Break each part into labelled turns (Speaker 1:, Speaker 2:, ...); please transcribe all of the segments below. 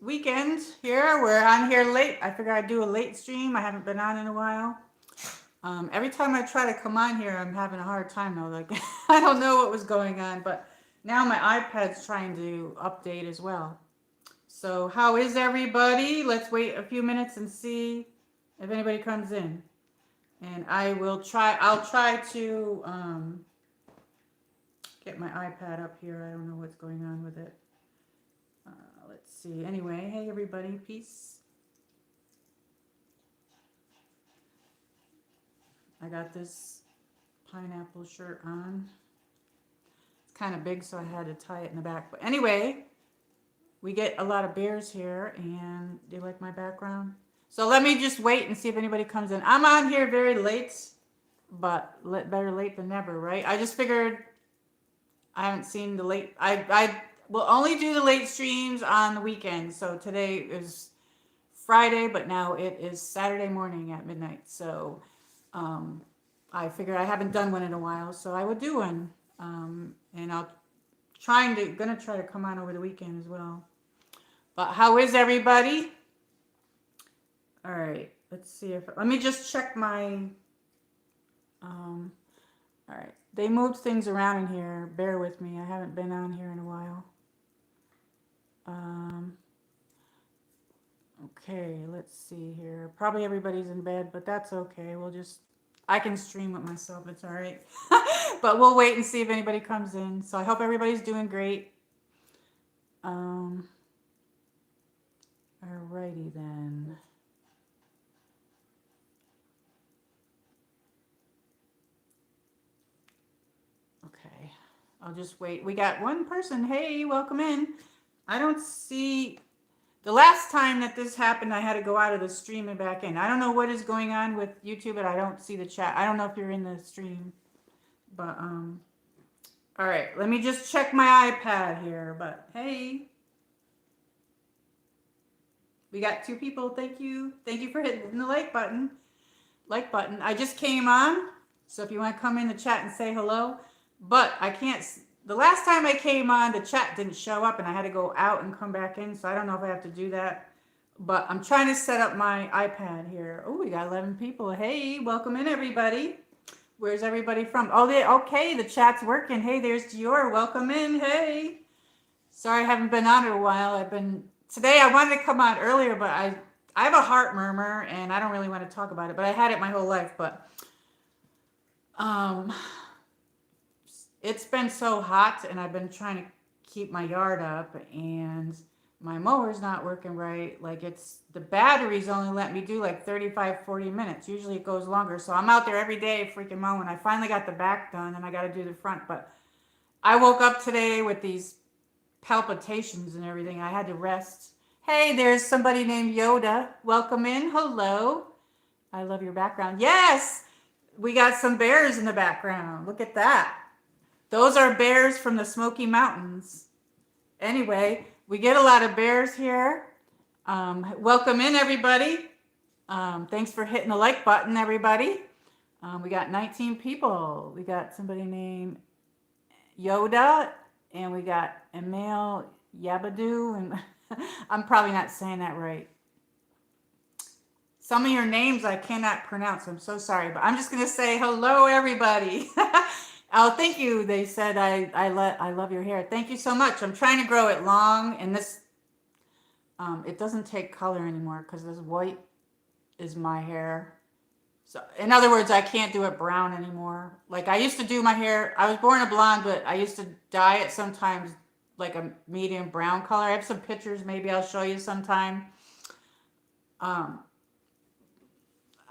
Speaker 1: weekend here. We're on here late. I figured I'd do a late stream. I haven't been on in a while. Every time I try to come on here, I'm having a hard time though. Like I don't know what was going on, but now my iPad's trying to update as well. So how is everybody? Let's wait a few minutes and see if anybody comes in. And I'll try to get my iPad up here. I don't know what's going on with it. Let's see. Anyway, hey everybody, peace. I got this pineapple shirt on. It's kind of big, so I had to tie it in the back. But anyway, we get a lot of bears here, and do you like my background? So let me just wait and see if anybody comes in. I'm on here very late, but better late than never, right? I just figured I haven't seen the late. I will only do the late streams on the weekend. So today is Friday, but now it is Saturday morning at midnight. So I figured I haven't done one in a while, so I would do one. And gonna try to come on over the weekend as well. But how is everybody? All right, let's see let me just check my, all right. They moved things around in here. Bear with me. I haven't been on here in a while. Okay, let's see here. Probably everybody's in bed, but that's okay. I can stream it myself. It's all right. But we'll wait and see if anybody comes in. So I hope everybody's doing great. Alrighty then. Okay, I'll just wait. We got one person. Hey, welcome in. I don't see... The last time that this happened, I had to go out of the stream and back in. I don't know what is going on with YouTube, but I don't see the chat. I don't know if you're in the stream. But, all right. Let me just check my iPad here. But, hey. We got 2 people. Thank you. Thank you for hitting the like button. I just came on. So if you want to come in the chat and say hello. But I can't... The last time I came on, the chat didn't show up and I had to go out and come back in. So I don't know if I have to do that. But I'm trying to set up my iPad here. Oh, we got 11 people. Hey, welcome in everybody. Where's everybody from? Oh, okay, the chat's working. Hey, there's Dior. Welcome in. Hey. Sorry I haven't been on in a while. Today I wanted to come on earlier, but I have a heart murmur and I don't really want to talk about it. But I had it my whole life. But it's been so hot and I've been trying to keep my yard up and my mower's not working right. Like the batteries only let me do like 35, 40 minutes. Usually it goes longer. So I'm out there every day freaking mowing. I finally got the back done and I got to do the front. But I woke up today with these palpitations and everything. I had to rest. Hey, there's somebody named Yoda. Welcome in. Hello. I love your background. Yes, we got some bears in the background. Look at that. Those are bears from the Smoky Mountains. Anyway, we get a lot of bears here. Welcome in, everybody. Thanks for hitting the like button, everybody. We got 19 people. We got somebody named Yoda, and we got Emil Yabadoo, and I'm probably not saying that right. Some of your names I cannot pronounce. I'm so sorry, but I'm just going to say hello, everybody. Oh, thank you. They said I love your hair. Thank you so much. I'm trying to grow it long, and this it doesn't take color anymore because this white is my hair. So in other words, I can't do it brown anymore. Like I used to do my hair. I was born a blonde, but I used to dye it sometimes like a medium brown color. I have some pictures. Maybe I'll show you sometime.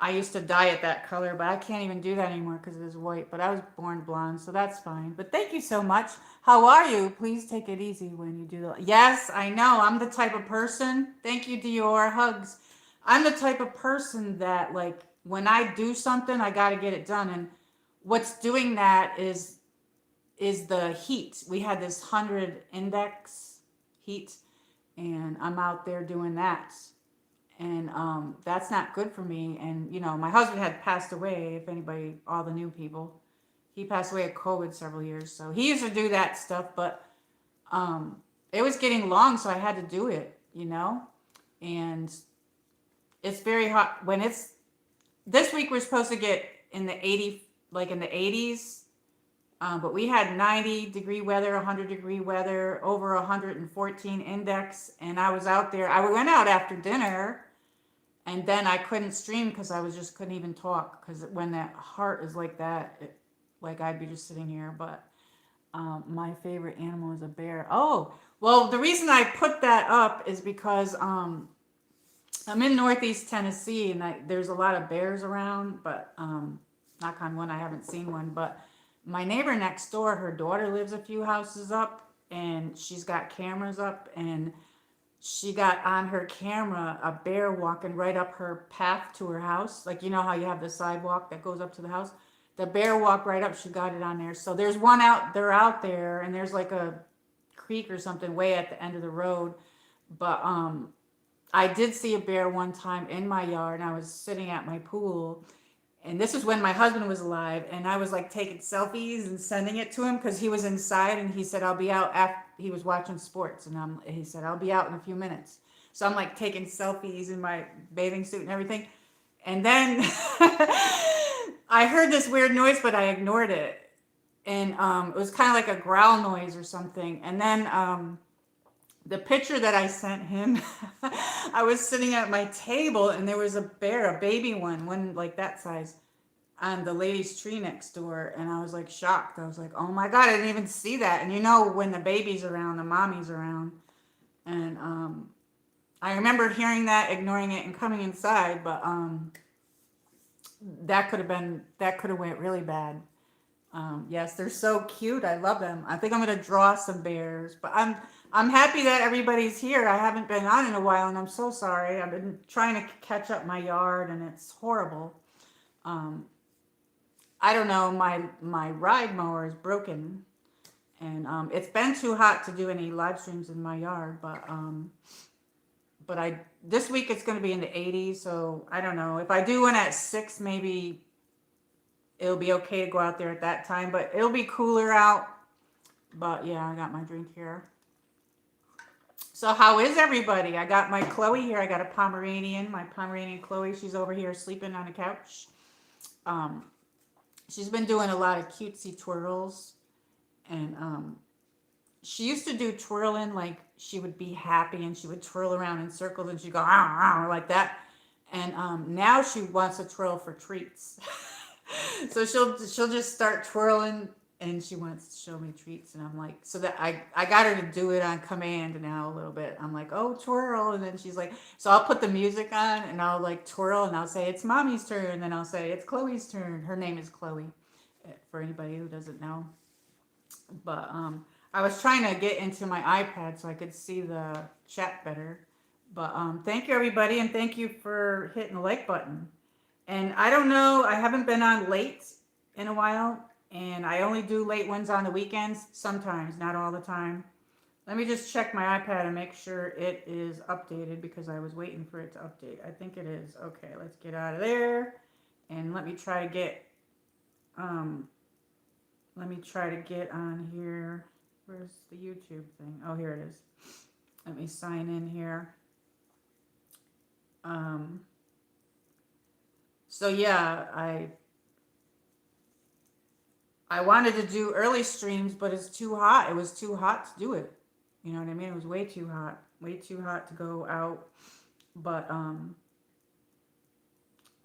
Speaker 1: I used to dye it that color, but I can't even do that anymore because it is white. But I was born blonde, so that's fine. But thank you so much. How are you? Please take it easy when you do that. Yes, I know. I'm the type of person. Thank you, Dior. Hugs. I'm the type of person that, like, when I do something, I got to get it done. And what's doing that is the heat. We had this 100 index heat, and I'm out there doing that. And that's not good for me. And, you know, my husband had passed away, if anybody, all the new people. He passed away of COVID several years. So he used to do that stuff, but it was getting long, so I had to do it. you know, and it's very hot when it's this week. We're supposed to get in the 80, like in the 80s, but we had 90-degree weather, 100-degree weather, over 114 index, and I was out there. I went out after dinner, and then I couldn't stream because I was just couldn't even talk because when that heart is like that, like I'd be just sitting here. But my favorite animal is a bear. Oh, well, the reason I put that up is because I'm in Northeast Tennessee, and there's a lot of bears around, but knock on wood, I haven't seen one. But my neighbor next door, her daughter lives a few houses up, and she's got cameras up, and she got on her camera a bear walking right up her path to her house. Like, you know how you have the sidewalk that goes up to the house? The bear walked right up. She got it on there. So there's one out, they're out there, and there's like a creek or something way at the end of the road. But I did see a bear one time in my yard, and I was sitting at my pool, and this is when my husband was alive, and I was like taking selfies and sending it to him because he was inside, and he said I'll be out after he was watching sports, and he said I'll be out in a few minutes. So I'm like taking selfies in my bathing suit and everything, and then I heard this weird noise, but I ignored it, and it was kind of like a growl noise or something, and then the picture that I sent him, I was sitting at my table and there was a bear, a baby one like that size, on the lady's tree next door. And I was like shocked. I was like, oh my God, I didn't even see that. And you know, when the baby's around, the mommy's around. And I remember hearing that, ignoring it, and coming inside. But that could have went really bad. Yes, they're so cute. I love them. I think I'm gonna draw some bears, but I'm happy that everybody's here. I haven't been on in a while, and I'm so sorry. I've been trying to catch up my yard, and it's horrible. Um, I don't know. My ride mower is broken, and it's been too hot to do any live streams in my yard. But I this week it's going to be in the 80s, so I don't know. If I do one at 6, maybe it'll be okay to go out there at that time, but it'll be cooler out. But yeah, I got my drink here. So how is everybody? I got my Khloe here. I got a Pomeranian, my Pomeranian Khloe. She's over here sleeping on the couch. Um, she's been doing a lot of cutesy twirls, and she used to do twirling like she would be happy and she would twirl around in circles and she'd go ah, ah, like that. And now she wants to twirl for treats. So she'll just start twirling and she wants to show me treats, and I'm like, so that I got her to do it on command now a little bit. I'm like, oh, twirl, and then she's like, so I'll put the music on and I'll like twirl and I'll say it's mommy's turn, and then I'll say it's Chloe's turn. Her name is Khloe, for anybody who doesn't know. But I was trying to get into my iPad so I could see the chat better. But thank you everybody, and thank you for hitting the like button. And I don't know, I haven't been on late in a while, and I only do late ones on the weekends sometimes, not all the time. Let me just check my iPad and make sure it is updated because I was waiting for it to update. I think it is. Okay, let's get out of there, and let me try to get on here. Where's the YouTube thing? Oh, here it is. Let me sign in here. So yeah, I wanted to do early streams, but it's too hot. It was too hot to do it. You know what I mean? It was way too hot to go out. But I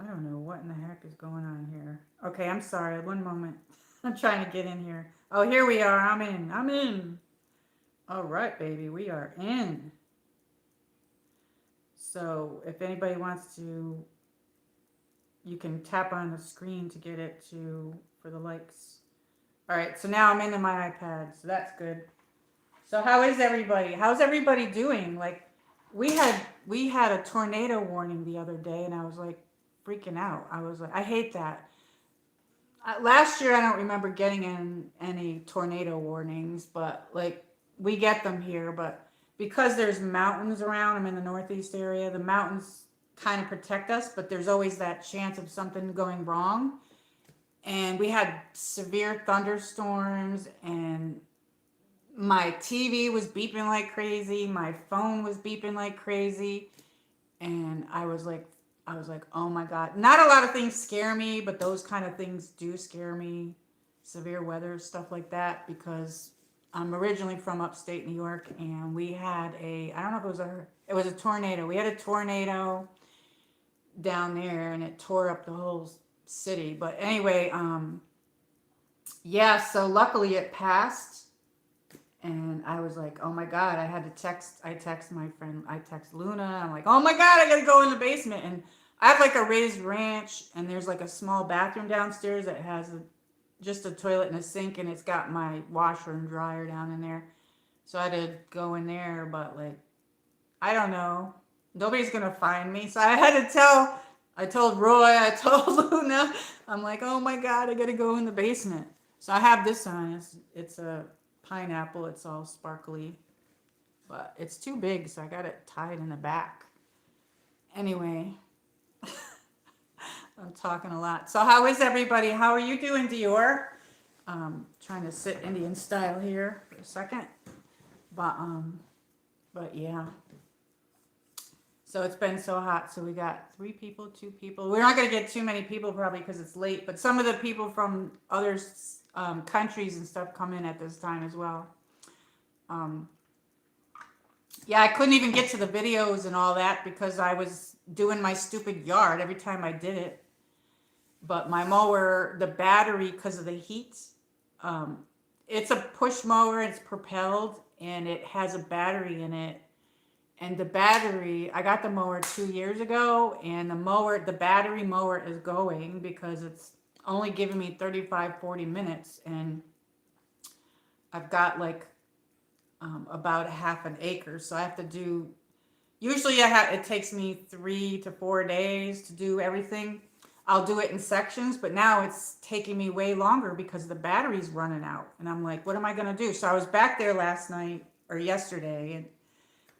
Speaker 1: don't know what in the heck is going on here. Okay, I'm sorry. One moment. I'm trying to get in here. Oh, here we are. I'm in. All right, baby. We are in. So if anybody wants to, you can tap on the screen to get it for the likes. All right, so now I'm into my iPad, so that's good. So how is everybody? How's everybody doing? Like, we had a tornado warning the other day, and I was like freaking out. I was like, I hate that. Last year, I don't remember getting any tornado warnings, but like we get them here. But because there's mountains around, I'm in the Northeast area. The mountains kind of protect us, but there's always that chance of something going wrong. And we had severe thunderstorms and My TV was beeping like crazy. My phone was beeping like crazy. And I was like, oh my God. Not a lot of things scare me, but those kind of things do scare me. Severe weather, stuff like that, because I'm originally from upstate New York, and we had I don't know if it was a tornado. We had a tornado down there, and it tore up the whole city. But anyway, yeah, so luckily it passed. And I was like, oh my God, I text my friend, I text Luna. I'm like, oh my God, I gotta go in the basement. And I have like a raised ranch, and there's like a small bathroom downstairs that has just a toilet and a sink, and it's got my washer and dryer down in there. So I had to go in there, but like, I don't know. Nobody's gonna find me. So I told Roy, I told Luna, I'm like, oh my God, I gotta go in the basement. So I have this on. It's a pineapple. It's all sparkly, but it's too big, so I got it tied in the back. Anyway, I'm talking a lot. So how is everybody? How are you doing, Dior? Trying to sit Indian style here for a second, but but yeah. So it's been so hot. So we got 3 people, 2 people. We're not gonna get too many people probably because it's late. But some of the people from other countries and stuff come in at this time as well. Um, yeah, I couldn't even get to the videos and all that because I was doing my stupid yard every time I did it. But my mower, the battery, because of the heat, um, it's a push mower. It's propelled, and it has a battery in it. And the battery, I got the mower 2 years ago, and the battery mower is going because it's only giving me 35, 40 minutes. And I've got like about a half an acre. So I have to do, usually it takes me 3 to 4 days to do everything. I'll do it in sections, but now it's taking me way longer because the battery's running out. And I'm like, what am I going to do? So I was back there last night or yesterday and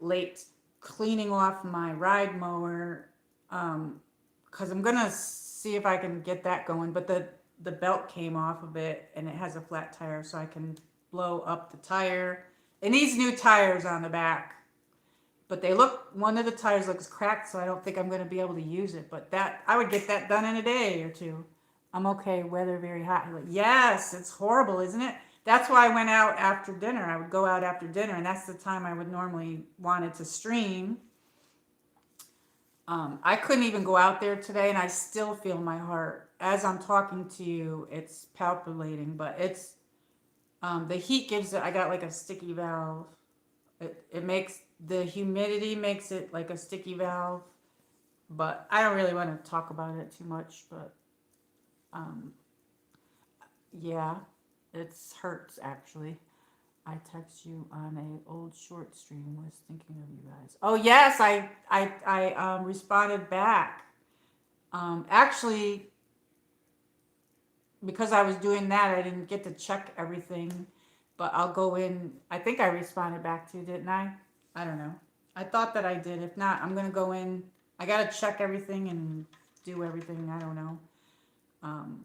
Speaker 1: late cleaning off my ride mower because I'm going to see if I can get that going. But the belt came off of it, and it has a flat tire, so I can blow up the tire. It needs new tires on the back. But one of the tires looks cracked, so I don't think I'm going to be able to use it. But I would get that done in a day or two. I'm okay. Weather very hot. Like, yes, it's horrible, isn't it? That's why I went out after dinner. I would go out after dinner, and that's the time I would normally wanted to stream. I couldn't even go out there today, and I still feel my heart. As I'm talking to you, it's palpitating, but it's the heat gives it. I got like a sticky valve. It makes the humidity makes it like a sticky valve, but I don't really want to talk about it too much. But um, yeah, it hurts actually. I text you on a old short stream. Was thinking of you guys. Oh yes, I responded back. Actually, because I was doing that, I didn't get to check everything. But I'll go in. I think I responded back to you, didn't I? I don't know. I thought that I did. If not, I'm gonna go in. I gotta check everything and do everything. I don't know. Um,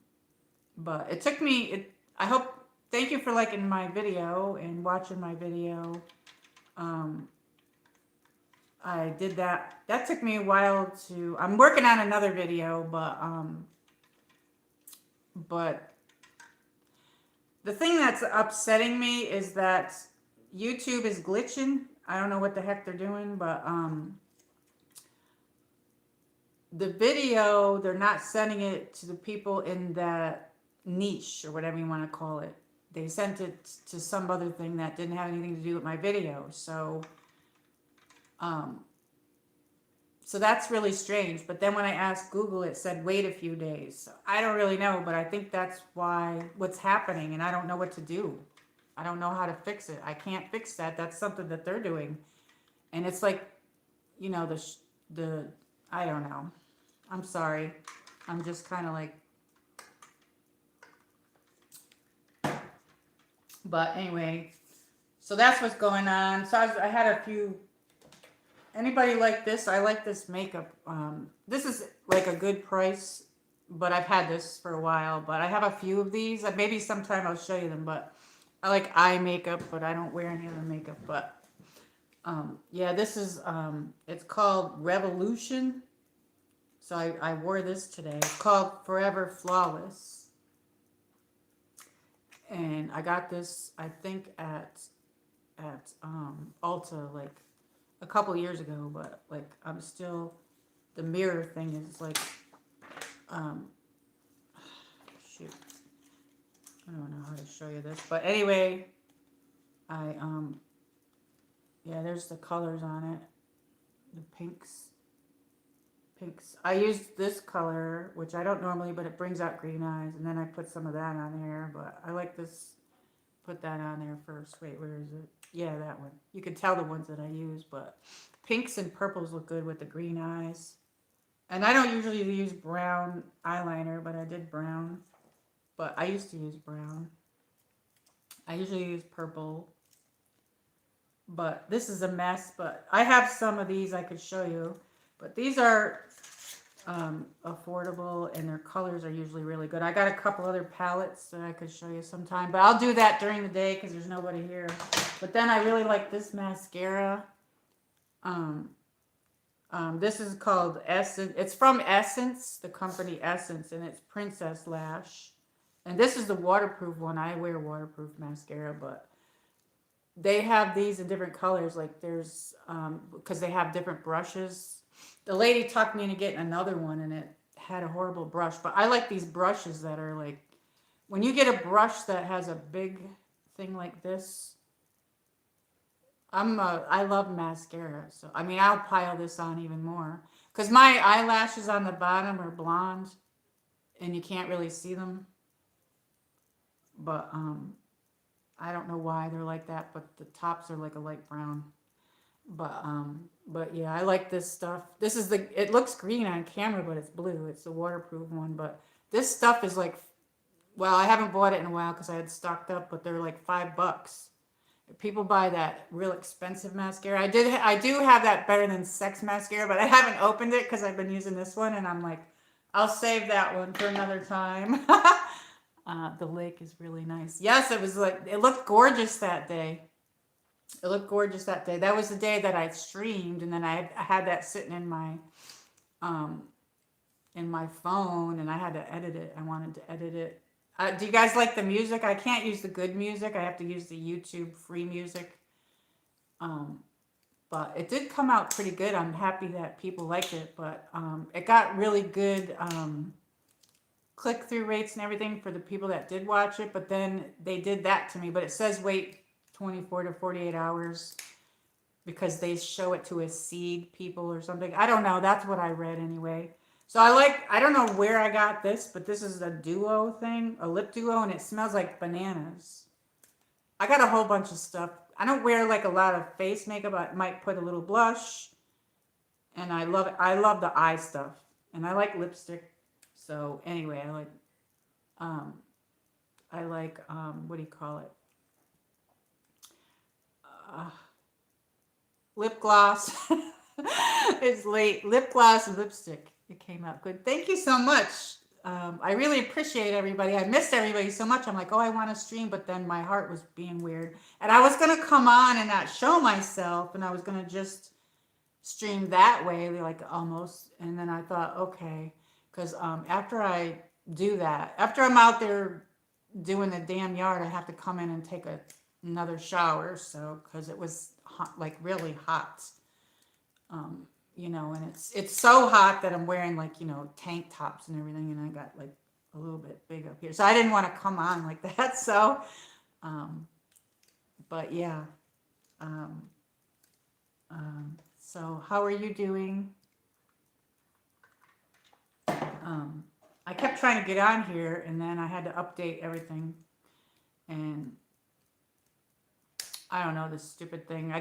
Speaker 1: but it took me. I hope. Thank you for liking my video and watching my video. Um, I did that. That took me a while to. I'm working on another video, but the thing that's upsetting me is that YouTube is glitching. I don't know what the heck they're doing, but the video, they're not sending it to the people in that niche or whatever you want to call it. They sent it to some other thing that didn't have anything to do with my video. So that's really strange. But then when I asked Google, it said wait a few days. So I don't really know, but I think that's what's happening, and I don't know what to do. I don't know how to fix it. I can't fix that. That's something that they're doing. And it's like, I don't know. I'm sorry. I'm just kind of like, but anyway, so that's what's going on. So I had a few. Anybody like this? I like this makeup. This is like a good price, but I've had this for a while. But I have a few of these. Maybe sometime I'll show you them. But I like eye makeup, but I don't wear any other makeup. But yeah, this is it's called Revolution. So I wore this today. It's called Forever Flawless, and I got this I think at Ulta like a couple years ago. But like I'm still the mirror thing is like um shoot, I don't know how to show you this, but anyway, I yeah, there's the colors on it, the pinks. I used this color, which I don't normally, but it brings out green eyes, and then I put some of that on there. But I like this. Put that on there first. Wait, where is it? Yeah, that one. You can tell the ones that I use, but pinks and purples look good with the green eyes. And I don't usually use brown eyeliner, but I did brown. But I used to use brown. I usually use purple. But this is a mess. But I have some of these I could show you. But these are affordable, and their colors are usually really good. I got a couple other palettes that I could show you sometime, but I'll do that during the day because there's nobody here. But then I really like this mascara. This is called Essence. It's from Essence, the company Essence, and it's Princess Lash. And this is the waterproof one. I wear waterproof mascara, but they have these in different colors. Like there's, because they have different brushes. The lady talked me into getting another one, and it had a horrible brush. But I like these brushes that are like, when you get a brush that has a big thing like this, I love mascara. So, I mean, I'll pile this on even more. Because my eyelashes on the bottom are blonde, and you can't really see them. But, I don't know why they're like that, but the tops are like a light brown. But yeah, I like this stuff. This is it looks green on camera, but it's blue. It's the waterproof one. But this stuff is like, well, I haven't bought it in a while because I had stocked up, but they're like $5. People buy that real expensive mascara. I do have that Better Than Sex mascara, but I haven't opened it because I've been using this one, and I'm like, I'll save that one for another time. The lake is really nice. Yes, it was like, it looked gorgeous that day. It looked gorgeous that day. That was the day that I streamed, and then I had that sitting um in my phone, and I had to edit it. I wanted to edit it. Do you guys like the music? I can't use the good music. I have to use the YouTube free music. Um, but it did come out pretty good. I'm happy that people liked it, but it got really good click-through rates and everything for the people that did watch it. But then they did that to me. But it says wait 24 to 48 hours because they show it to a seed people or something. I don't know. That's what I read anyway. So I don't know where I got this, but this is a duo thing, a lip duo, and it smells like bananas. I got a whole bunch of stuff. I don't wear like a lot of face makeup. I might put a little blush, and I love it. I love the eye stuff, and I like lipstick. So anyway, um, what do you call it? Uh, Lip gloss. It's late. Lip gloss and lipstick. It came out good. Thank you so much. I really appreciate everybody. I missed everybody so much. I'm like, oh, I want to stream, but then my heart was being weird. And I was going to come on and not show myself, and I was going to just stream that way, like almost. And then I thought, okay, because after I do that, after I'm out there doing the damn yard, I have to come in and take another shower. So, because it was hot, like really hot. And it's so hot that I'm wearing like, tank tops and everything, and I got like a little bit big up here. So I didn't want to come on like that. So, but yeah. Um, so how are you doing? I kept trying to get on here, and then I had to update everything, and I don't know, this stupid thing.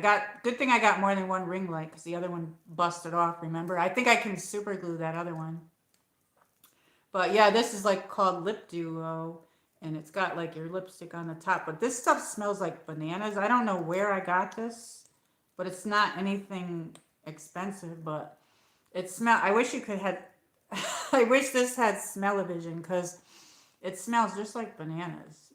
Speaker 1: Good thing I got more than one ring light because the other one busted off, remember? I think I can super glue that other one. But yeah, this is like called Lip Duo, and it's got like your lipstick on the top. But this stuff smells like bananas. I don't know where I got this, but it's not anything expensive, but I wish you could have, I wish this had smell-o-vision because it smells just like bananas.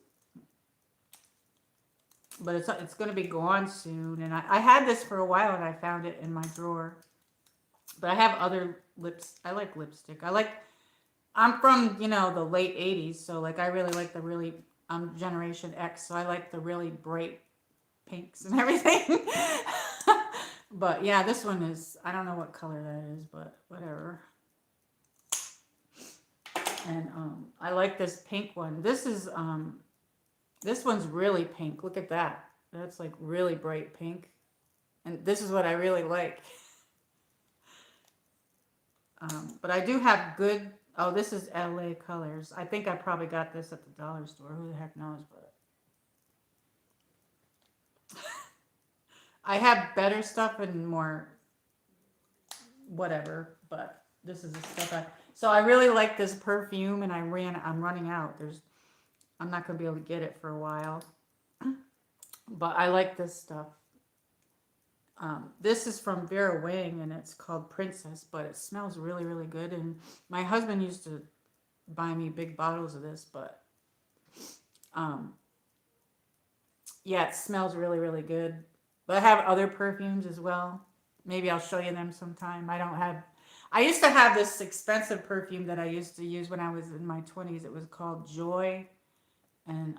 Speaker 1: but it's going to be gone soon. And I had this for a while and I found it in my drawer. But I have other lips. I like lipstick. I'm from, the late 80s. So like, I really like the really, Generation X. So I like the really bright pinks and everything. But yeah, this one is, I don't know what color that is, but whatever. And I like this pink one. This one's really pink. Look at that. That's like really bright pink. And this is what I really like. But I do have good, oh, this is LA Colors. I think I probably got this at the dollar store. Who the heck knows? But I have better stuff and more whatever. But this is the stuff so I really like this perfume and I'm running out. I'm not going to be able to get it for a while. But I like this stuff. This is from Vera Wang and it's called Princess, but it smells really, really good. And my husband used to buy me big bottles of this, but yeah, it smells really, really good. But I have other perfumes as well. Maybe I'll show you them sometime. I used to have this expensive perfume that I used to use when I was in my 20s. It was called Joy. And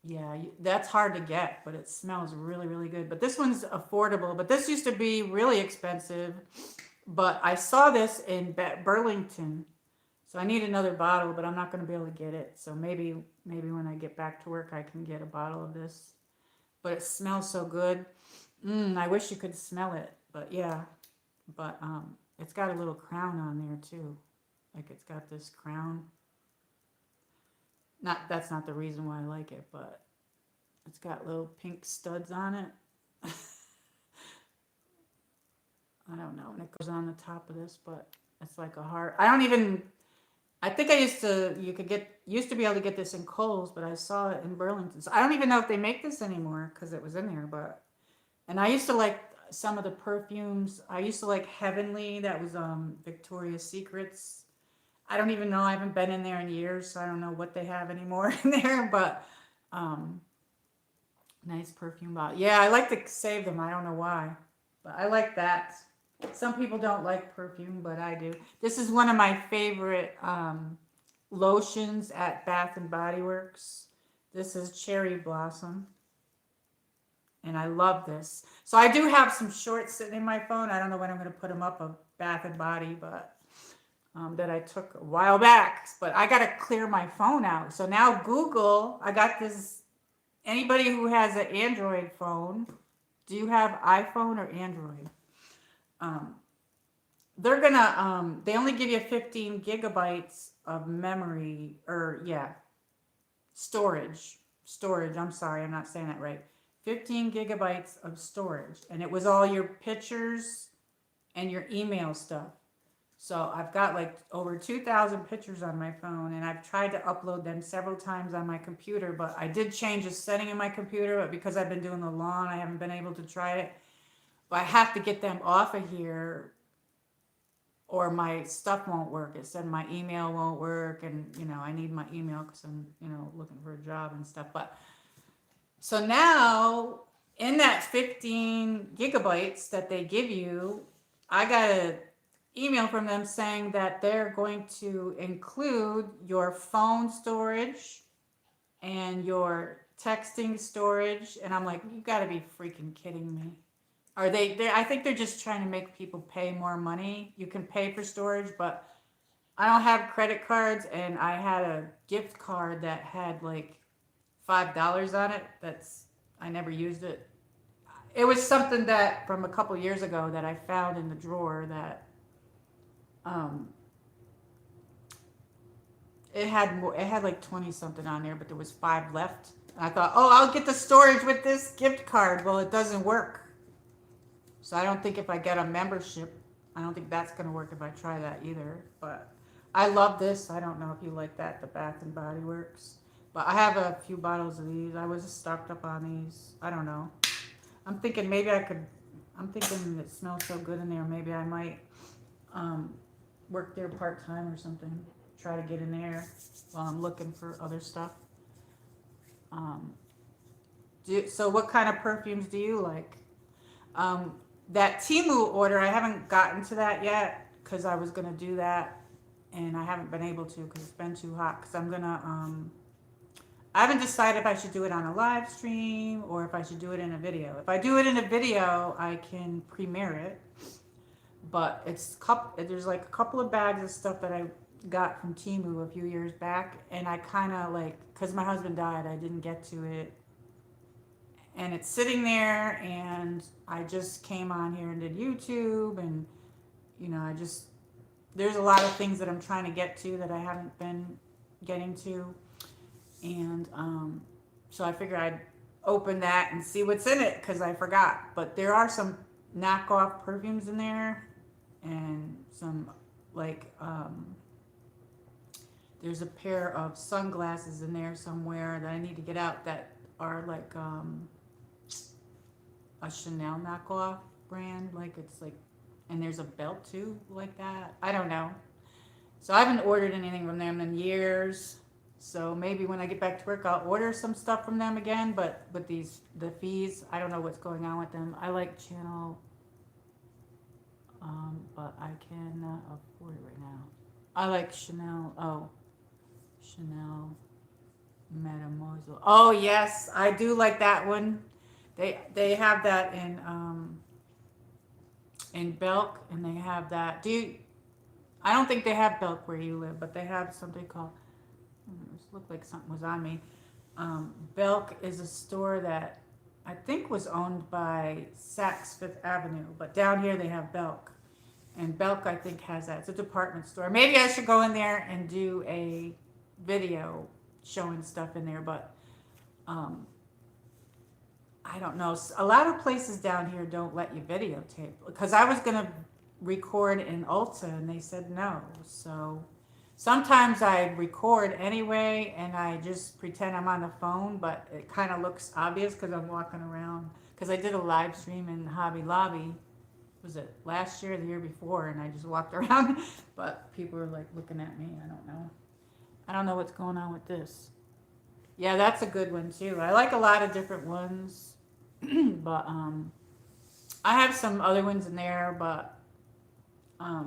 Speaker 1: yeah, that's hard to get, but it smells really, really good. But this one's affordable. But this used to be really expensive. But I saw this in Burlington. So I need another bottle, but I'm not going to be able to get it. So maybe when I get back to work, I can get a bottle of this. But it smells so good. I wish you could smell it. But yeah. But it's got a little crown on there too. Like it's got this crown. That's not the reason why I like it, but it's got little pink studs on it. I don't know, and it goes on the top of this, but it's like a heart. I think used to be able to get this in Kohl's, but I saw it in Burlington. So I don't even know if they make this anymore because it was in there, and I used to like some of the perfumes. I used to like Heavenly, that was Victoria's Secrets. I don't even know. I haven't been in there in years, so I don't know what they have anymore in there. But nice perfume bottle. Yeah, I like to save them. I don't know why, but I like that. Some people don't like perfume, but I do. This is one of my favorite lotions at Bath and Body Works. This is Cherry Blossom. And I love this. So I do have some shorts sitting in my phone. I don't know when I'm going to put them up of Bath and Body, but that I took a while back. But I got to clear my phone out. So now Google, I got this. Anybody who has an Android phone, do you have iPhone or Android? They're gonna they only give you 15 gigabytes of memory, or yeah, storage. I'm sorry, I'm not saying that right. 15 gigabytes of storage, and it was all your pictures and your email stuff. So I've got like over 2,000 pictures on my phone, and I've tried to upload them several times on my computer, but I did change a setting in my computer, but because I've been doing the lawn, I haven't been able to try it. But I have to get them off of here or my stuff won't work. It said my email won't work, and I need my email because I'm looking for a job and stuff. But so now in that 15 gigabytes that they give you, I got an email from them saying that they're going to include your phone storage and your texting storage, and I'm like, you got to be freaking kidding me. Are they I think they're just trying to make people pay more money. You can pay for storage, but I don't have credit cards, and I had a gift card that had like $5 on it. I never used it. It was something that from a couple years ago that I found in the drawer that um it had like 20 something on there, but there was 5 left. And I thought, "Oh, I'll get the storage with this gift card." Well, it doesn't work. So I don't think if I get a membership, I don't think that's going to work if I try that either. But I love this. I don't know if you like that, the Bath and Body Works. But I have a few bottles of these. I was stocked up on these. I don't know. I'm thinking it smells so good in there. Maybe I might work there part-time or something. Try to get in there while I'm looking for other stuff. Um, So what kind of perfumes do you like? Um, that Temu order, I haven't gotten to that yet because I was gonna do that and I haven't been able to because it's been too hot. Because I'm gonna I haven't decided if I should do it on a live stream or if I should do it in a video. If I do it in a video, I can premiere it. But there's like a couple of bags of stuff that I got from Temu a few years back, and I kind of like, because my husband died, I didn't get to it, and it's sitting there, and I just came on here and did YouTube, and I just there's a lot of things that I'm trying to get to that I haven't been getting to, and so I figured I'd open that and see what's in it because I forgot. But there are some knockoff perfumes in there, and some like there's a pair of sunglasses in there somewhere that I need to get out that are like a Chanel knockoff brand. Like it's like, and there's a belt too like that. I don't know. So I haven't ordered anything from them in years. So maybe when I get back to work, I'll order some stuff from them again. But with the fees, I don't know what's going on with them. I like Channel, but I cannot afford it right now. I like Chanel. Oh, Chanel Mademoiselle. Oh yes, I do like that one. They have that in Belk, and they have that. I don't think they have Belk where you live, but they have something called. This looked like something was on me. Belk is a store that I think was owned by Saks Fifth Avenue, but down here they have Belk. And Belk, I think, has that. It's a department store. Maybe I should go in there and do a video showing stuff in there, but I don't know. A lot of places down here don't let you videotape. Because I was going to record in Ulta, and they said no. So sometimes I record anyway, and I just pretend I'm on the phone, but it kind of looks obvious because I'm walking around. Because I did a live stream in Hobby Lobby. Was it last year or the year before? And I just walked around, but people were like looking at me. I don't know. I don't know what's going on with this. Yeah, that's a good one too. I like a lot of different ones, but I have some other ones in there, but I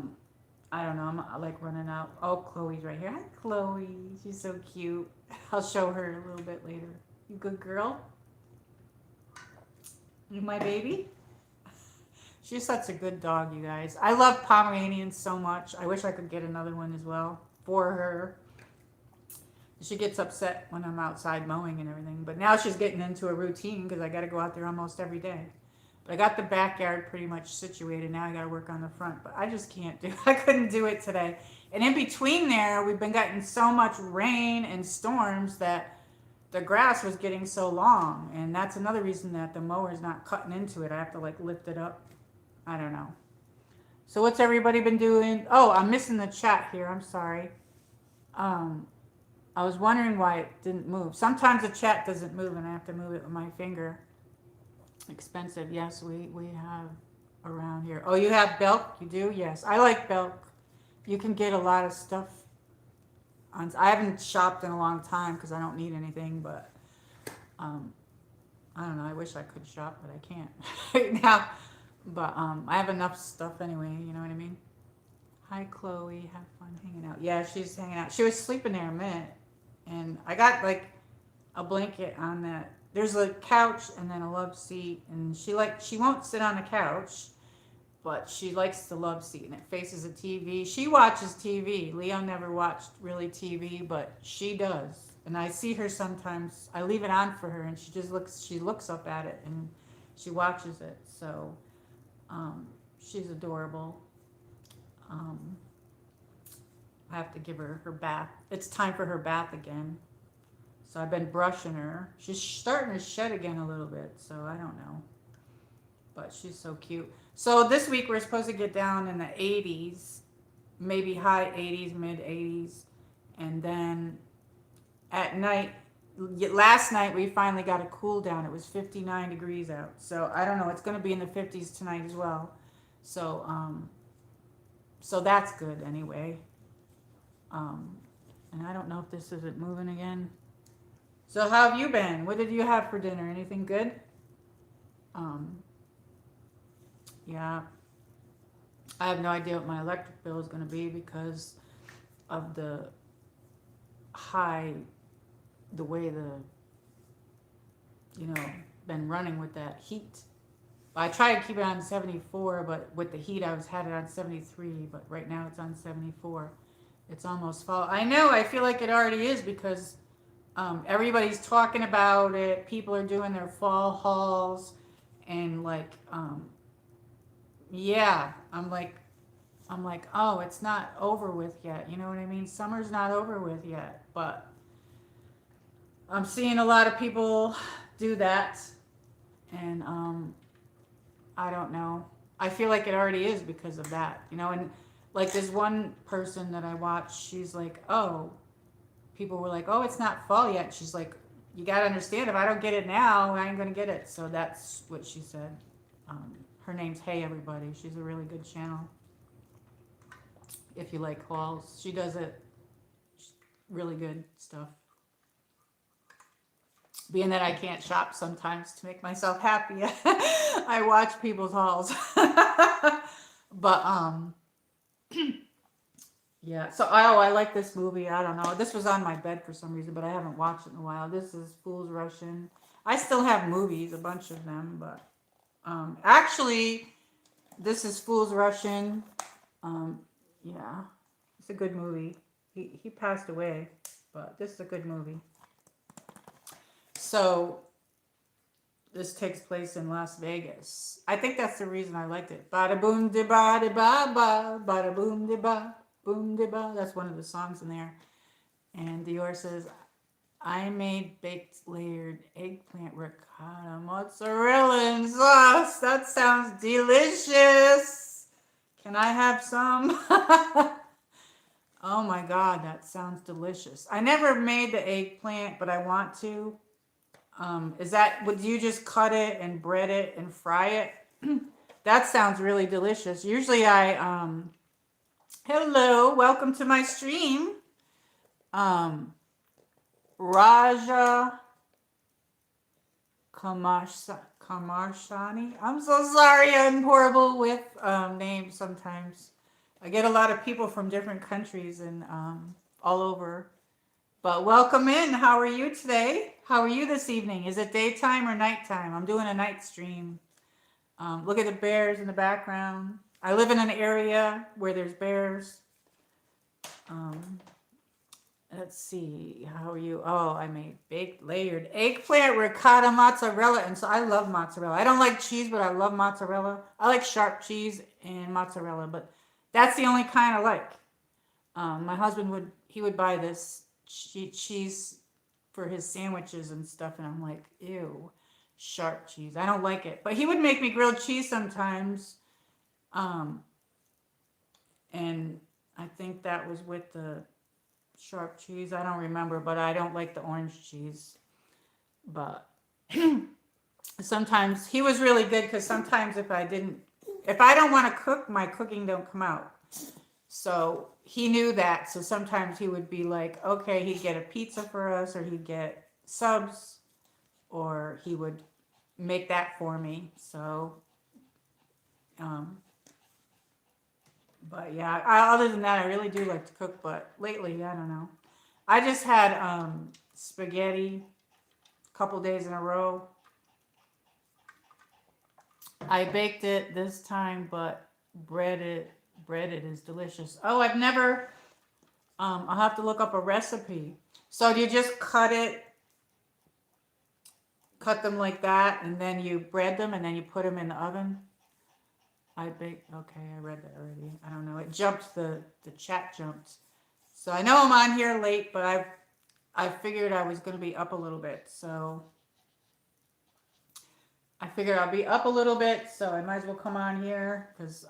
Speaker 1: don't know. I like running out. Oh, Khloe's right here. Hi, Khloe. She's so cute. I'll show her a little bit later. You good girl? You my baby? She's such a good dog, you guys. I love Pomeranians so much. I wish I could get another one as well for her. She gets upset when I'm outside mowing and everything. But now she's getting into a routine because I got to go out there almost every day. But I got the backyard pretty much situated. Now I got to work on the front. But I just can't do it. I couldn't do it today. And in between there, we've been getting so much rain and storms that the grass was getting so long. And that's another reason that the mower's not cutting into it. I have to like lift it up. I don't know. So what's everybody been doing? Oh, I'm missing the chat here. I'm sorry. I was wondering why it didn't move. Sometimes the chat doesn't move and I have to move it with my finger. Expensive. Yes, we have around here. Oh, you have Belk? You do? Yes. I like Belk. You can get a lot of stuff. I haven't shopped in a long time because I don't need anything, but I don't know. I wish I could shop, but I can't right now. But I have enough stuff anyway, you know what I mean? Hi, Khloe. Have fun hanging out. Yeah, she's hanging out. She was sleeping there a minute. And I got like a blanket on that. There's a couch and then a love seat. And she won't sit on the couch, but she likes the love seat. And it faces a TV. She watches TV. Leo never watched really TV, but she does. And I see her sometimes. I leave it on for her and she looks up at it and she watches it. So she's adorable. I have to give her bath. It's time for her bath again. So I've been brushing her. She's starting to shed again a little bit, so I don't know. But she's so cute. So this week we're supposed to get down in the 80s, maybe high 80s, mid 80s. And then at night, last night we finally got a cool down. It was 59 degrees out. So I don't know. It's going to be in the 50s tonight as well. So so that's good anyway. And I don't know if this isn't moving again. So how have you been? What did you have for dinner? Anything good? Um, yeah, I have no idea what my electric bill is going to be because of high, the way you know, been running with that heat. I try to keep it on 74, but with the heat, had it on 73, but right now it's on 74. It's almost fall. I know, I feel like it already is because everybody's talking about it. People are doing their fall hauls, and like, yeah, I'm like, oh, it's not over with yet. You know what I mean? Summer's not over with yet, but I'm seeing a lot of people do that, and I don't know. I feel like it already is because of that, you know. And like this one person that I watched, she's like, oh, people were like, oh, it's not fall yet. She's like, you got to understand, if I don't get it now, I ain't going to get it. So that's what she said. Her name's Hey Everybody. She's a really good channel if you like hauls. She does it really good stuff. Being that I can't shop sometimes to make myself happy, I watch people's hauls. But yeah. So I like this movie. I don't know. This was on my bed for some reason, but I haven't watched it in a while. This is Fools Russian. I still have movies, a bunch of them, but actually, this is Fools Russian. Um, yeah, it's a good movie. He passed away, but this is a good movie. So this takes place in Las Vegas. I think that's the reason I liked it. Bada boom de ba de ba ba, bada boom de ba, boom de ba. That's one of the songs in there. And Dior says, I made baked layered eggplant ricotta mozzarella and sauce. That sounds delicious. Can I have some? Oh my God, that sounds delicious. I never made the eggplant, but I want to. Would you just cut it and bread it and fry it? That sounds really delicious. Usually hello, welcome to my stream. Um, Raja Kamarshani. I'm so sorry, I'm horrible with names sometimes. I get a lot of people from different countries and all over. But welcome in. How are you today? How are you this evening? Is it daytime or nighttime? I'm doing a night stream. Look at the bears in the background. I live in an area where there's bears. Um, let's see. How are you? Oh, I made baked layered eggplant ricotta mozzarella. And so I love mozzarella. I don't like cheese, but I love mozzarella. I like sharp cheese and mozzarella, but that's the only kind I like. My husband would buy this cheese for his sandwiches and stuff, and I'm like, ew, sharp cheese. I don't like it. But he would make me grilled cheese sometimes. And I think that was with the sharp cheese. I don't remember, but I don't like the orange cheese. But sometimes he was really good because sometimes if I don't want to cook, my cooking don't come out. So he knew that. So sometimes he would be like, okay, he'd get a pizza for us, or he'd get subs, or he would make that for me. So, but yeah, other than that, I really do like to cook. But lately, I don't know. I just had spaghetti a couple days in a row. I baked it this time, but breaded is delicious. Oh, I've never. I'll have to look up a recipe. So do you just cut them like that, and then you bread them, and then you put them in the oven? Okay, I read that already. I don't know. It jumped, the chat jumped. So I know I'm on here late, but I figured I was going to be up a little bit. So I figured I'll be up a little bit, so I might as well come on here because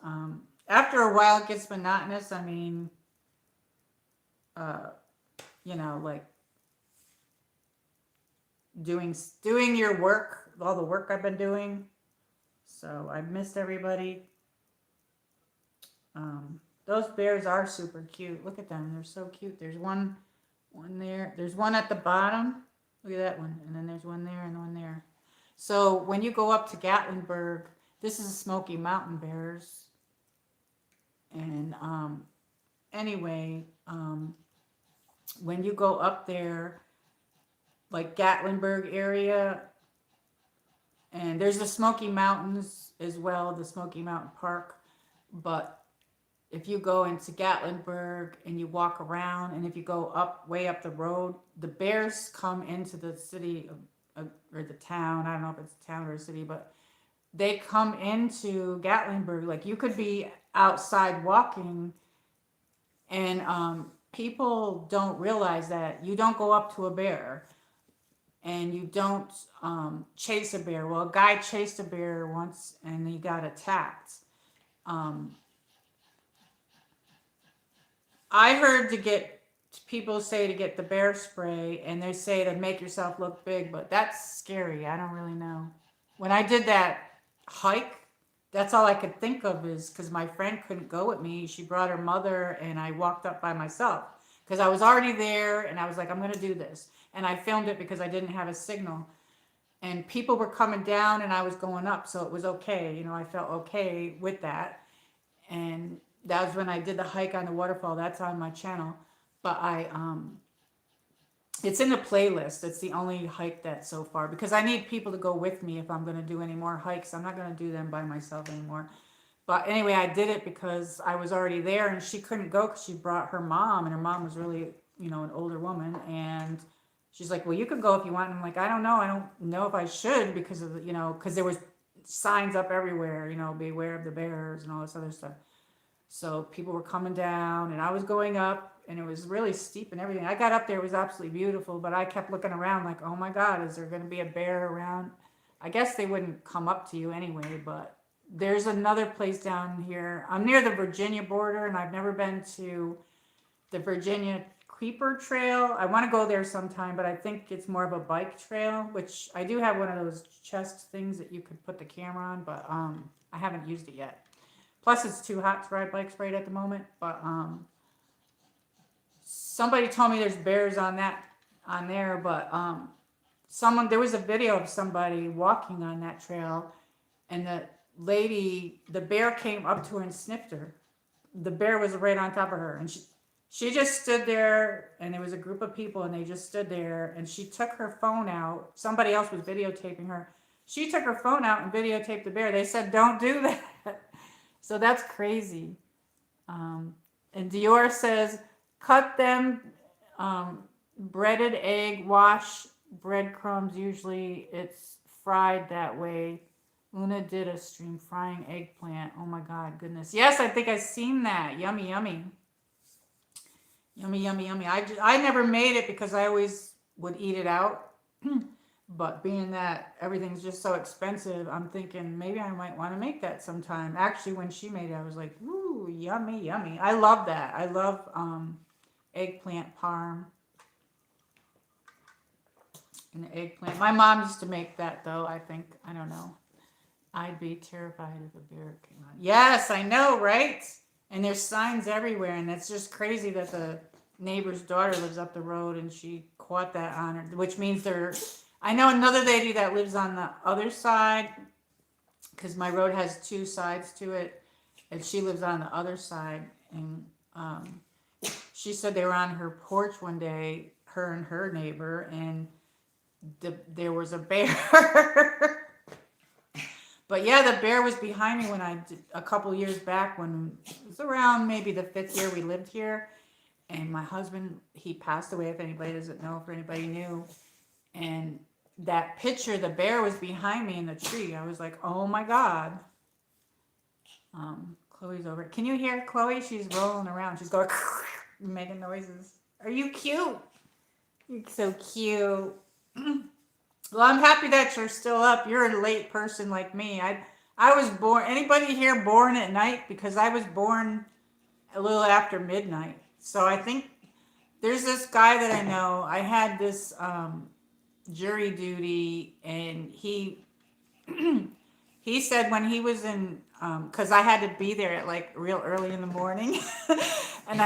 Speaker 1: after a while it gets monotonous. I mean, like doing your work, all the work I've been doing. So I missed everybody. Those bears are super cute. Look at them. They're so cute. There's one there. There's one at the bottom. Look at that one. And then there's one there and one there. So when you go up to Gatlinburg, this is Smoky Mountain Bears. And anyway, when you go up there, like Gatlinburg area, and there's the Smoky Mountains as well, the Smoky Mountain Park. But if you go into Gatlinburg and you walk around, and if you go up way up the road, the bears come into the city or the town. I don't know if it's a town or a city, but they come into Gatlinburg. Like you could be outside walking, and people don't realize that you don't go up to a bear and you don't chase a bear. Well, a guy chased a bear once and he got attacked. Um, I heard to get people say to get the bear spray, and they say to make yourself look big, but that's scary. I don't really know. When I did that hike, that's all I could think of is because my friend couldn't go with me. She brought her mother, and I walked up by myself because I was already there, and I was like, I'm going to do this. And I filmed it because I didn't have a signal. And people were coming down, and I was going up, so it was okay. You know, I felt okay with that. And that was when I did the hike on the waterfall. That's on my channel. But it's in the playlist. It's the only hike that so far because I need people to go with me if I'm going to do any more hikes. I'm not going to do them by myself anymore. But anyway, I did it because I was already there and she couldn't go because she brought her mom, and her mom was really, an older woman. And she's like, well, you can go if you want. And I'm like, I don't know. I don't know if I should because of, because there was signs up everywhere, beware of the bears and all this other stuff. So people were coming down and I was going up, and it was really steep and everything. I got up there, it was absolutely beautiful, but I kept looking around like, oh my God, is there going to be a bear around? I guess they wouldn't come up to you anyway, but there's another place down here. I'm near the Virginia border, and I've never been to the Virginia Creeper Trail. I want to go there sometime, but I think it's more of a bike trail, which I do have one of those chest things that you could put the camera on, but I haven't used it yet. Plus, it's too hot to ride bikes right at the moment. But somebody told me there's bears on there. But there was a video of somebody walking on that trail, and the bear came up to her and sniffed her. The bear was right on top of her, and she just stood there, and there was a group of people, and they just stood there, and she took her phone out. Somebody else was videotaping her. She took her phone out and videotaped the bear. They said, don't do that. So that's crazy. And Dior says, cut them, breaded egg, wash breadcrumbs. Usually it's fried that way. Luna did a stream frying eggplant. Oh my God, goodness. Yes, I think I've seen that. Yummy, yummy. Yummy, yummy, yummy. I never made it because I always would eat it out. But being that everything's just so expensive, I'm thinking maybe I might want to make that sometime. Actually, when she made it, I was like, ooh, yummy, yummy. I love that. I love eggplant parm and the eggplant. My mom used to make that, though, I think. I don't know. I'd be terrified if a bear came on. Yes, I know, right? And there's signs everywhere, and it's just crazy that the neighbor's daughter lives up the road, and she caught that on her, which means I know another lady that lives on the other side, because my road has two sides to it, and she lives on the other side. And she said they were on her porch one day, her and her neighbor, and there was a bear. But yeah, the bear was behind me when a couple years back, when it was around maybe the 5th year we lived here. And my husband, he passed away, if anybody doesn't know, if anybody knew. And that picture, the bear was behind me in the tree. I was like, oh my God. Chloe's over. Can you hear Chloe? She's rolling around. She's going, making noises. Are you cute? You're so cute. Well, I'm happy that you're still up. You're a late person like me. I was born, anybody here born at night? Because I was born a little after midnight. So I think there's this guy that I know. I had this jury duty, and he he said when he was in, because I had to be there at like real early in the morning, and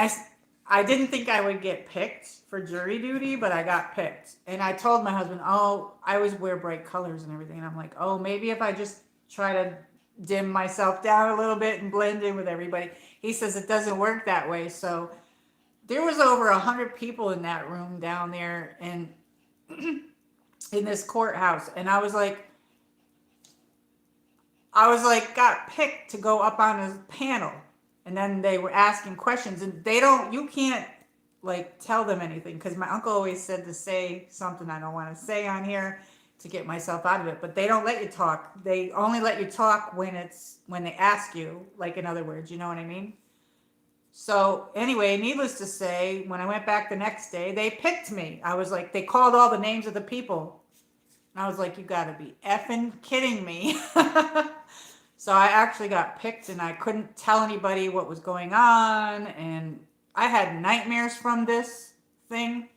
Speaker 1: I didn't think I would get picked for jury duty, but I got picked. And I told my husband, oh, I always wear bright colors and everything. And I'm like, oh, maybe if I just try to dim myself down a little bit and blend in with everybody. He says it doesn't work that way. So there was over 100 people in that room down there and in this courthouse. And got picked to go up on a panel. And then they were asking questions and you can't like tell them anything because my uncle always said to say something I don't want to say on here to get myself out of it, but they don't let you talk. They only let you talk when they ask you, like in other words, you know what I mean? So anyway, needless to say, when I went back the next day, they picked me. I was like, they called all the names of the people. And I was like, you gotta be effing kidding me. So I actually got picked and I couldn't tell anybody what was going on. And I had nightmares from this thing.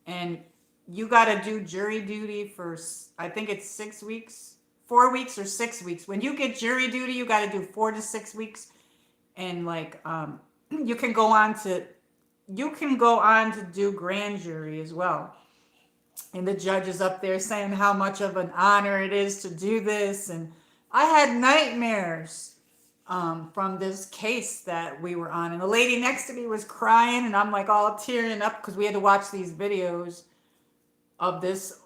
Speaker 1: And you got to do jury duty for, I think it's 6 weeks, 4 weeks or 6 weeks. When you get jury duty, you got to do 4 to 6 weeks. And like, you can go on to do grand jury as well. And the judge is up there saying how much of an honor it is to do this. And I had nightmares from this case that we were on. And the lady next to me was crying and I'm like all tearing up because we had to watch these videos of this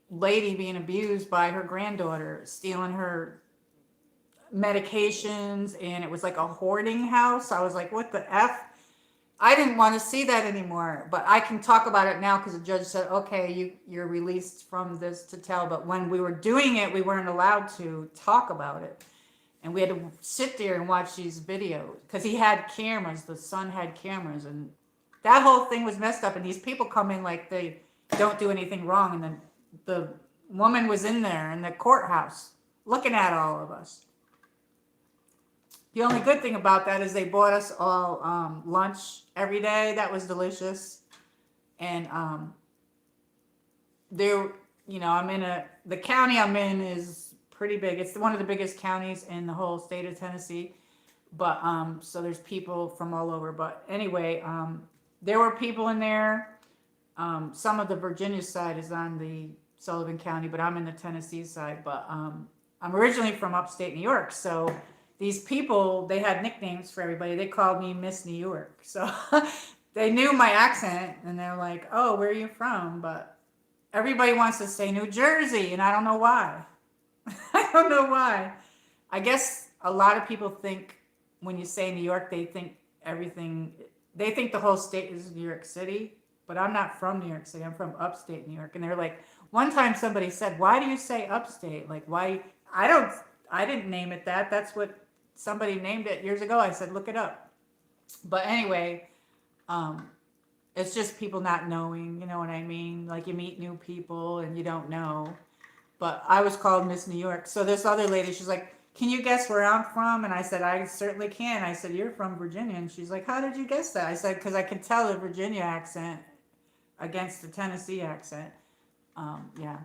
Speaker 1: lady being abused by her granddaughter, stealing her medications. And it was like a hoarding house. I was like, what the F? I didn't want to see that anymore, but I can talk about it now because the judge said, okay, you're released from this to tell. But when we were doing it, we weren't allowed to talk about it. And we had to sit there and watch these videos because he had cameras. The son had cameras and that whole thing was messed up. And these people come in like they don't do anything wrong. And then the woman was in there in the courthouse looking at all of us. The only good thing about that is they bought us all lunch every day. That was delicious. And the county I'm in is pretty big. It's one of the biggest counties in the whole state of Tennessee. But so there's people from all over. But anyway, there were people in there. Some of the Virginia side is on the Sullivan County, but I'm in the Tennessee side. But I'm originally from upstate New York. So these people, they had nicknames for everybody. They called me Miss New York. So they knew my accent and they're like, oh, where are you from? But everybody wants to say New Jersey and I don't know why. I don't know why. I guess a lot of people think when you say New York, they think the whole state is New York City, but I'm not from New York City. I'm from upstate New York. And they're like, one time somebody said, why do you say upstate? Like, why? I didn't name it that. That's what somebody named it years ago. I said, look it up. But anyway, it's just people not knowing, you know what I mean? Like you meet new people and you don't know. But I was called Miss New York. So this other lady, she's like, can you guess where I'm from? And I said, I certainly can. I said, you're from Virginia. And she's like, how did you guess that? I said, because I can tell the Virginia accent against the Tennessee accent. Yeah,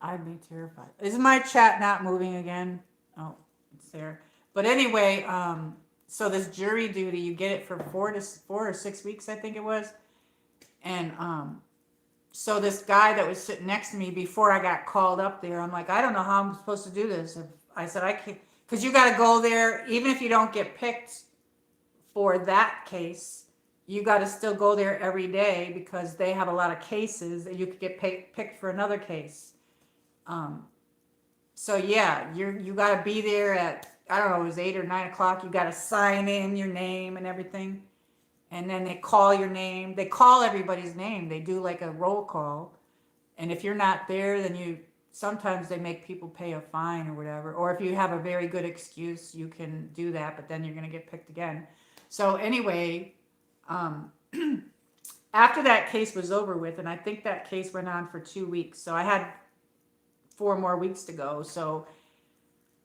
Speaker 1: I'd be terrified. Is my chat not moving again? Oh, it's there. But anyway, so this jury duty, you get it for 4 or 6 weeks, I think it was. And so this guy that was sitting next to me before I got called up there, I'm like, I don't know how I'm supposed to do this. I said, I can't, because you got to go there, even if you don't get picked for that case, you got to still go there every day because they have a lot of cases that you could get picked for another case. So yeah, you got to be there at, I don't know, it was 8 or 9 o'clock. You got to sign in your name and everything. And then they call your name. They call everybody's name. They do like a roll call. And if you're not there, then sometimes they make people pay a fine or whatever. Or if you have a very good excuse, you can do that, but then you're going to get picked again. So anyway, after that case was over with, and I think that case went on for 2 weeks. So I had 4 more weeks to go. So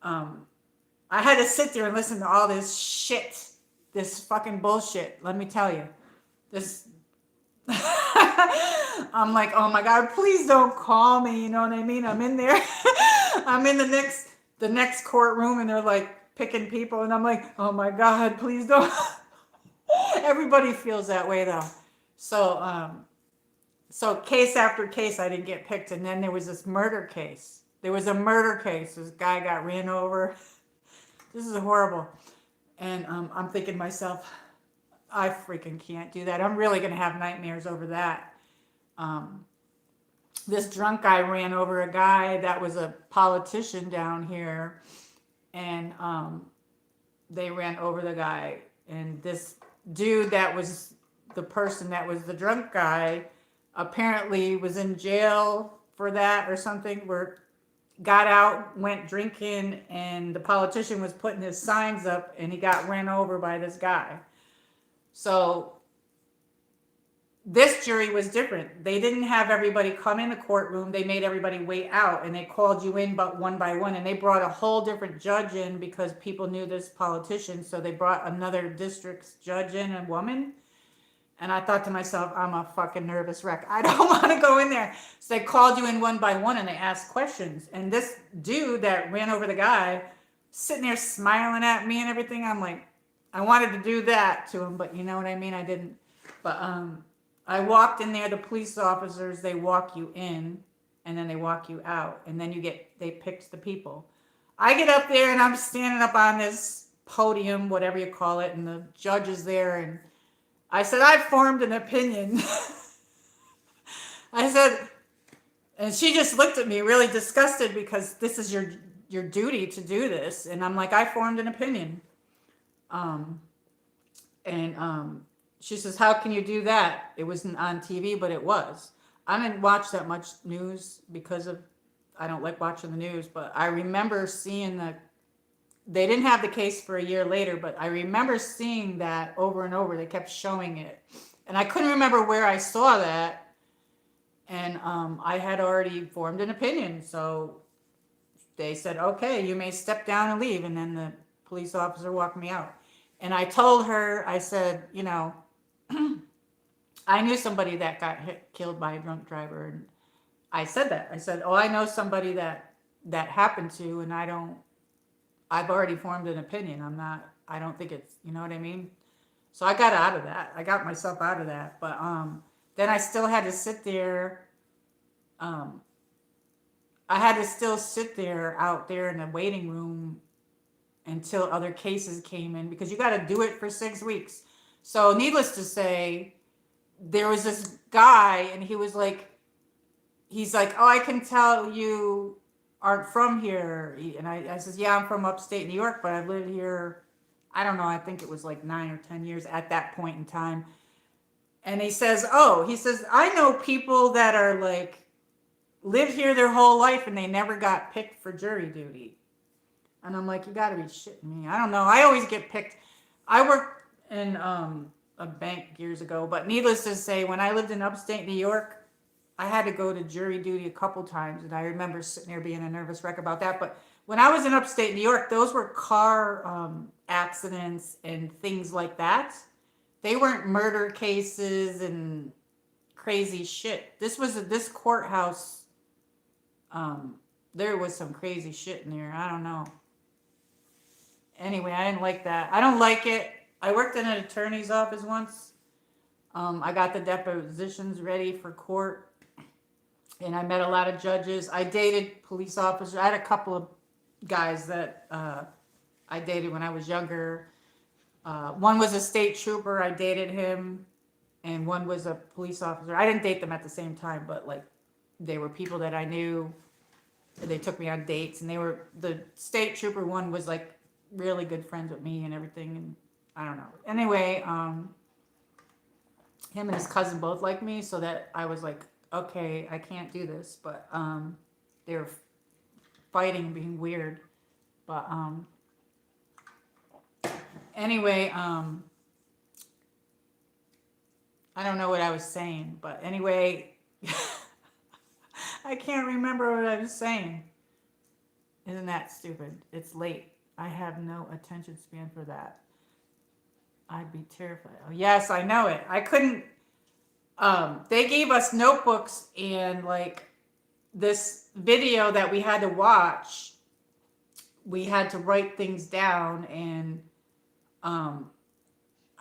Speaker 1: I had to sit there and listen to all this shit, this fucking bullshit. Let me tell you, this. I'm like, oh my God, please don't call me. You know what I mean? I'm in there. I'm in the next courtroom, and they're like picking people, and I'm like, oh my God, please don't. Everybody feels that way though. So case after case, I didn't get picked, and then there was this murder case. There was a murder case. This guy got ran over. This is horrible. And I'm thinking to myself, I freaking can't do that. I'm really gonna have nightmares over that. Um, this drunk guy ran over a guy that was a politician down here, and they ran over the guy. And this dude that was the person that was the drunk guy apparently was in jail for that or something, where got out, went drinking, and the politician was putting his signs up, and he got ran over by this guy. So this jury was different. They didn't have everybody come in the courtroom. They made everybody wait out, and they called you in but one by one, and they brought a whole different judge in because people knew this politician. So they brought another district's judge in, a woman. And I thought to myself, I'm a fucking nervous wreck. I don't want to go in there. So they called you in one by one, and they asked questions. And this dude that ran over the guy, sitting there smiling at me and everything, I'm like, I wanted to do that to him, but you know what I mean? I didn't. But I walked in there. The police officers, they walk you in, and then they walk you out, and then they picked the people. I get up there, and I'm standing up on this podium, whatever you call it, and the judge is there, and I said, I've formed an opinion. I said, and she just looked at me really disgusted, because this is your duty to do this. And I'm like, I formed an opinion. She says, how can you do that? It wasn't on TV, but it was. I didn't watch that much news because I don't like watching the news, but I remember seeing they didn't have the case for a year later, but I remember seeing that over and over. They kept showing it. And I couldn't remember where I saw that. And I had already formed an opinion. So they said, okay, you may step down and leave. And then the police officer walked me out. And I told her, I said, I knew somebody that got killed by a drunk driver. And I said that. I said, oh, I know somebody that happened to, and I've already formed an opinion. I don't think it's, you know what I mean? So I got out of that. I got myself out of that. But then I still had to sit there. I had to still sit there out there in the waiting room until other cases came in, because you got to do it for 6 weeks. So needless to say, there was this guy, and he's like, oh, I can tell you aren't from here. And I says, yeah, I'm from upstate New York, but I've lived here, I don't know, I think it was like 9 or 10 years at that point in time. And he says, I know people that are like, lived here their whole life, and they never got picked for jury duty. And I'm like, you gotta be shitting me. I don't know. I always get picked. I worked in a bank years ago, but needless to say, when I lived in upstate New York, I had to go to jury duty a couple times, and I remember sitting there being a nervous wreck about that. But when I was in upstate New York, those were car accidents and things like that. They weren't murder cases and crazy shit. This courthouse, there was some crazy shit in there. I don't know. Anyway, I didn't like that. I don't like it. I worked in an attorney's office once. I got the depositions ready for court, and I met a lot of judges. I dated police officers. I had a couple of guys that I dated when I was younger. One was a state trooper. I dated him, and one was a police officer. I didn't date them at the same time, but like they were people that I knew. They took me on dates, and the state trooper one was like really good friends with me and everything, and I don't know. Anyway, him and his cousin both liked me, so that I was like, okay, I can't do this. But they were fighting, being weird. But anyway, I don't know what I was saying, but anyway, I can't remember what I was saying. Isn't that stupid? It's late. I have no attention span for that. I'd be terrified. Oh, yes, I know it. I couldn't. They gave us notebooks and like this video that we had to watch. We had to write things down, and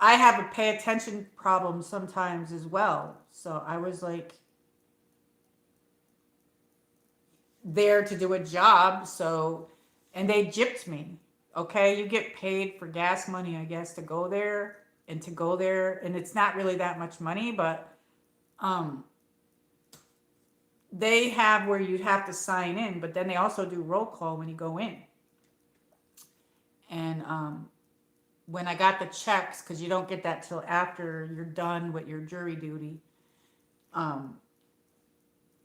Speaker 1: I have a pay attention problem sometimes as well. So I was like there to do a job. So, and they gypped me. Okay. You get paid for gas money, I guess, to go there and to go there. And it's not really that much money, but, um, they have where you'd have to sign in, but then they also do roll call when you go in. And, when I got the checks, because you don't get that till after you're done with your jury duty, um,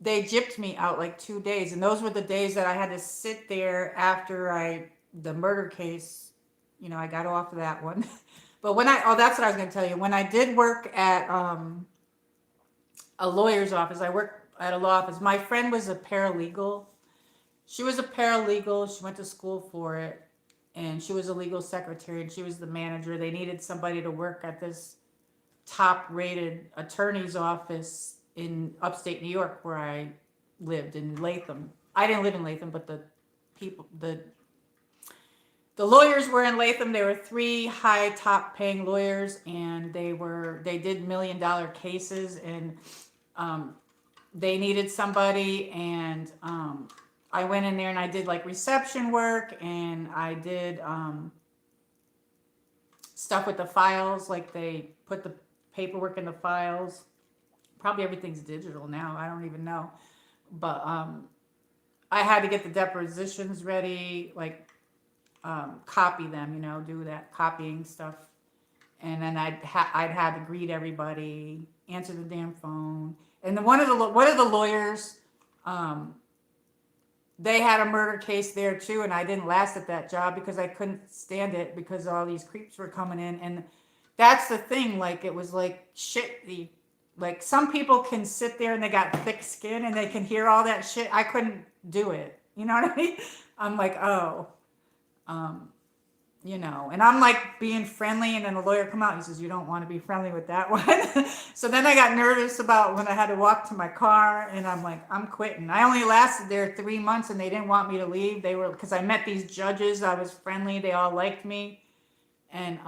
Speaker 1: they gypped me out like 2 days, and those were the days that I had to sit there after the murder case. I got off of that one. But that's what I was going to tell you. When I did work at a lawyer's office, I worked at a law office. My friend was a paralegal. She was a paralegal. She went to school for it, and she was a legal secretary, and she was the manager. They needed somebody to work at this top-rated attorney's office in upstate New York, where I lived in Latham. I didn't live in Latham, but the lawyers were in Latham. There were 3 high top-paying lawyers, and they did $1 million cases, and they needed somebody, and I went in there and I did like reception work, and I did stuff with the files, like they put the paperwork in the files. Probably everything's digital now. I don't even know. But I had to get the depositions ready, like copy them, do that copying stuff. And then I'd had to greet everybody, answer the damn phone. And then one of the lawyers, they had a murder case there too, and I didn't last at that job because I couldn't stand it because all these creeps were coming in. And that's the thing, like it was like shit. Like some people can sit there and they got thick skin and they can hear all that shit. I couldn't do it. You know what I mean? I'm like, oh, and I'm like being friendly, and then the lawyer come out, he says, you don't want to be friendly with that one. So then I got nervous about when I had to walk to my car, and I'm like, I'm quitting. I only lasted there 3 months, and they didn't want me to leave. Because I met these judges, I was friendly, they all liked me. And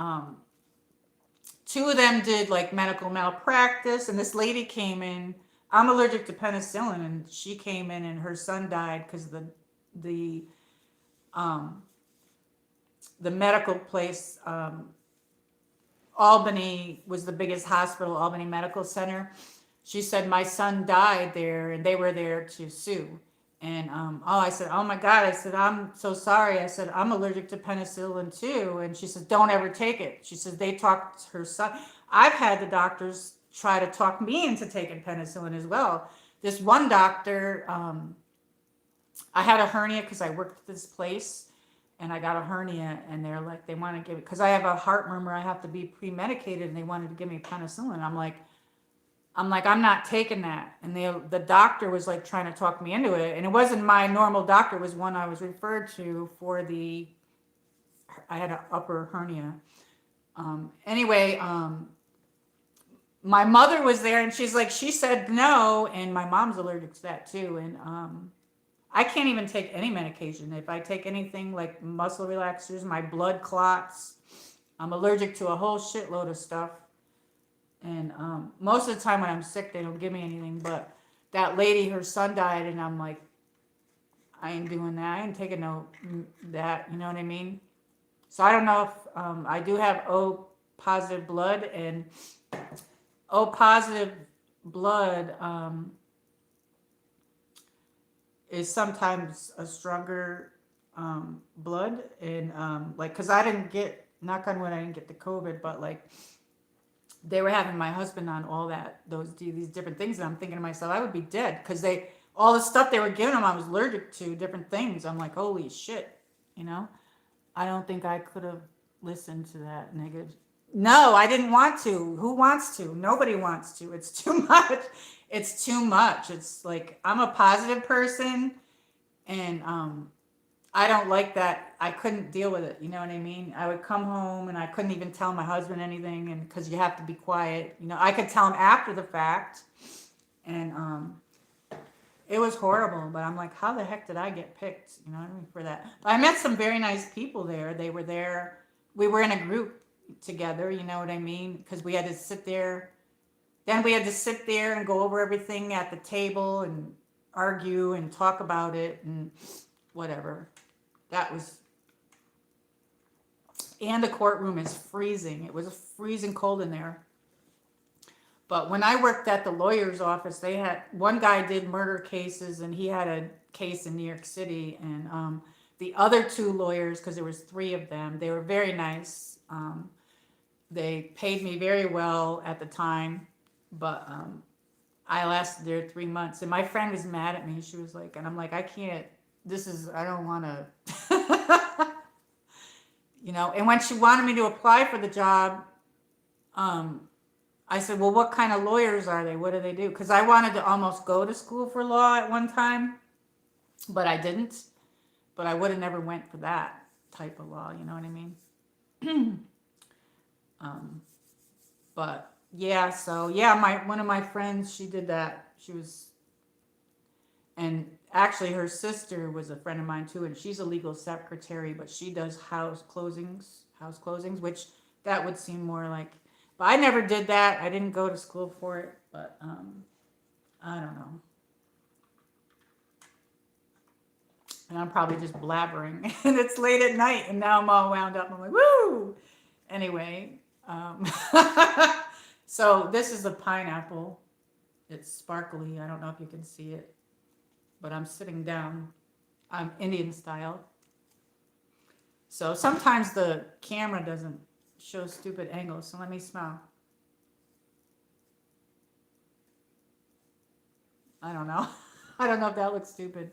Speaker 1: 2 of them did like medical malpractice, and this lady came in. I'm allergic to penicillin, and she came in and her son died because the medical place, Albany was the biggest hospital, Albany Medical Center. She said my son died there, and they were there to sue. And I said, oh my God. I said, I'm so sorry. I said, I'm allergic to penicillin too. And she says, don't ever take it. She says they talked her son. I've had the doctors try to talk me into taking penicillin as well. This one doctor, I had a hernia because I worked at this place. And I got a hernia, and they're like, they want to give it, because I have a heart murmur, I have to be pre-medicated, and they wanted to give me penicillin. I'm like, I'm not taking that. And the doctor was like trying to talk me into it. And it wasn't my normal doctor, it was one I was referred to for I had an upper hernia. Anyway, my mother was there, and she said no, and my mom's allergic to that too. And I can't even take any medication. If I take anything like muscle relaxers, my blood clots. I'm allergic to a whole shitload of stuff. And most of the time when I'm sick, they don't give me anything. But that lady, her son died, and I'm like, I ain't doing that. I ain't taking that. You know what I mean? So I don't know if I do have O positive blood, and O positive blood is sometimes a stronger blood, and because I didn't get, knock on wood, I didn't get the COVID, but like they were having my husband on all these different things, and I'm thinking to myself, I would be dead because all the stuff they were giving him, I was allergic to different things. I'm like, holy shit, I don't think I could have listened to that negative. No, I didn't want to. Who wants to? Nobody wants to. It's too much. It's too much. It's like, I'm a positive person, and I don't like that. I couldn't deal with it. You know what I mean? I would come home and I couldn't even tell my husband anything, and because you have to be quiet. I could tell him after the fact, and it was horrible. But I'm like, how the heck did I get picked? You know what I mean, for that. But I met some very nice people there. They were there. We were in a group. together, you know what I mean? Because we had to sit there. Then we had to sit there and go over everything at the table and argue and talk about it and whatever. That was, and the courtroom is freezing. It was freezing cold in there. But when I worked at the lawyer's office, they had one guy did murder cases, and he had a case in New York City, and the other two lawyers, because there was three of them, they were very nice. They paid me very well at the time, but I lasted there 3 months, and my friend was mad at me. She was like, and I'm like, I can't. I don't want to, you know. And when she wanted me to apply for the job, I said, well, what kind of lawyers are they? What do they do? Because I wanted to almost go to school for law at one time, but I didn't. But I would have never went for that type of law, you know what I mean? But yeah, so yeah, one of my friends, she did that. She was, and actually her sister was a friend of mine too, and she's a legal secretary, but she does house closings, which that would seem more like, but I never did that. I didn't go to school for it, but I don't know. And I'm probably just blabbering, and it's late at night, and now I'm all wound up. I'm like, woo! Anyway, so this is a pineapple. It's sparkly. I don't know if you can see it, but I'm sitting down. I'm Indian style. So sometimes the camera doesn't show stupid angles. So let me smile. I don't know. I don't know if that looks stupid.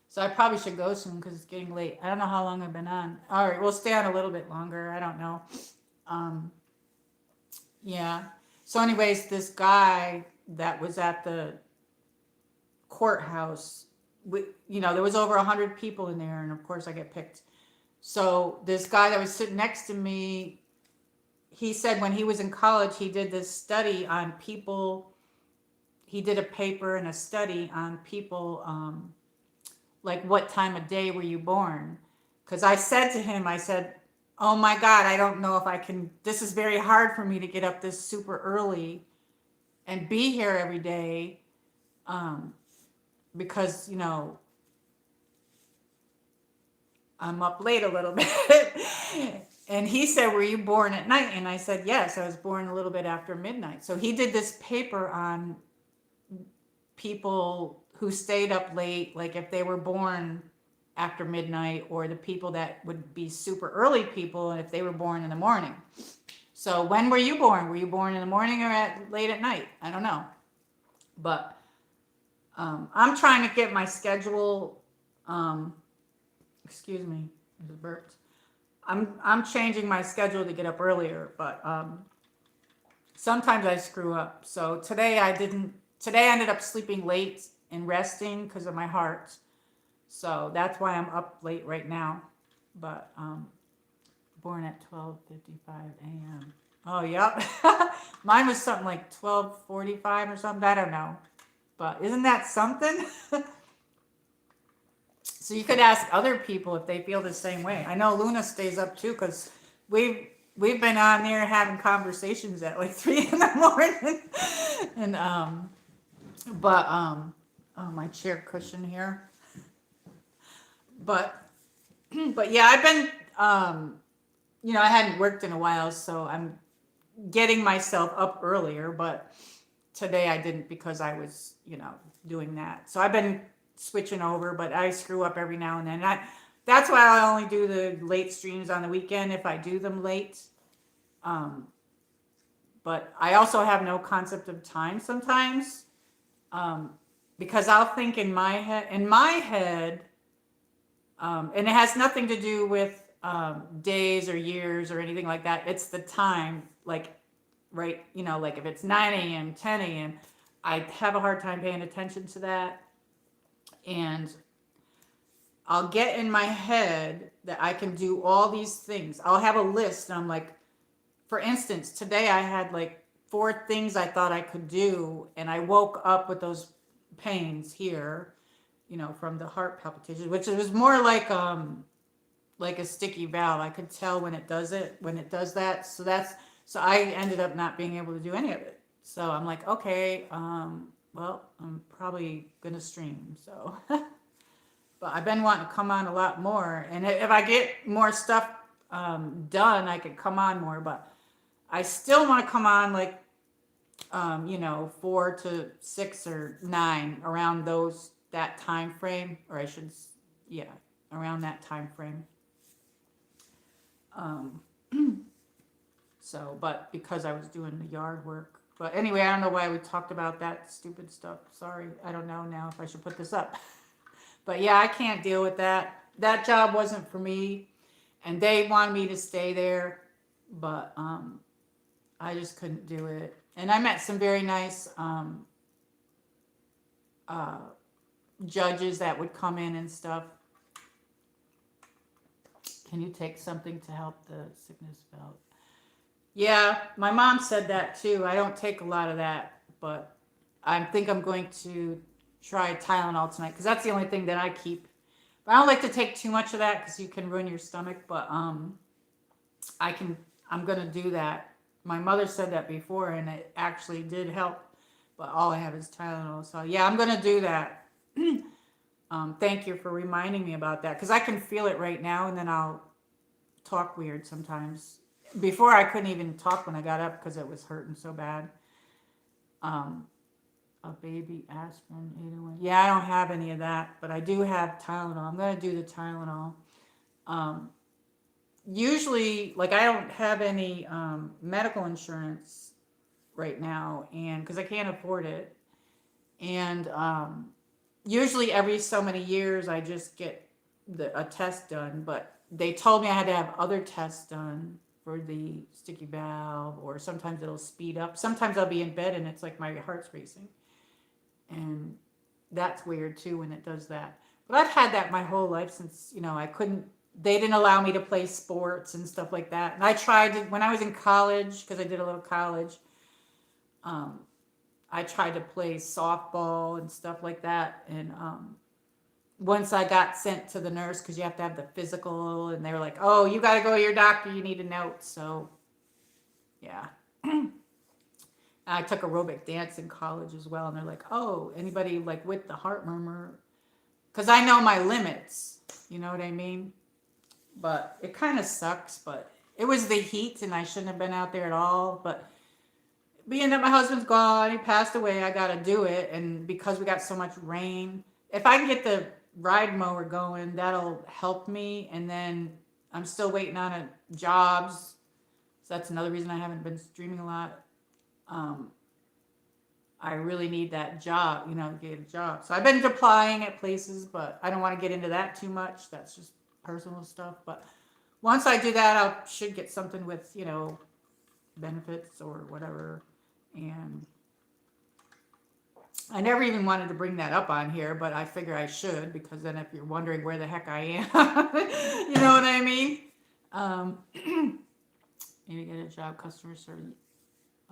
Speaker 1: So I probably should go soon because it's getting late. I don't know how long I've been on. All right, we'll stay on a little bit longer. I don't know. Yeah. So anyways, this guy that was at the courthouse, there was over 100 people in there, and of course I get picked. So this guy that was sitting next to me, he said when he was in college, he did this study on people. He did a paper and a study on people, like what time of day were you born? Because I said to him, I said, oh my God, I don't know if I can, this is very hard for me to get up this super early and be here every day, because, I'm up late a little bit. And he said, were you born at night? And I said, yes, I was born a little bit after midnight. So he did this paper on people who stayed up late, like if they were born after midnight, or the people that would be super early people, and if they were born in the morning. So when were you born? Were you born in the morning or late at night? I don't know. But I'm trying to get my schedule, excuse me, I just burped. I'm changing my schedule to get up earlier, but sometimes I screw up. So today I ended up sleeping late and resting because of my heart. So that's why I'm up late right now. But born at 12:55 a.m. Oh, yep. Mine was something like 12:45 or something. I don't know. But isn't that something? So you could ask other people if they feel the same way. I know Luna stays up too, because we've been on there having conversations at like 3 in the morning. And oh, my chair cushion here. But yeah, I've been I hadn't worked in a while, so I'm getting myself up earlier, but today I didn't because I was, doing that. So I've been switching over, but I screw up every now and then. That's why I only do the late streams on the weekend if I do them late. But I also have no concept of time sometimes, because I'll think in my head, and it has nothing to do with days or years or anything like that. It's the time, like, right, like if it's 9 a.m., 10 a.m., I have a hard time paying attention to that. And I'll get in my head that I can do all these things. I'll have a list, and I'm like, for instance, today I had like 4 things I thought I could do, and I woke up with those pains here, from the heart palpitations, which was more like like a sticky valve. I could tell when it does it, when it does that. So I ended up not being able to do any of it. So I'm like, okay, well, I'm probably gonna stream. So, but I've been wanting to come on a lot more, and if I get more stuff done, I could come on more. But I still want to come on like 4 to 6 or 9 around that time frame, or I should, yeah, around that time frame. Um, so, but because I was doing the yard work. But anyway, I don't know why we talked about that stupid stuff. Sorry, I don't know now if I should put this up. But yeah, I can't deal with that. That job wasn't for me, and they wanted me to stay there, but I just couldn't do it. And I met some very nice uh, judges that would come in and stuff. Can you take something to help the sickness belt? Yeah, my mom said that too. I don't take a lot of that, but I think I'm going to try Tylenol tonight because that's the only thing that I keep. But I don't like to take too much of that because you can ruin your stomach. But I can. I'm gonna do that. My mother said that before, and it actually did help. But all I have is Tylenol. So yeah, I'm gonna do that. Thank you for reminding me about that because I can feel it right now, and then I'll talk weird sometimes. Before I couldn't even talk when I got up because it was hurting so bad. Um, a baby aspirin 801. Yeah, I don't have any of that, but I do have Tylenol. I'm gonna do the Tylenol. Um, Usually, like I don't have any medical insurance right now, and because I can't afford it, and usually every so many years I just get a test done, but they told me I had to have other tests done for the sticky valve, or sometimes it'll speed up. Sometimes I'll be in bed and it's like my heart's racing, and that's weird too when it does that. But I've had that my whole life since I couldn't. They didn't allow me to play sports and stuff like that. And I tried to when I was in college because I did a little college. Um, I tried to play softball and stuff like that, and once I got sent to the nurse because you have to have the physical, and they were like, "Oh, you got to go to your doctor. You need a note." So, yeah. I took aerobic dance in college as well, and they're like, "Oh, anybody like with the heart murmur?" Because I know my limits. You know what I mean? But it kind of sucks. But it was the heat, and I shouldn't have been out there at all. But being that my husband's gone, he passed away, I got to do it. And because we got so much rain, if I can get the ride mower going, that'll help me. And then I'm still waiting on jobs. So that's another reason I haven't been streaming a lot. Um, I really need that job, to get a job. So I've been applying at places, but I don't want to get into that too much. That's just personal stuff. But once I do that, I should get something with, benefits or whatever. And I never even wanted to bring that up on here, but I figure I should because then if you're wondering where the heck I am, you know what I mean? Maybe get a job, customer service,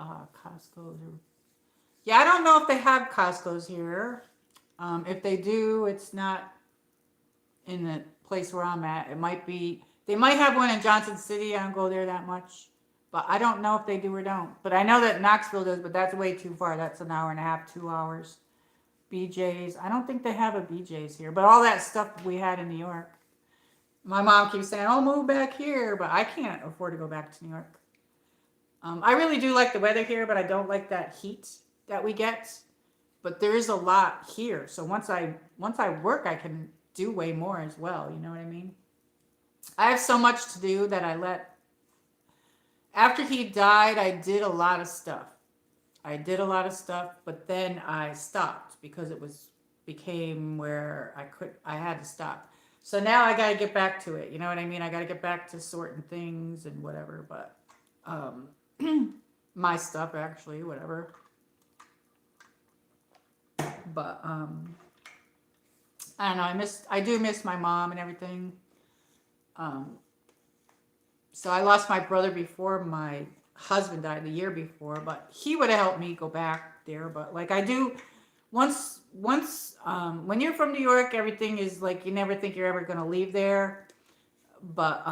Speaker 1: Costco's. Yeah, I don't know if they have Costco's here. If they do, it's not in the place where I'm at. It might be, they might have one in Johnson City. I don't go there that much. But I don't know if they do or don't. But I know that Knoxville does, but that's way too far. That's an hour and a half, 2 hours. BJ's. I don't think they have a BJ's here. But all that stuff we had in New York. My mom keeps saying, "Oh, move back here." But I can't afford to go back to New York. I really do like the weather here, but I don't like that heat that we get. But there is a lot here. So once I work, I can do way more as well. You know what I mean? I have so much to do that after he died, I did a lot of stuff. But then I stopped because it became where I had to stop. So now I got to get back to it. You know what I mean? I got to get back to sorting things and whatever. But my stuff actually, whatever. But I don't know. I do miss my mom and everything. So I lost my brother before my husband died the year before, but he would have helped me go back there. But like I do, once when you're from New York, everything is like you never think you're ever going to leave there. But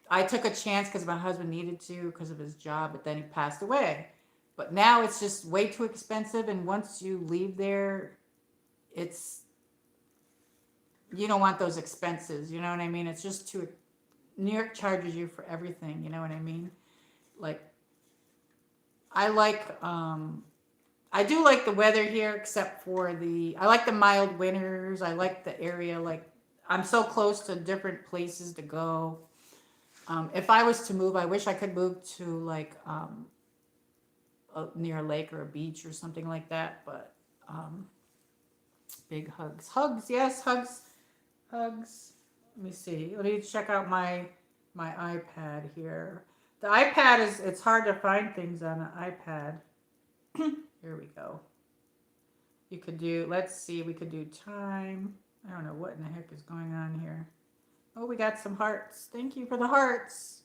Speaker 1: I took a chance because my husband needed to because of his job, but then he passed away. But now it's just way too expensive, and once you leave there, it's you don't want those expenses. You know what I mean? It's just too. New York charges you for everything. You know what I mean? Like I like I do like the weather here, except for I like the mild winters. I like the area. Like I'm so close to different places to go. If I was to move, I wish I could move to like near a lake or a beach or something like that. But big hugs, hugs, yes, hugs, hugs. Let me see. Let me check out my iPad here. The iPad it's hard to find things on an iPad. Here we go. You could do, let's see, we could do time. I don't know what in the heck is going on here. Oh, we got some hearts. Thank you for the hearts.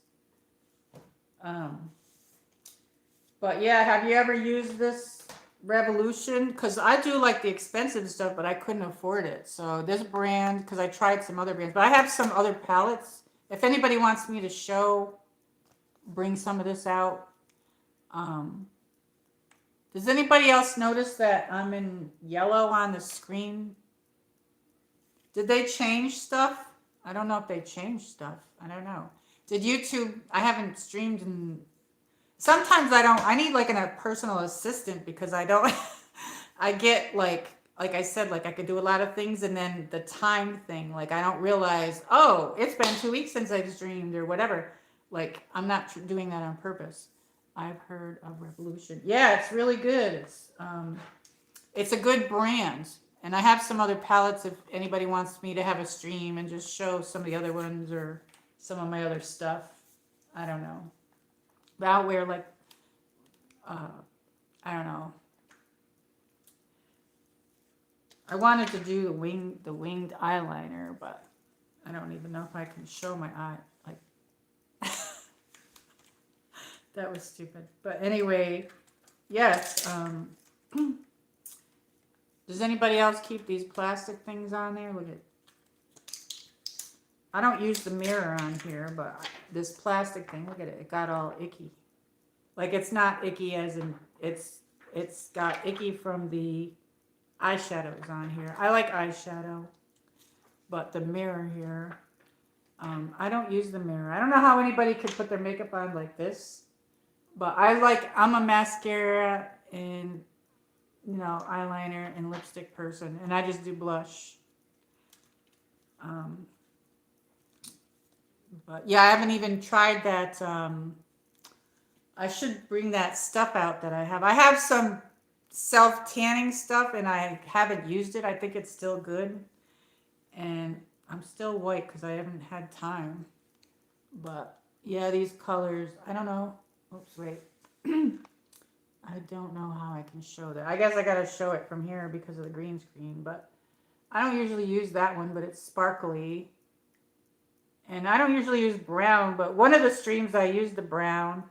Speaker 1: But yeah, have you ever used this Revolution? Because I do like the expensive stuff, but I couldn't afford it. So this brand, because I tried some other brands, but I have some other palettes. If anybody wants me to bring some of this out. Does anybody else notice that I'm in yellow on the screen? Did they change stuff? I don't know if they changed stuff. I don't know. Did YouTube, I haven't streamed in, sometimes I need like a personal assistant because I don't, I get like I said, like I could do a lot of things and then the time thing, like I don't realize, oh, it's been 2 weeks since I've streamed or whatever. Like I'm not doing that on purpose. I've heard of Revolution. Yeah, it's really good. It's a good brand. And I have some other palettes if anybody wants me to have a stream and just show some of the other ones or some of my other stuff. I don't know. But I'll wear like, I don't know. I wanted to do the winged eyeliner, but I don't even know if I can show my eye. Like, that was stupid. But anyway, yes. Does anybody else keep these plastic things on there? Look at. I don't use the mirror on here, but this plastic thing, look at it. It got all icky. Like it's not icky as in it's got icky from the eyeshadows on here. I like eyeshadow, but the mirror here, I don't use the mirror. I don't know how anybody could put their makeup on like this, but I'm a mascara and eyeliner and lipstick person, and I just do blush. But yeah, I haven't even tried that. I should bring that stuff out that I have. I have some self-tanning stuff, and I haven't used it. I think it's still good. And I'm still white because I haven't had time. But yeah, these colors, I don't know. Oops, wait. I don't know how I can show that. I guess I got to show it from here because of the green screen. But I don't usually use that one, but it's sparkly. And I don't usually use brown, but one of the streams I used the brown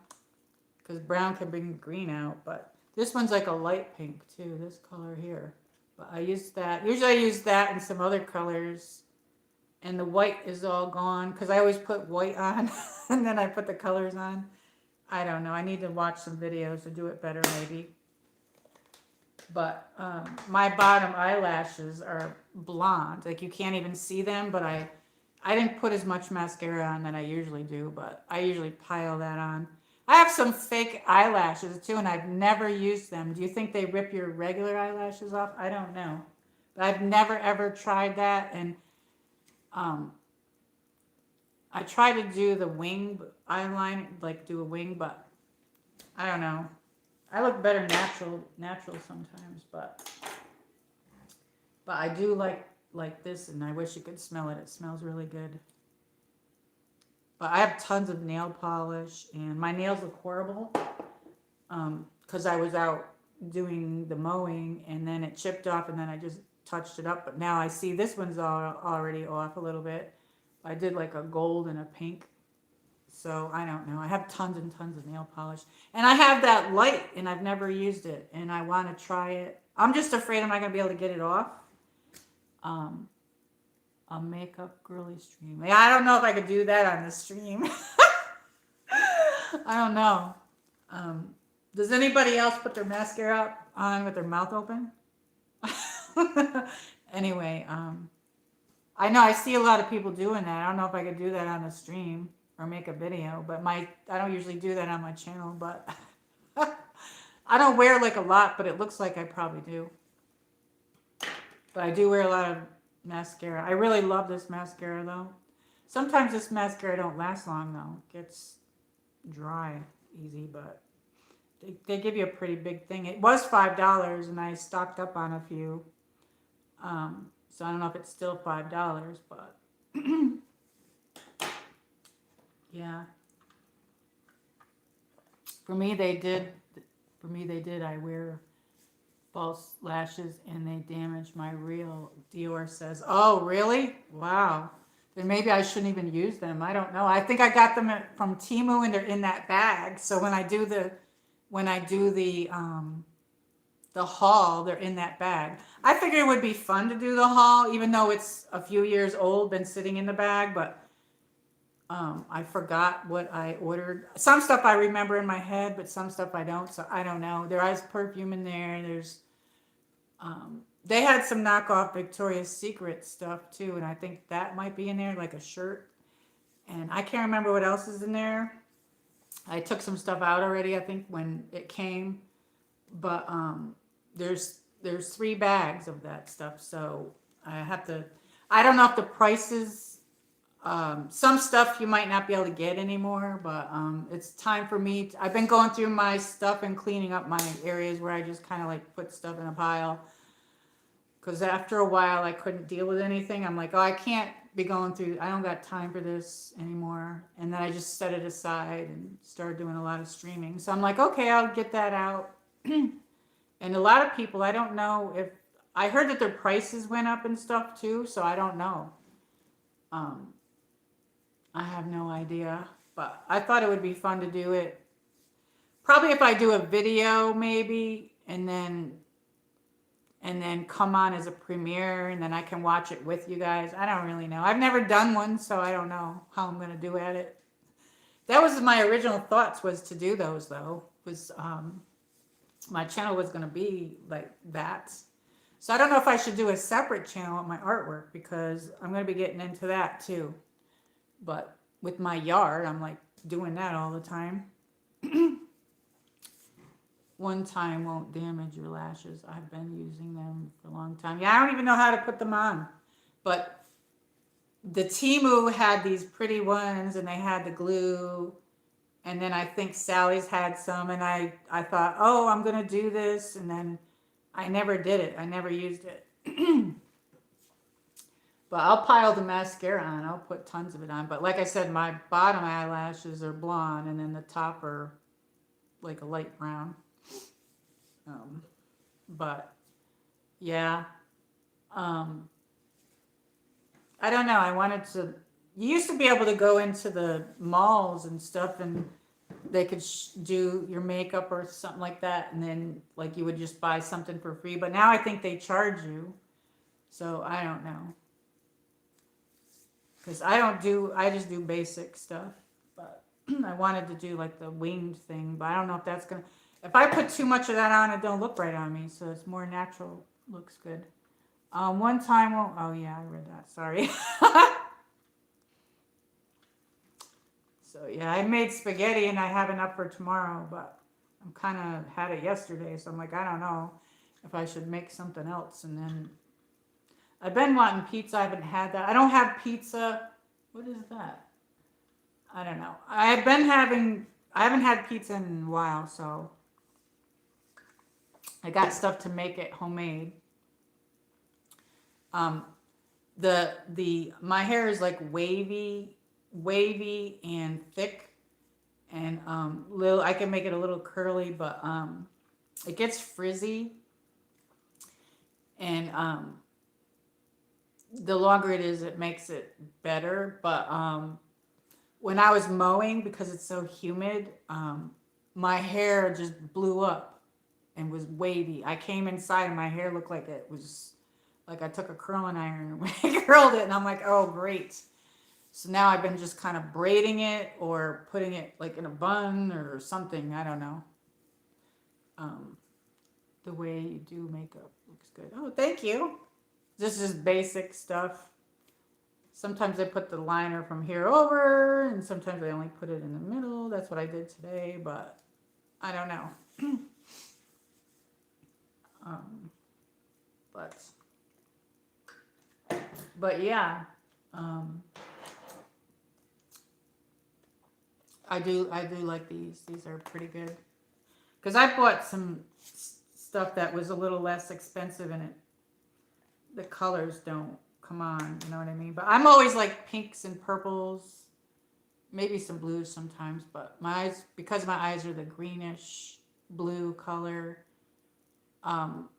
Speaker 1: because brown can bring green out. But this one's like a light pink too, this color here. But I used that. Usually I use that and some other colors. And the white is all gone because I always put white on and then I put the colors on. I don't know. I need to watch some videos to do it better maybe. But my bottom eyelashes are blonde. Like you can't even see them, but I didn't put as much mascara on that I usually do, but I usually pile that on. I have some fake eyelashes too, and I've never used them. Do you think they rip your regular eyelashes off? I don't know. But I've never ever tried that, and I try to do the wing eyeliner, like do a wing, but I don't know. I look better natural sometimes, but I do like this, and I wish you could smell it. It smells really good. But I have tons of nail polish, and my nails look horrible because I was out doing the mowing, and then it chipped off, and then I just touched it up. But now I see this one's already off a little bit. I did like a gold and a pink. So I don't know. I have tons and tons of nail polish. And I have that light, and I've never used it, and I want to try it. I'm just afraid I'm not going to be able to get it off. A makeup girly stream. Yeah, I don't know if I could do that on the stream. I don't know. Um, does anybody else put their mascara on with their mouth open? Anyway, I know I see a lot of people doing that. I don't know if I could do that on a stream or make a video, but I don't usually do that on my channel, but I don't wear like a lot, but it looks like I probably do. But I do wear a lot of mascara. I really love this mascara though. Sometimes this mascara don't last long though. It gets dry easy, but they give you a pretty big thing. It was $5 and I stocked up on a few. So I don't know if it's still $5, but yeah. For me they did. I wear false lashes and they damaged my real. Dior says, "Oh, really? Wow. Then maybe I shouldn't even use them. I don't know. I think I got them from Temu and they're in that bag. So when I do the haul, they're in that bag. I figured it would be fun to do the haul, even though it's a few years old, been sitting in the bag, but I forgot what I ordered. Some stuff I remember in my head, but some stuff I don't, so I don't know. There is perfume in there. They had some knockoff Victoria's Secret stuff too, and I think that might be in there, like a shirt. And I can't remember what else is in there. I took some stuff out already, I think, when it came. But there's 3 bags of that stuff, so I don't know if the prices, some stuff you might not be able to get anymore, but it's time for me. I've been going through my stuff and cleaning up my areas where I just kind of like put stuff in a pile. Because after a while, I couldn't deal with anything. I'm like, oh, I can't be going through, I don't got time for this anymore. And then I just set it aside and started doing a lot of streaming. So I'm like, okay, I'll get that out. And a lot of people, I don't know if, I heard that their prices went up and stuff too, so I don't know. I have no idea, but I thought it would be fun to do it. Probably if I do a video maybe, and then come on as a premiere, and then I can watch it with you guys. I don't really know. I've never done one, so I don't know how I'm going to do at it. That was my original thoughts, was to do those though. Was my channel was going to be like that. So I don't know if I should do a separate channel with my artwork, because I'm going to be getting into that too. But with my yard, I'm like doing that all the time. One time won't damage your lashes. I've been using them for a long time. Yeah, I don't even know how to put them on. But the Temu had these pretty ones and they had the glue. And then I think Sally's had some, and I thought, oh, I'm going to do this. And then I never did it. I never used it. But I'll pile the mascara on. I'll put tons of it on. But like I said, my bottom eyelashes are blonde, and then the top are like a light brown. But yeah, I don't know. I wanted to, you used to be able to go into the malls and stuff, and they could do your makeup or something like that. And then like you would just buy something for free. But now I think they charge you. So I don't know. Because I just do basic stuff. But I wanted to do like the winged thing, but I don't know if that's going to, if I put too much of that on, it don't look right on me. So it's more natural. Looks good. One time, oh yeah, I read that. Sorry. So yeah, I made spaghetti and I have enough for tomorrow, but I'm kind of had it yesterday. So I'm like, I don't know if I should make something else. And then I've been wanting pizza. I haven't had that. I don't have pizza. What is that? I don't know. I haven't had pizza in a while, so I got stuff to make it homemade. My hair is like wavy and thick, and I can make it a little curly, but it gets frizzy, and the longer it is, it makes it better. But when I was mowing, because it's so humid, my hair just blew up and was wavy. I came inside and my hair looked like it was Like I took a curling iron and curled it, and I'm like, oh great. So now I've been just kind of braiding it or putting it like in a bun or something. I don't know. Um, the way you do makeup looks good. Oh, thank you. This is basic stuff. Sometimes I put the liner from here over, and sometimes I only put it in the middle. That's what I did today, but I don't know. um, but yeah, um, I do like these. These are pretty good because I bought some stuff that was a little less expensive, and the colors don't come on. You know what I mean? But I'm always like pinks and purples, maybe some blues sometimes. But my eyes, because my eyes are the greenish blue color, um,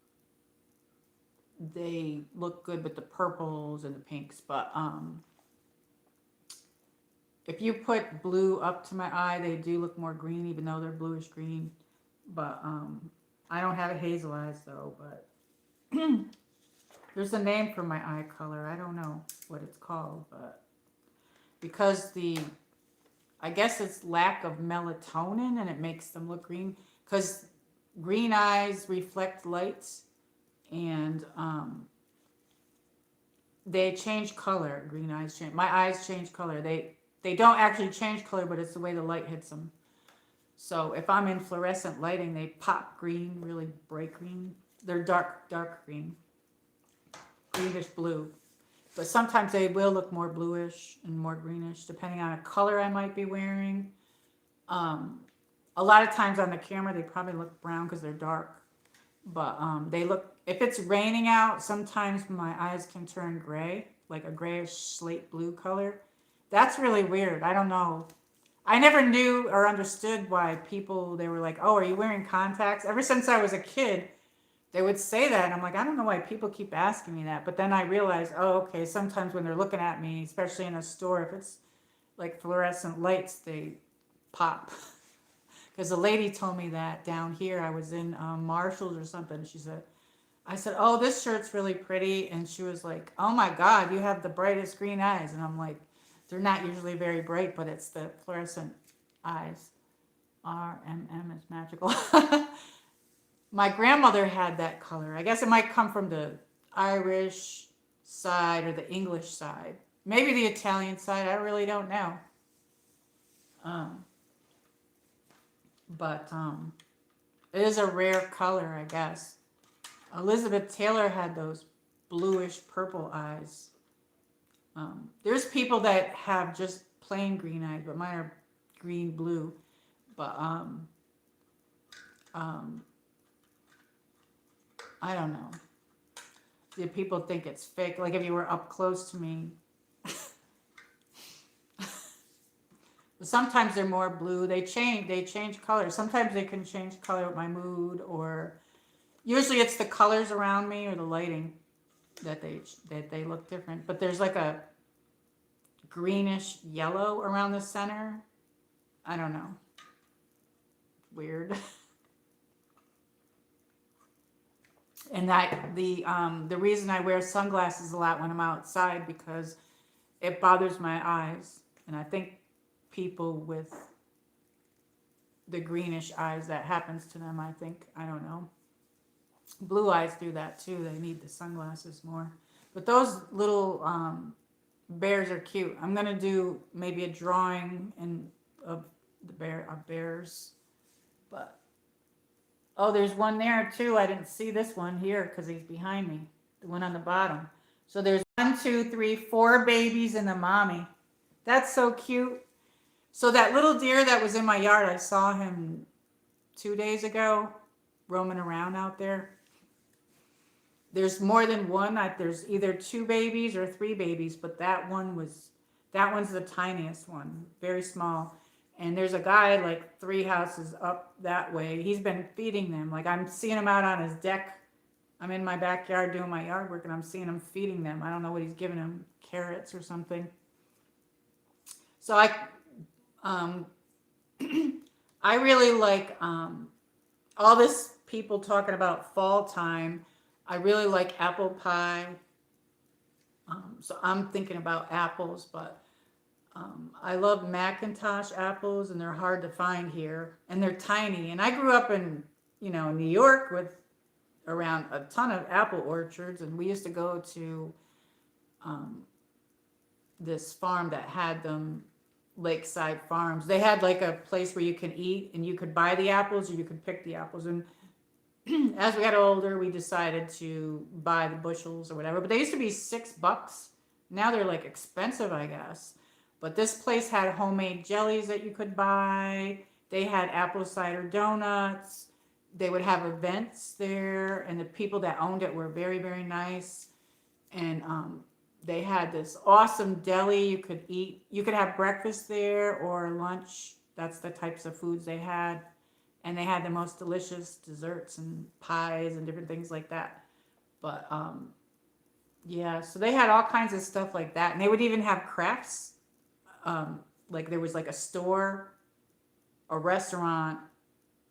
Speaker 1: they look good with the purples and the pinks. But if you put blue up to my eye, they do look more green, even though they're bluish green. But I don't have a hazel eyes though. But there's a name for my eye color. I don't know what it's called, but because I guess it's lack of melatonin and it makes them look green. Because green eyes reflect light, and they change color. Green eyes change. My eyes change color. They don't actually change color, but it's the way the light hits them. So if I'm in fluorescent lighting, they pop green, really bright green. They're dark green, greenish blue. But sometimes they will look more bluish and more greenish, depending on a color I might be wearing. A lot of times on the camera, they probably look brown because they're dark. But they look, if it's raining out, sometimes my eyes can turn gray, like a grayish slate blue color. That's really weird. I don't know. I never knew or understood why people, they were like, oh, are you wearing contacts? Ever since I was a kid, they would say that. And I'm like, I don't know why people keep asking me that. But then I realized, oh, okay, sometimes when they're looking at me, especially in a store, if it's like fluorescent lights, they pop. Because the lady told me that down here. I was in Marshall's or something. I said, oh, this shirt's really pretty. And she was like, oh my God, you have the brightest green eyes. And I'm like, they're not usually very bright, but it's the fluorescent eyes. RMM is magical. My grandmother had that color. I guess it might come from the Irish side or the English side. Maybe the Italian side. I really don't know. Um, but it is a rare color, I guess. Elizabeth Taylor had those bluish purple eyes. There's people that have just plain green eyes, but mine are green blue. But um, I don't know. Do people think it's fake? Like if you were up close to me. Sometimes they're more blue. They change color. Sometimes they can change color with my mood, or usually it's the colors around me or the lighting that they look different. But there's like a greenish yellow around the center. I don't know. Weird. And the reason I wear sunglasses a lot when I'm outside, because it bothers my eyes. And I think people with the greenish eyes, that happens to them, I think. I don't know. Blue eyes do that too. They need the sunglasses more. But those little bears are cute. I'm going to do maybe a drawing of bears. But oh, there's one there too. I didn't see this one here because he's behind me. The one on the bottom. So there's 1, 2, 3, 4 babies and the mommy. That's so cute. So that little deer that was in my yard, I saw him 2 days ago roaming around out there. There's more than one. There's either 2 babies or 3 babies, but that one's the tiniest one, very small. And there's a guy like 3 houses up that way. He's been feeding them. Like I'm seeing him out on his deck. I'm in my backyard doing my yard work, and I'm seeing him feeding them. I don't know what he's giving them, carrots or something. So I really like all this people talking about fall time. I really like apple pie. So I'm thinking about apples, but I love Macintosh apples, and they're hard to find here, and they're tiny. And I grew up in, New York with around a ton of apple orchards, and we used to go to um, this farm that had them, Lakeside Farms. They had like a place where you could eat, and you could buy the apples or you could pick the apples. And as we got older, we decided to buy the bushels or whatever. But they used to be $6. Now they're like expensive, I guess. But this place had homemade jellies that you could buy. They had apple cider donuts. They would have events there, and the people that owned it were very, very nice. And they had this awesome deli you could eat. You could have breakfast there or lunch. That's the types of foods they had. And they had the most delicious desserts and pies and different things like that. But yeah, so they had all kinds of stuff like that. And they would even have crafts. Like there was like a store, a restaurant,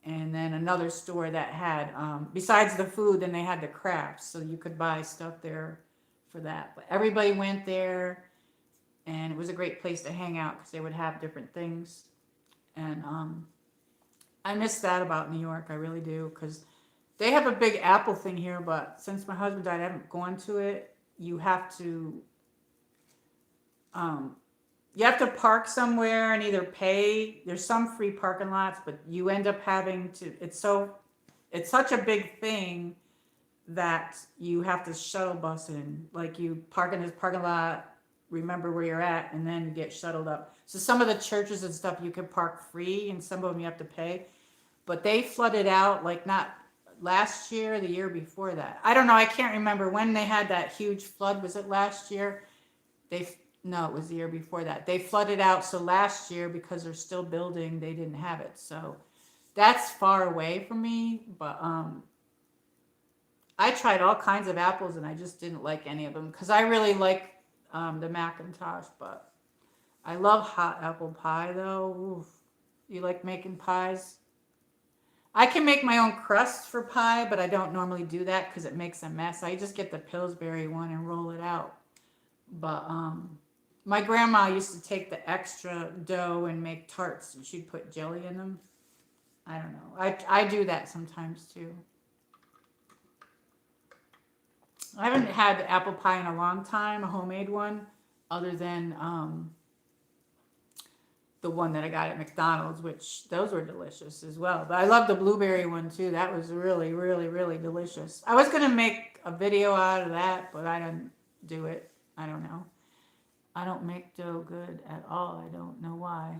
Speaker 1: and then another store that had, besides the food, then they had the crafts. So you could buy stuff there for that. But everybody went there, and it was a great place to hang out because they would have different things. And I miss that about New York. I really do, because they have a big Apple thing here, but since my husband died, I haven't gone to it. Um, you have to park somewhere and either pay. There's some free parking lots, but you end up having to. It's such a big thing that you have to shuttle bus in. Like you park in this parking lot, remember where you're at, and then you get shuttled up. So some of the churches and stuff you can park free, and some of them you have to pay. But they flooded out, like not last year, the year before that. I don't know. I can't remember when they had that huge flood. Was it last year? They No, it was the year before that. They flooded out. So last year, because they're still building, they didn't have it. So that's far away from me. But I tried all kinds of apples, and I just didn't like any of them because I really like the Macintosh. But I love hot apple pie though. Oof. You like making pies? I can make my own crust for pie, but I don't normally do that because it makes a mess. I just get the Pillsbury one and roll it out. But my grandma used to take the extra dough and make tarts, and she'd put jelly in them. I don't know. I do that sometimes too. I haven't had apple pie in a long time, a homemade one, other than the one that I got at McDonald's, which those were delicious as well. But I love the blueberry one too. That was really, really, really delicious. I was gonna make a video out of that, but I didn't do it. I don't know. I don't make dough good at all. I don't know why.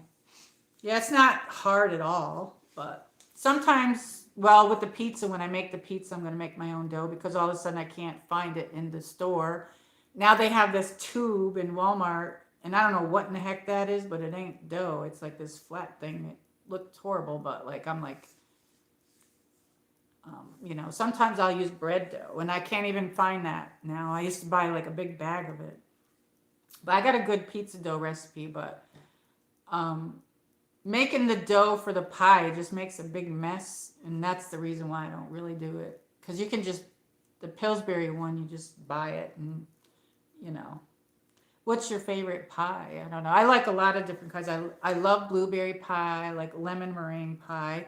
Speaker 1: Yeah, it's not hard at all, but sometimes, well, with the pizza, when I make the pizza, I'm going to make my own dough because all of a sudden I can't find it in the store. Now they have this tube in Walmart, and I don't know what in the heck that is, but it ain't dough. It's like this flat thing. It looked horrible, but like I'm like, sometimes I'll use bread dough, and I can't even find that now. I used to buy like a big bag of it. But I got a good pizza dough recipe, but making the dough for the pie just makes a big mess, and that's the reason why I don't really do it. Because you can just, the Pillsbury one, you just buy it, and, What's your favorite pie? I don't know. I like a lot of different kinds. I love blueberry pie. I like lemon meringue pie.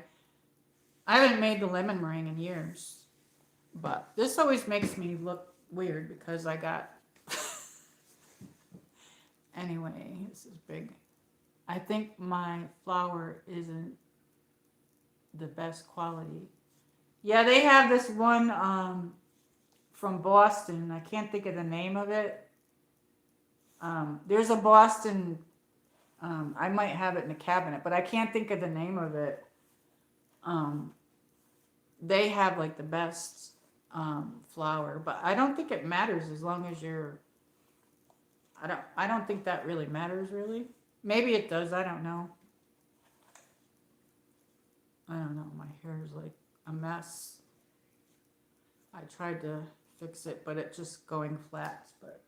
Speaker 1: I haven't made the lemon meringue in years, but this always makes me look weird because I got. Anyway, this is big. I think my flour isn't the best quality. Yeah, they have this one from Boston. I can't think of the name of it. There's a Boston. I might have it in the cabinet, but I can't think of the name of it. They have like the best flour, but I don't think it matters as long as you're. I don't think that really matters really. Maybe it does. I don't know. I don't know. My hair is like a mess. I tried to fix it, but it's just going flat. But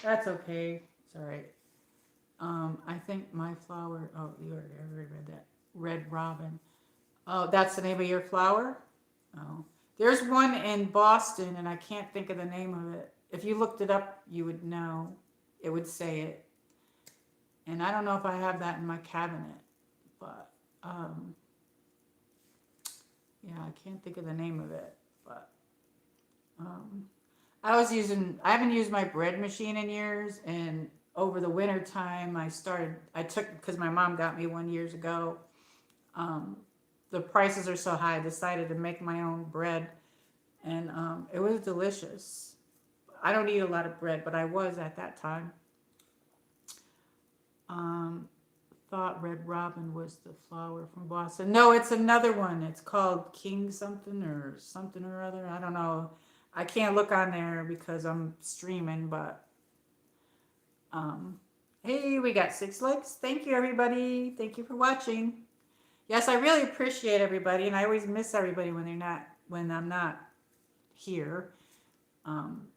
Speaker 1: that's okay. It's all right. I think my flower. Oh, you already read that. Red Robin. Oh, that's the name of your flower? Oh. There's one in Boston, and I can't think of the name of it. If you looked it up, you would know. It would say it. And I don't know if I have that in my cabinet, but yeah, I can't think of the name of it. But um, I haven't used my bread machine in years, and over the winter time, I took, because my mom got me one years ago. Um, the prices are so high, I decided to make my own bread, and it was delicious. I don't eat a lot of bread, but I was at that time. Um, thought Red Robin was the flower from Boston. No, it's another one. It's called King something or other. I don't know. I can't look on there because I'm streaming, but um, hey, we got 6 likes. Thank you, everybody. Thank you for watching. Yes, I really appreciate everybody, and I always miss everybody when I'm not here. Um,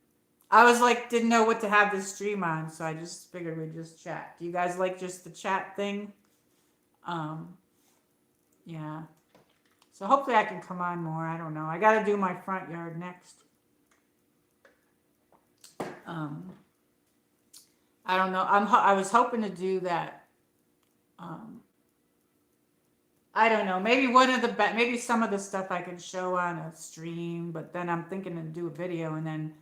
Speaker 1: I was like, didn't know what to have this stream on, so I just figured we'd just chat. Do you guys like just the chat thing? Um, yeah. So hopefully I can come on more. I don't know. I got to do my front yard next. Um, I don't know. I was hoping to do that. Um, I don't know. Maybe some of the stuff I could show on a stream, but then I'm thinking to do a video, and then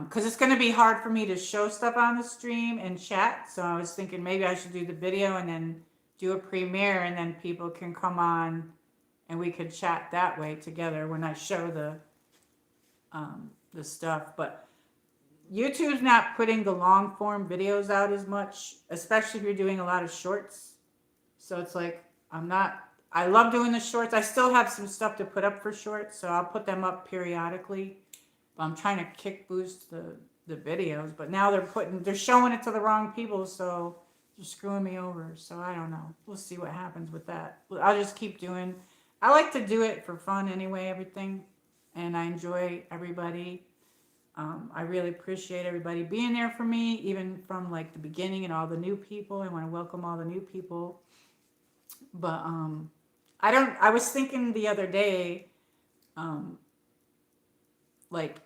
Speaker 1: because it's going to be hard for me to show stuff on the stream and chat. So I was thinking maybe I should do the video and then do a premiere, and then people can come on and we could chat that way together when I show the stuff. But YouTube's not putting the long form videos out as much, especially if you're doing a lot of shorts. So it's like I love doing the shorts. I still have some stuff to put up for shorts, so I'll put them up periodically. I'm trying to kick boost the videos, but now they're showing it to the wrong people, so they're screwing me over. So I don't know. We'll see what happens with that. I'll just keep doing. I like to do it for fun anyway, everything, and I enjoy everybody. I really appreciate everybody being there for me, even from like the beginning and all the new people. I want to welcome all the new people. But I was thinking the other day, like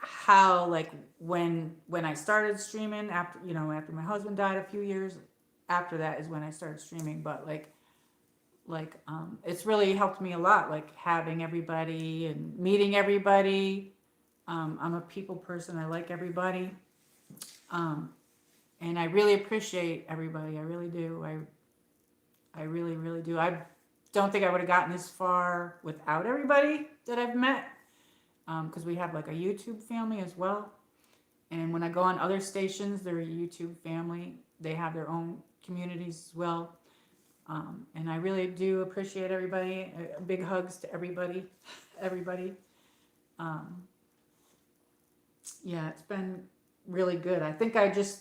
Speaker 1: how like when I started streaming after my husband died a few years after that is when I started streaming, but it's really helped me a lot, like having everybody and meeting everybody. I'm a people person. I like everybody. And I really appreciate everybody. I really do. I really, really do. I don't think I would have gotten this far without everybody that I've met. Because we have like a YouTube family as well. And when I go on other stations, they're a YouTube family. They have their own communities as well. And I really do appreciate everybody. Big hugs to everybody. Everybody. Yeah, it's been really good. I think it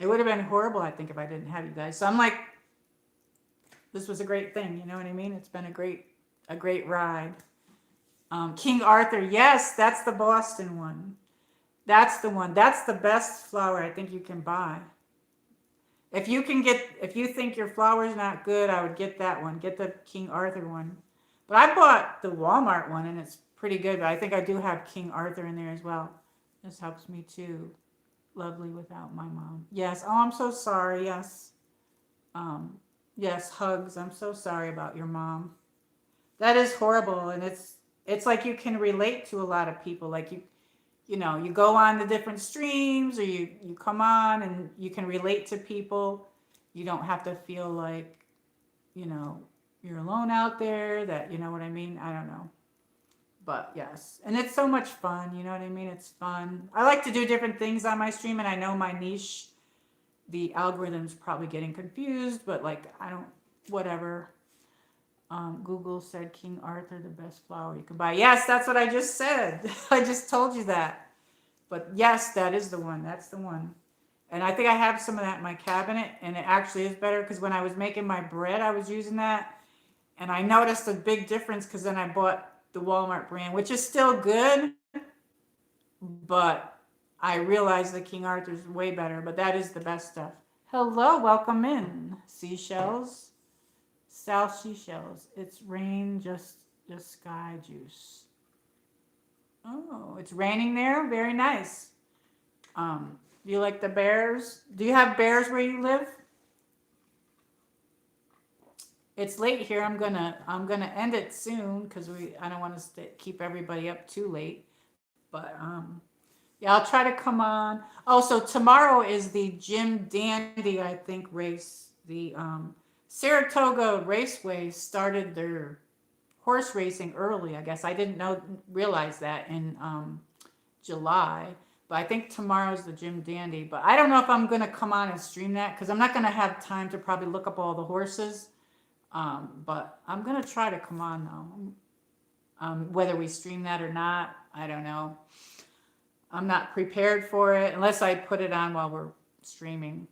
Speaker 1: would have been horrible, I think, if I didn't have you guys. So I'm like, this was a great thing. You know what I mean? It's been a great ride. King Arthur, yes, that's the Boston one. That's the one. That's the best flower I think you can buy. If you think your flower's not good, I would get that one. Get the King Arthur one. But I bought the Walmart one, and it's pretty good. But I think I do have King Arthur in there as well. This helps me too. Lovely without my mom. Yes. Oh, I'm so sorry. Yes. Yes, hugs. I'm so sorry about your mom. That is horrible, and it's like you can relate to a lot of people. Like you go on the different streams, or you come on and you can relate to people. You don't have to feel like, you're alone out there, that, you know what I mean? I don't know. But yes, and it's so much fun, you know what I mean? It's fun. I like to do different things on my stream, and I know my niche, the algorithm's probably getting confused, but whatever. Google said King Arthur, the best flower you can buy. Yes, that's what I just said. I just told you that. But yes, that is the one. That's the one. And I think I have some of that in my cabinet, and it actually is better because when I was making my bread, I was using that. And I noticed a big difference because then I bought the Walmart brand, which is still good, but I realized the King Arthur is way better, but that is the best stuff. Hello, welcome in. Seashells. South seashells. It's rain just the sky juice. Oh, it's raining there. Very nice. Do you like the bears? Do you have bears where you live? It's late here. I'm gonna end it soon because I don't want to keep everybody up too late. But yeah, I'll try to come on. Also, tomorrow is the Jim Dandy, I think, race. The Saratoga Raceway started their horse racing early. I guess I didn't realize that in July. But I think tomorrow's the Jim Dandy. But I don't know if I'm gonna come on and stream that because I'm not gonna have time to probably look up all the horses. But I'm gonna try to come on though. Whether we stream that or not, I don't know. I'm not prepared for it unless I put it on while we're streaming.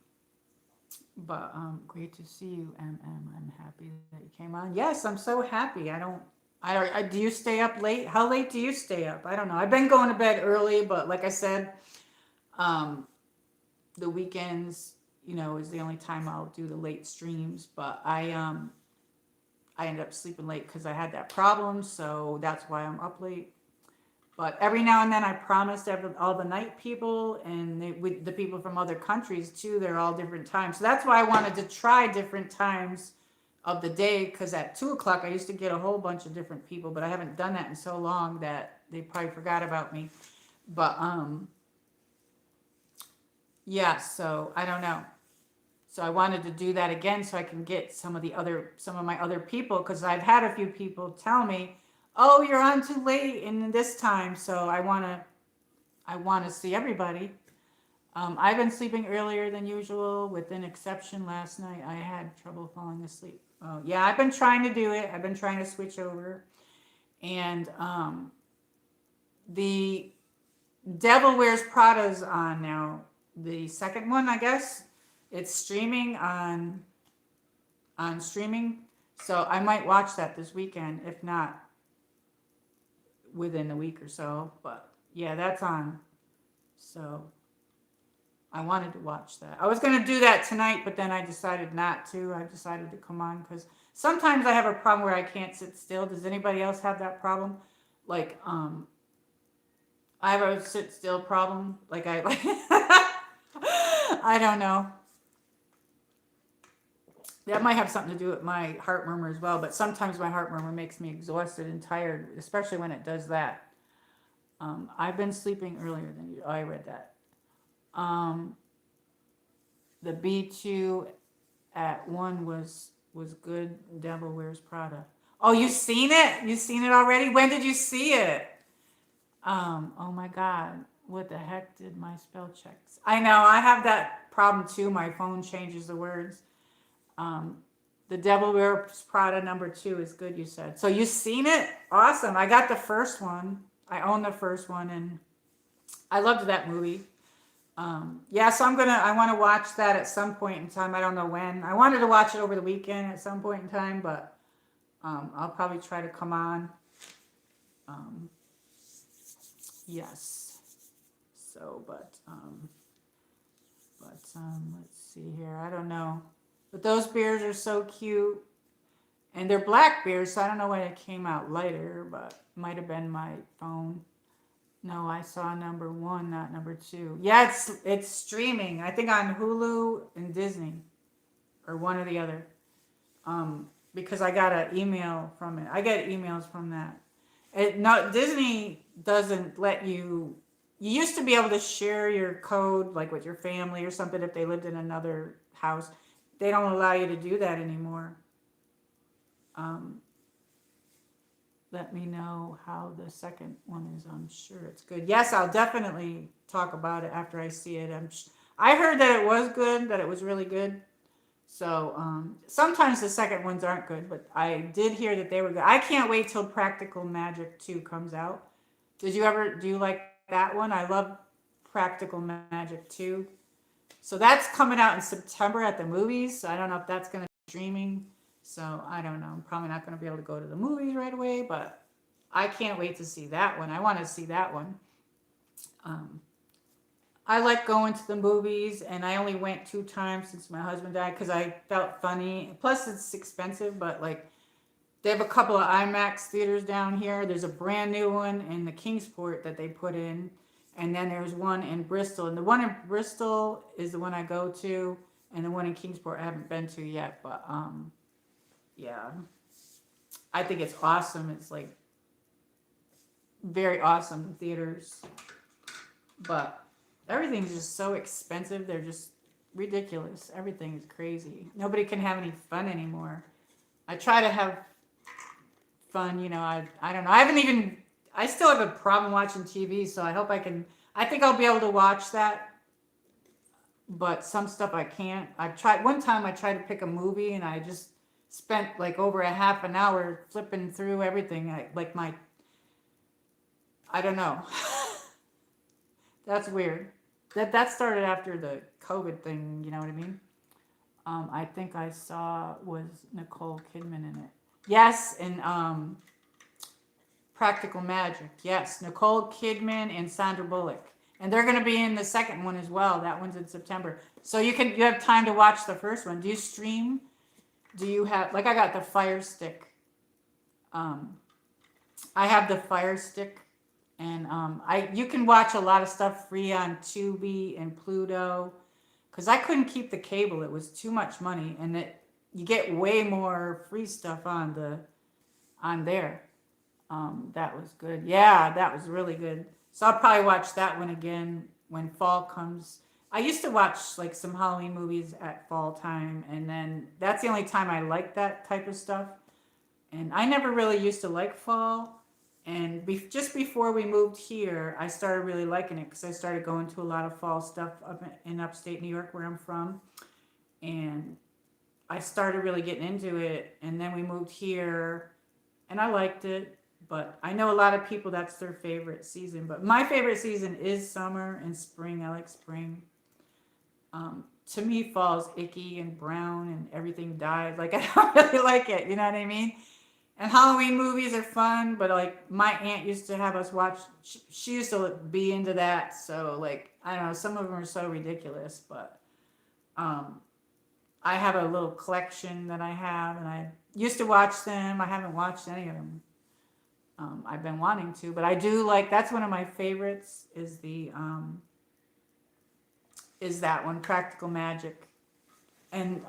Speaker 1: But great to see you, MM. I'm happy that you came on. Yes, I'm so happy. Do you stay up late? How late do you stay up? I don't know. I've been going to bed early, but like I said, the weekends, is the only time I'll do the late streams. But I ended up sleeping late because I had that problem, so that's why I'm up late. But every now and then, I promised all the night people and the people from other countries too. They're all different times, so that's why I wanted to try different times of the day. Because at 2 o'clock, I used to get a whole bunch of different people, but I haven't done that in so long that they probably forgot about me. But yeah. So I don't know. So I wanted to do that again so I can get some of my other people, because I've had a few people tell me, "Oh, you're on too late in this time." So I want to see everybody. I've been sleeping earlier than usual, with an exception. Last night I had trouble falling asleep. Oh, yeah, I've been trying to do it. I've been trying to switch over, and the Devil Wears Prada's on now. The second one, I guess. It's streaming on streaming, so I might watch that this weekend, if not within a week or so. But yeah, that's on. So I wanted to watch that. I was gonna do that tonight, but then I decided not to. I decided to come on because sometimes I have a problem where I can't sit still. Does anybody else have that problem? Like I have a sit still problem. Like I don't know. That might have something to do with my heart murmur as well, but sometimes my heart murmur makes me exhausted and tired, especially when it does that. I've been sleeping earlier than you. Oh, I read that. The B2 at 1 was good. Devil Wears Prada. Oh, you seen it? You seen it already? When did you see it? Oh my God. What the heck did my spell checks? I know, I have that problem too. My phone changes the words. The Devil Wears Prada #2 is good, you said. So you seen it? Awesome. I got the first one. I own the first one, and I loved that movie. Yeah, so I want to watch that at some point in time. I don't know when. I wanted to watch it over the weekend at some point in time, but I'll probably try to come on. Yes. So, but let's see here. I don't know. But those beers are so cute. And they're black beers, so I don't know when it came out later, but it might have been my phone. No, I saw #1, not #2. Yeah, it's streaming. I think on Hulu and Disney, or one or the other. Because I got an email from it. I get emails from that. Disney doesn't let you. You used to be able to share your code like with your family or something if they lived in another house. They don't allow you to do that anymore. Let me know how the second one is. I'm sure it's good. Yes, I'll definitely talk about it after I see it. I heard that it was good, that it was really good. So sometimes the second ones aren't good, but I did hear that they were good. I can't wait till Practical Magic 2 comes out. Do you like that one? I love Practical Magic 2. So that's coming out in September at the movies. So I don't know if that's going to be streaming. So I don't know. I'm probably not going to be able to go to the movies right away, but I can't wait to see that one. I want to see that one. I like going to the movies, and I only went 2 times since my husband died because I felt funny. Plus, it's expensive, but like They have a couple of IMAX theaters down here. There's a brand new one in the Kingsport that they put in, and then there's one in Bristol. And the one in Bristol is the one I go to, and the one in Kingsport I haven't been to yet. But yeah, I think it's awesome. It's like very awesome theaters, but everything's just so expensive. They're just ridiculous. Everything is crazy. Nobody can have any fun anymore. I try to have fun, I don't know. I still have a problem watching TV, so I hope I think I'll be able to watch that, but some stuff I can't. One time I tried to pick a movie and I just spent like over a half an hour flipping through everything. I don't know. That's weird. That started after the COVID thing, you know what I mean? I think I saw was Nicole Kidman in it. Yes, and Practical Magic. Yes, Nicole Kidman and Sandra Bullock. And they're going to be in the second one as well. That one's in September. So you have time to watch the first one. Do you stream? Do you have, like, I got the Fire Stick. I have the Fire Stick, and you can watch a lot of stuff free on Tubi and Pluto, because I couldn't keep the cable. It was too much money, and you get way more free stuff on there. That was good. Yeah, that was really good. So I'll probably watch that one again when fall comes. I used to watch like some Halloween movies at fall time, and then that's the only time I like that type of stuff. And I never really used to like fall. And just before we moved here, I started really liking it because I started going to a lot of fall stuff up in upstate New York, where I'm from. And I started really getting into it. And then we moved here, and I liked it. But I know a lot of people, that's their favorite season. But my favorite season is summer and spring. I like spring. To me, fall is icky and brown and everything dies. Like, I don't really like it. You know what I mean? And Halloween movies are fun, but like my aunt used to have us watch. She used to be into that. So like, I don't know. Some of them are so ridiculous, but I have a little collection that I have, and I used to watch them. I haven't watched any of them. I've been wanting to, but I do like. That's one of my favorites. Is that one, Practical Magic, and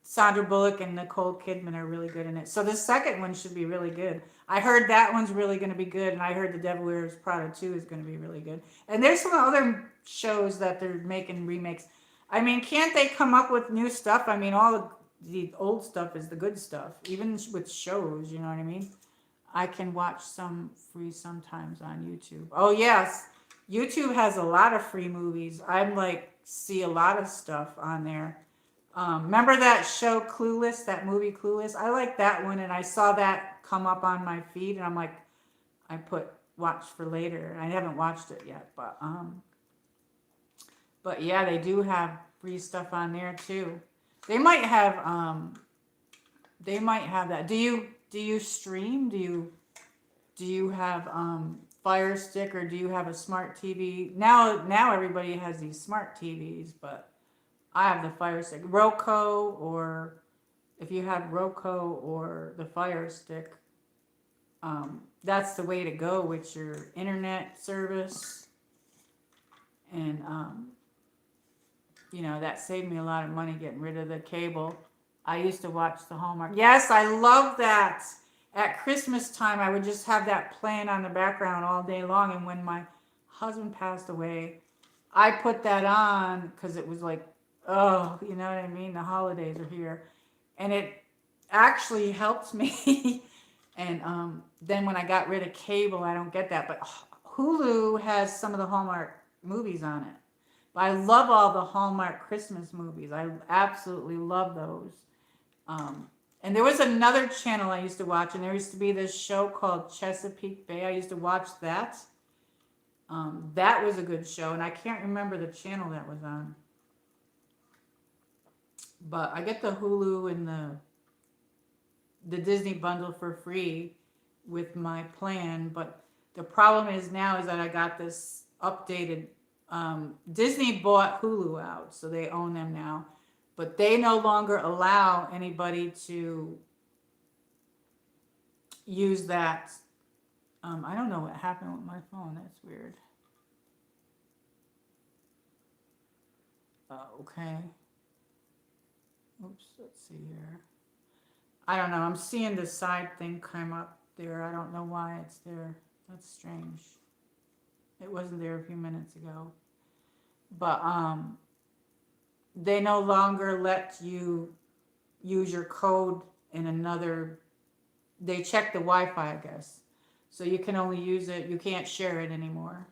Speaker 1: Sandra Bullock and Nicole Kidman are really good in it. So the second one should be really good. I heard that one's really going to be good, and I heard The Devil Wears Prada 2 is going to be really good. And there's some other shows that they're making remakes. I mean, can't they come up with new stuff? I mean, all the old stuff is the good stuff, even with shows, you know what I mean? I can watch some free sometimes on YouTube. Oh, yes. YouTube has a lot of free movies. I'm like, see a lot of stuff on there. Remember that show Clueless, that movie Clueless? I like that one, and I saw that come up on my feed, and I'm like, I put watch for later. I haven't watched it yet, but yeah, they do have free stuff on there too. They might have that. Do you stream? Do you have Fire Stick, or do you have a smart TV? Now everybody has these smart TVs, but I have the Fire Stick. Roku, or if you have Roku or the Fire Stick, that's the way to go with your internet service. And, that saved me a lot of money getting rid of the cable. I used to watch the Hallmark. Yes, I love that. At Christmas time, I would just have that playing on the background all day long. And when my husband passed away, I put that on because it was like, oh, you know what I mean? The holidays are here. And it actually helped me. And then when I got rid of cable, I don't get that. But Hulu has some of the Hallmark movies on it. But I love all the Hallmark Christmas movies. I absolutely love those. And there was another channel I used to watch, and there used to be this show called Chesapeake Bay. I used to watch that. That was a good show, and I can't remember the channel that was on. But I get the Hulu and the Disney bundle for free with my plan. But the problem is now is that I got this updated. Disney bought Hulu out, so they own them now. But they no longer allow anybody to use that. I don't know what happened with my phone. That's weird. Okay. Oops. Let's see here. I don't know. I'm seeing the side thing come up there. I don't know why it's there. That's strange. It wasn't there a few minutes ago. But they no longer let you use your code in another. They check the Wi-Fi, I guess. So you can only use it. You can't share it anymore.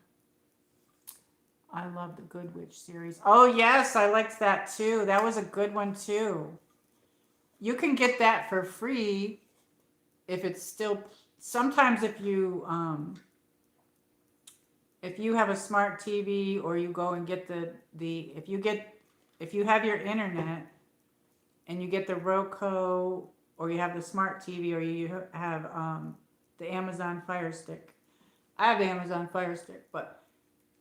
Speaker 1: I love the Good Witch series. Oh yes, I liked that too. That was a good one too. You can get that for free if it's still. Sometimes if you have a smart TV or you go and get the if you have your internet and you get the Roku or you have the smart TV or you have the Amazon Fire Stick. I have the Amazon Fire Stick, but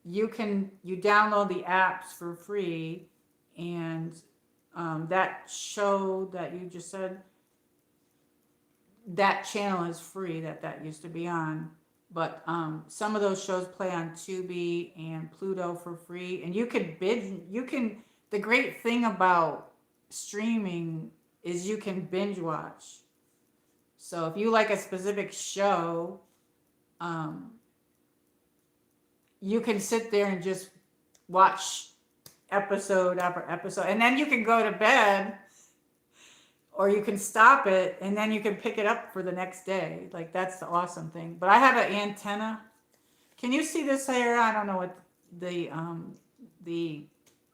Speaker 1: you download the apps for free, and that show that you just said, that channel is free that used to be on. But some of those shows play on Tubi and Pluto for free, and you could binge. The great thing about streaming is you can binge watch. So if you like a specific show, you can sit there and just watch episode after episode, and then you can go to bed, or you can stop it, and then you can pick it up for the next day. Like, that's the awesome thing. But I have an antenna. Can you see this here? I don't know what the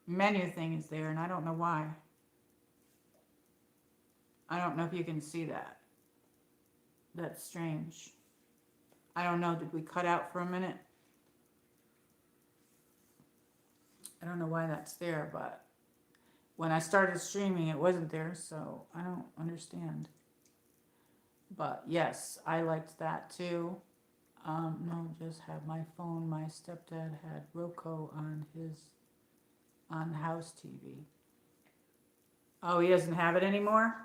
Speaker 1: menu thing is there, and I don't know why. I don't know if you can see that. That's strange. I don't know. Did we cut out for a minute? I don't know why that's there, but when I started streaming, it wasn't there, so I don't understand. But yes, I liked that too. No, just have my phone. My stepdad had Roku on house TV. Oh, he doesn't have it anymore?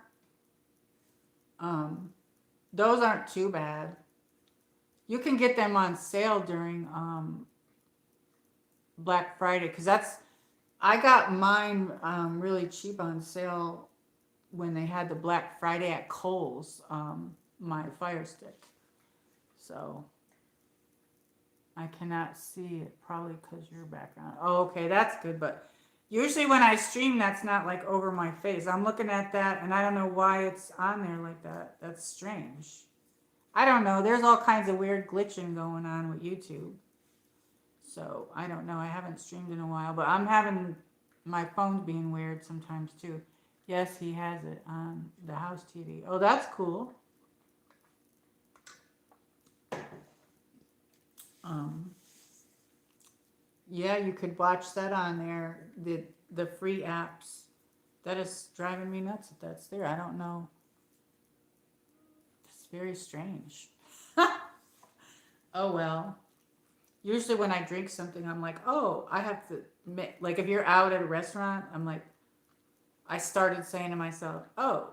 Speaker 1: Those aren't too bad. You can get them on sale during Black Friday, because I got mine really cheap on sale when they had the Black Friday at Kohl's, my Fire Stick. So I cannot see it, probably because your background. Oh, okay, that's good. But usually when I stream, that's not like over my face. I'm looking at that, and I don't know why it's on there like that. That's strange. I don't know. There's all kinds of weird glitching going on with YouTube. So I don't know. I haven't streamed in a while, but I'm having my phone's being weird sometimes too. Yes, he has it on the house TV. Oh, that's cool. Yeah, you could watch that on there. The free apps. That is driving me nuts that that's there. I don't know. It's very strange. Oh well. Usually when I drink something, I'm like, oh, I have to, like if you're out at a restaurant, I'm like, I started saying to myself, oh,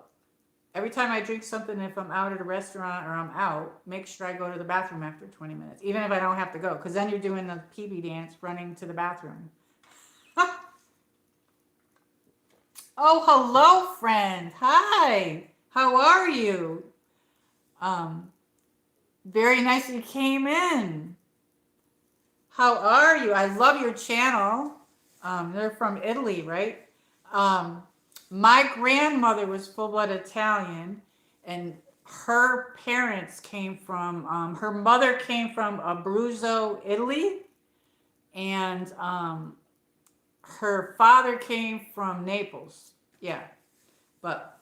Speaker 1: every time I drink something, if I'm out at a restaurant or I'm out, make sure I go to the bathroom after 20 minutes, even if I don't have to go, because then you're doing the PB dance running to the bathroom. Oh, hello, friend. Hi. How are you? Very nice that you came in. How are you? I love your channel. They're from Italy, right? My grandmother was full-blood Italian, and her parents came from, her mother came from Abruzzo, Italy, and her father came from Naples. Yeah, but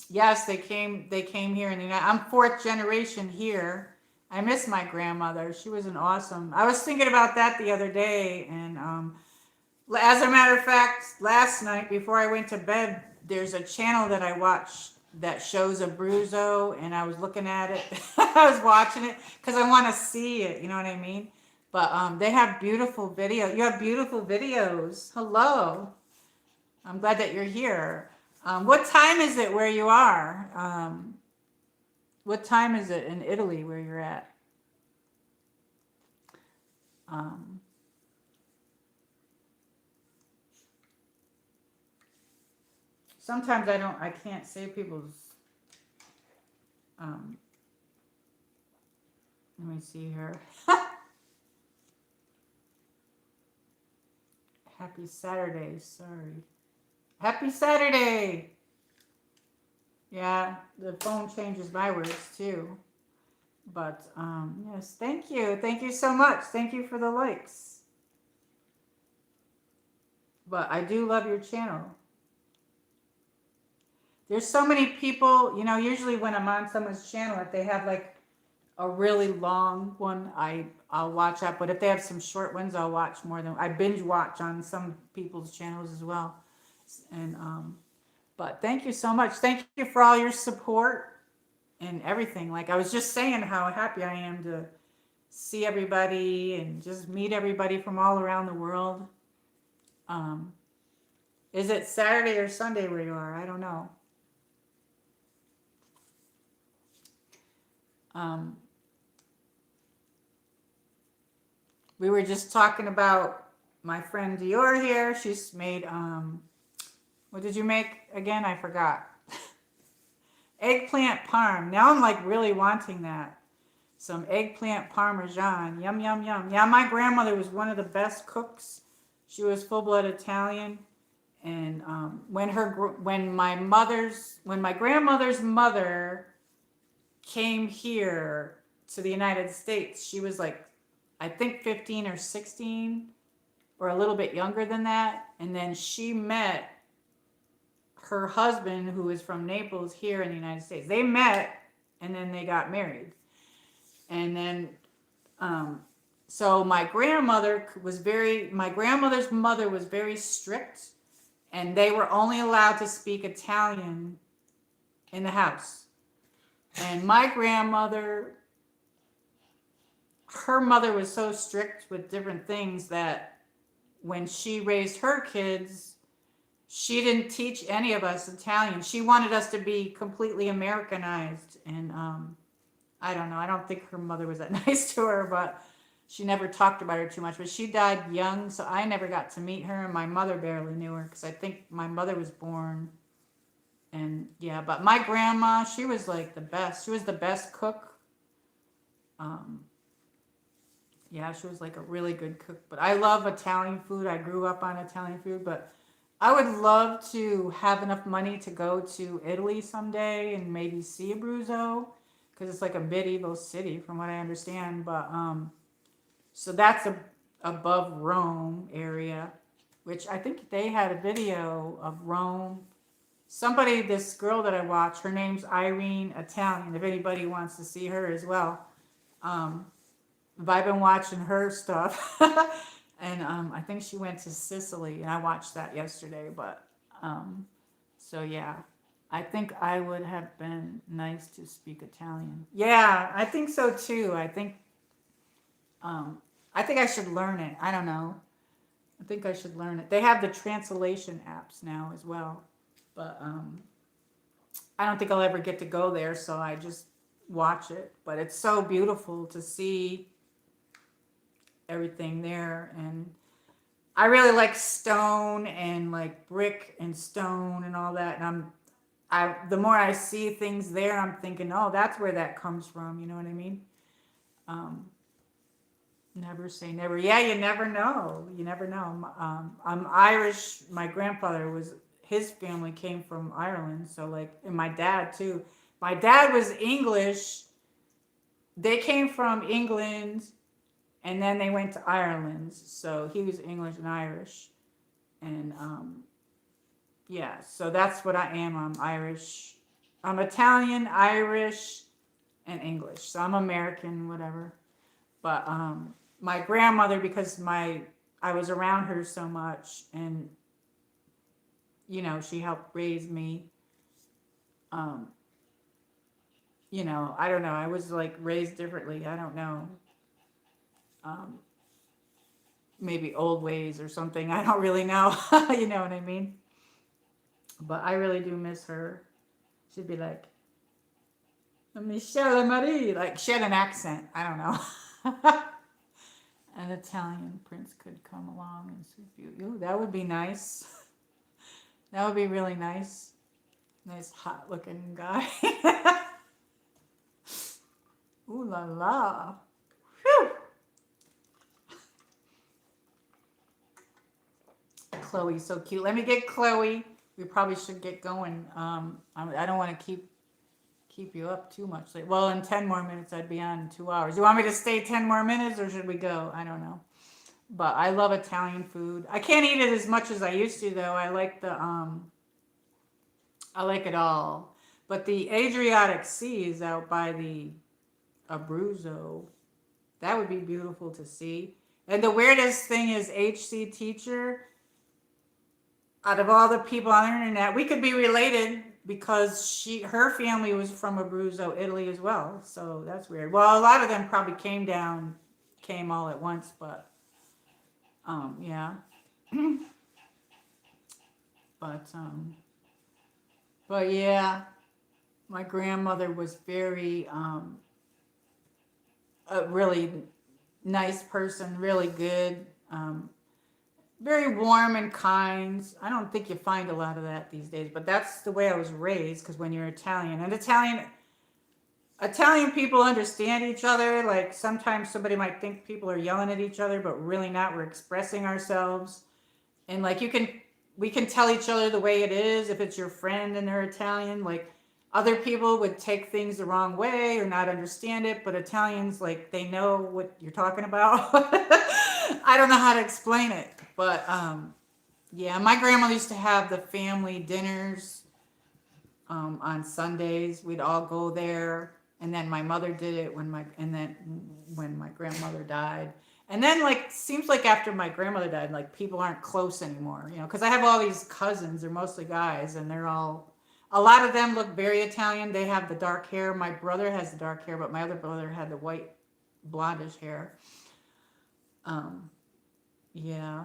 Speaker 1: yes, they came here in the United. I'm fourth generation here. I miss my grandmother. She was an awesome. I was thinking about that the other day, and as a matter of fact, last night before I went to bed, there's a channel that I watch that shows Abruzzo, and I was looking at it. I was watching it because I want to see it. You know what I mean? But they have beautiful video. You have beautiful videos. Hello. I'm glad that you're here. What time is it where you are? What time is it in Italy where you're at? Um, Sometimes I can't say people's, um, let me see here. Happy Saturday, sorry. Happy Saturday! Yeah, the phone changes my words too. But, yes, thank you. Thank you so much. Thank you for the likes. But I do love your channel. There's so many people, usually when I'm on someone's channel, if they have like a really long one, I'll watch that. But if they have some short ones, I'll watch more than I binge watch on some people's channels as well. And but thank you so much. Thank you for all your support and everything. Like I was just saying how happy I am to see everybody and just meet everybody from all around the world. Um, is it Saturday or Sunday where you are? I don't know. Um, we were just talking about my friend Dior here. She's made what did you make again? I forgot. Eggplant parm. Now I'm like really wanting that. Some eggplant parmesan. Yum yum yum. Yeah, my grandmother was one of the best cooks. She was full blood Italian, and when my grandmother's mother came here to the United States, she was like, I think 15 or 16, or a little bit younger than that, and then she met her husband, who is from Naples, here in the United States. They met, and then they got married, and then so my grandmother's mother was very strict, and they were only allowed to speak Italian in the house. And my grandmother, her mother was so strict with different things that when she raised her kids, she didn't teach any of us Italian. She wanted us to be completely Americanized. And I don't know. I don't think her mother was that nice to her, but she never talked about her too much. But she died young, so I never got to meet her, and my mother barely knew her because I think my mother was born. And yeah, but my grandma, she was like the best. She was the best cook. Um, yeah, she was like a really good cook. But I love Italian food. I grew up on Italian food, but I would love to have enough money to go to Italy someday and maybe see Abruzzo because it's like a medieval city from what I understand. But so that's above Rome area, which I think they had a video of Rome. Somebody, this girl that I watch, her name's Irene Italian. If anybody wants to see her as well, I've been watching her stuff, and I think she went to Sicily, and I watched that yesterday. But so yeah, I think I would have been nice to speak Italian. Yeah, I think so too. I think I should learn it. I don't know. I think I should learn it. They have the translation apps now as well, but I don't think I'll ever get to go there, so I just watch it. But it's so beautiful to see everything there, and I really like stone and like brick and stone and all that. And the more I see things there, I'm thinking, oh, that's where that comes from. You know what I mean? Um, Never say never. Yeah, you never know. You never know. I'm Irish. My grandfather his family came from Ireland. So like, and my dad too. My dad was English. They came from England and then they went to Ireland. So he was English and Irish. And yeah, so that's what I am. I'm Irish. I'm Italian, Irish, and English. So I'm American, whatever. But my grandmother, because I was around her so much, and she helped raise me. Um, I don't know. I was like raised differently. I don't know. Um, Maybe old ways or something. I don't really know. You know what I mean? But I really do miss her. She'd be like, MichelleMarie, like she had an accent. I don't know. An Italian prince could come along and sweep you. Ooh, that would be nice. That would be really nice. Nice hot looking guy. Ooh la la. Whew. Khloe's so cute. Let me get Khloe. We probably should get going. I don't want to keep you up too much. Like, well, in 10 more minutes, I'd be on in 2 hours. You want me to stay 10 more minutes or should we go? I don't know. But I love Italian food. I can't eat it as much as I used to though. I like it all. But the Adriatic Sea is out by the Abruzzo. That would be beautiful to see. And the weirdest thing is HC Teacher, out of all the people on the internet, we could be related because her family was from Abruzzo, Italy as well. So that's weird. Well, a lot of them probably came all at once, but yeah. But yeah, my grandmother was very a really nice person, really good, very warm and kind. I don't think you find a lot of that these days, but that's the way I was raised. Because when you're Italian, and Italian people understand each other. Like sometimes somebody might think people are yelling at each other, but really not. We're expressing ourselves, and like we can tell each other the way it is. If it's your friend and they're Italian, like other people would take things the wrong way or not understand it, but Italians, like they know what you're talking about. I don't know how to explain it, but yeah, my grandmother used to have the family dinners on Sundays. We'd all go there, and then my mother did it when my grandmother died. And then like seems like after my grandmother died, like people aren't close anymore, you know, because I have all these cousins, they're mostly guys, and a lot of them look very Italian. They have the dark hair. My brother has the dark hair, but my other brother had the white blondish hair. Um, yeah.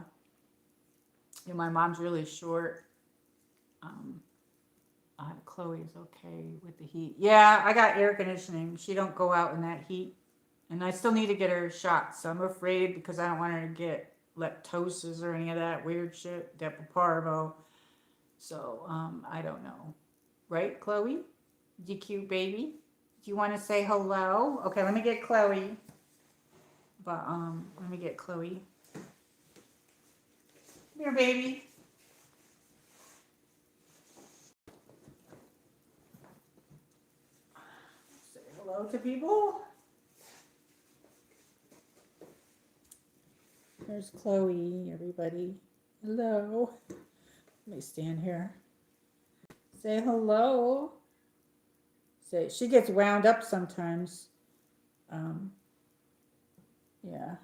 Speaker 1: Yeah, my mom's really short. Um, Khloe is okay with the heat. Yeah, I got air conditioning. She don't go out in that heat. And I still need to get her shot. So I'm afraid because I don't want her to get leptosis or any of that weird shit, Depo-Parvo. So I don't know. Right, Khloe? You cute baby? Do you want to say hello? Okay, let me get Khloe. But let me get Khloe. Come here, baby. Say hello to people. There's Khloe, everybody. Hello. Let me stand here. Say hello. She gets wound up sometimes. Yeah.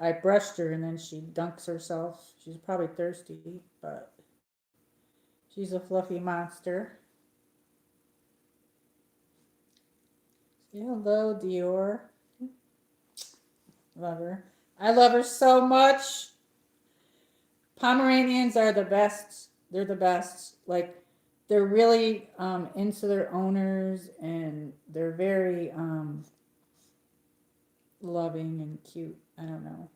Speaker 1: I brushed her and then she dunks herself. She's probably thirsty, but she's a fluffy monster. Say hello, Dior. Love her. I love her so much. Pomeranians are the best. They're the best. Like, they're really into their owners, and they're very loving and cute. I don't know.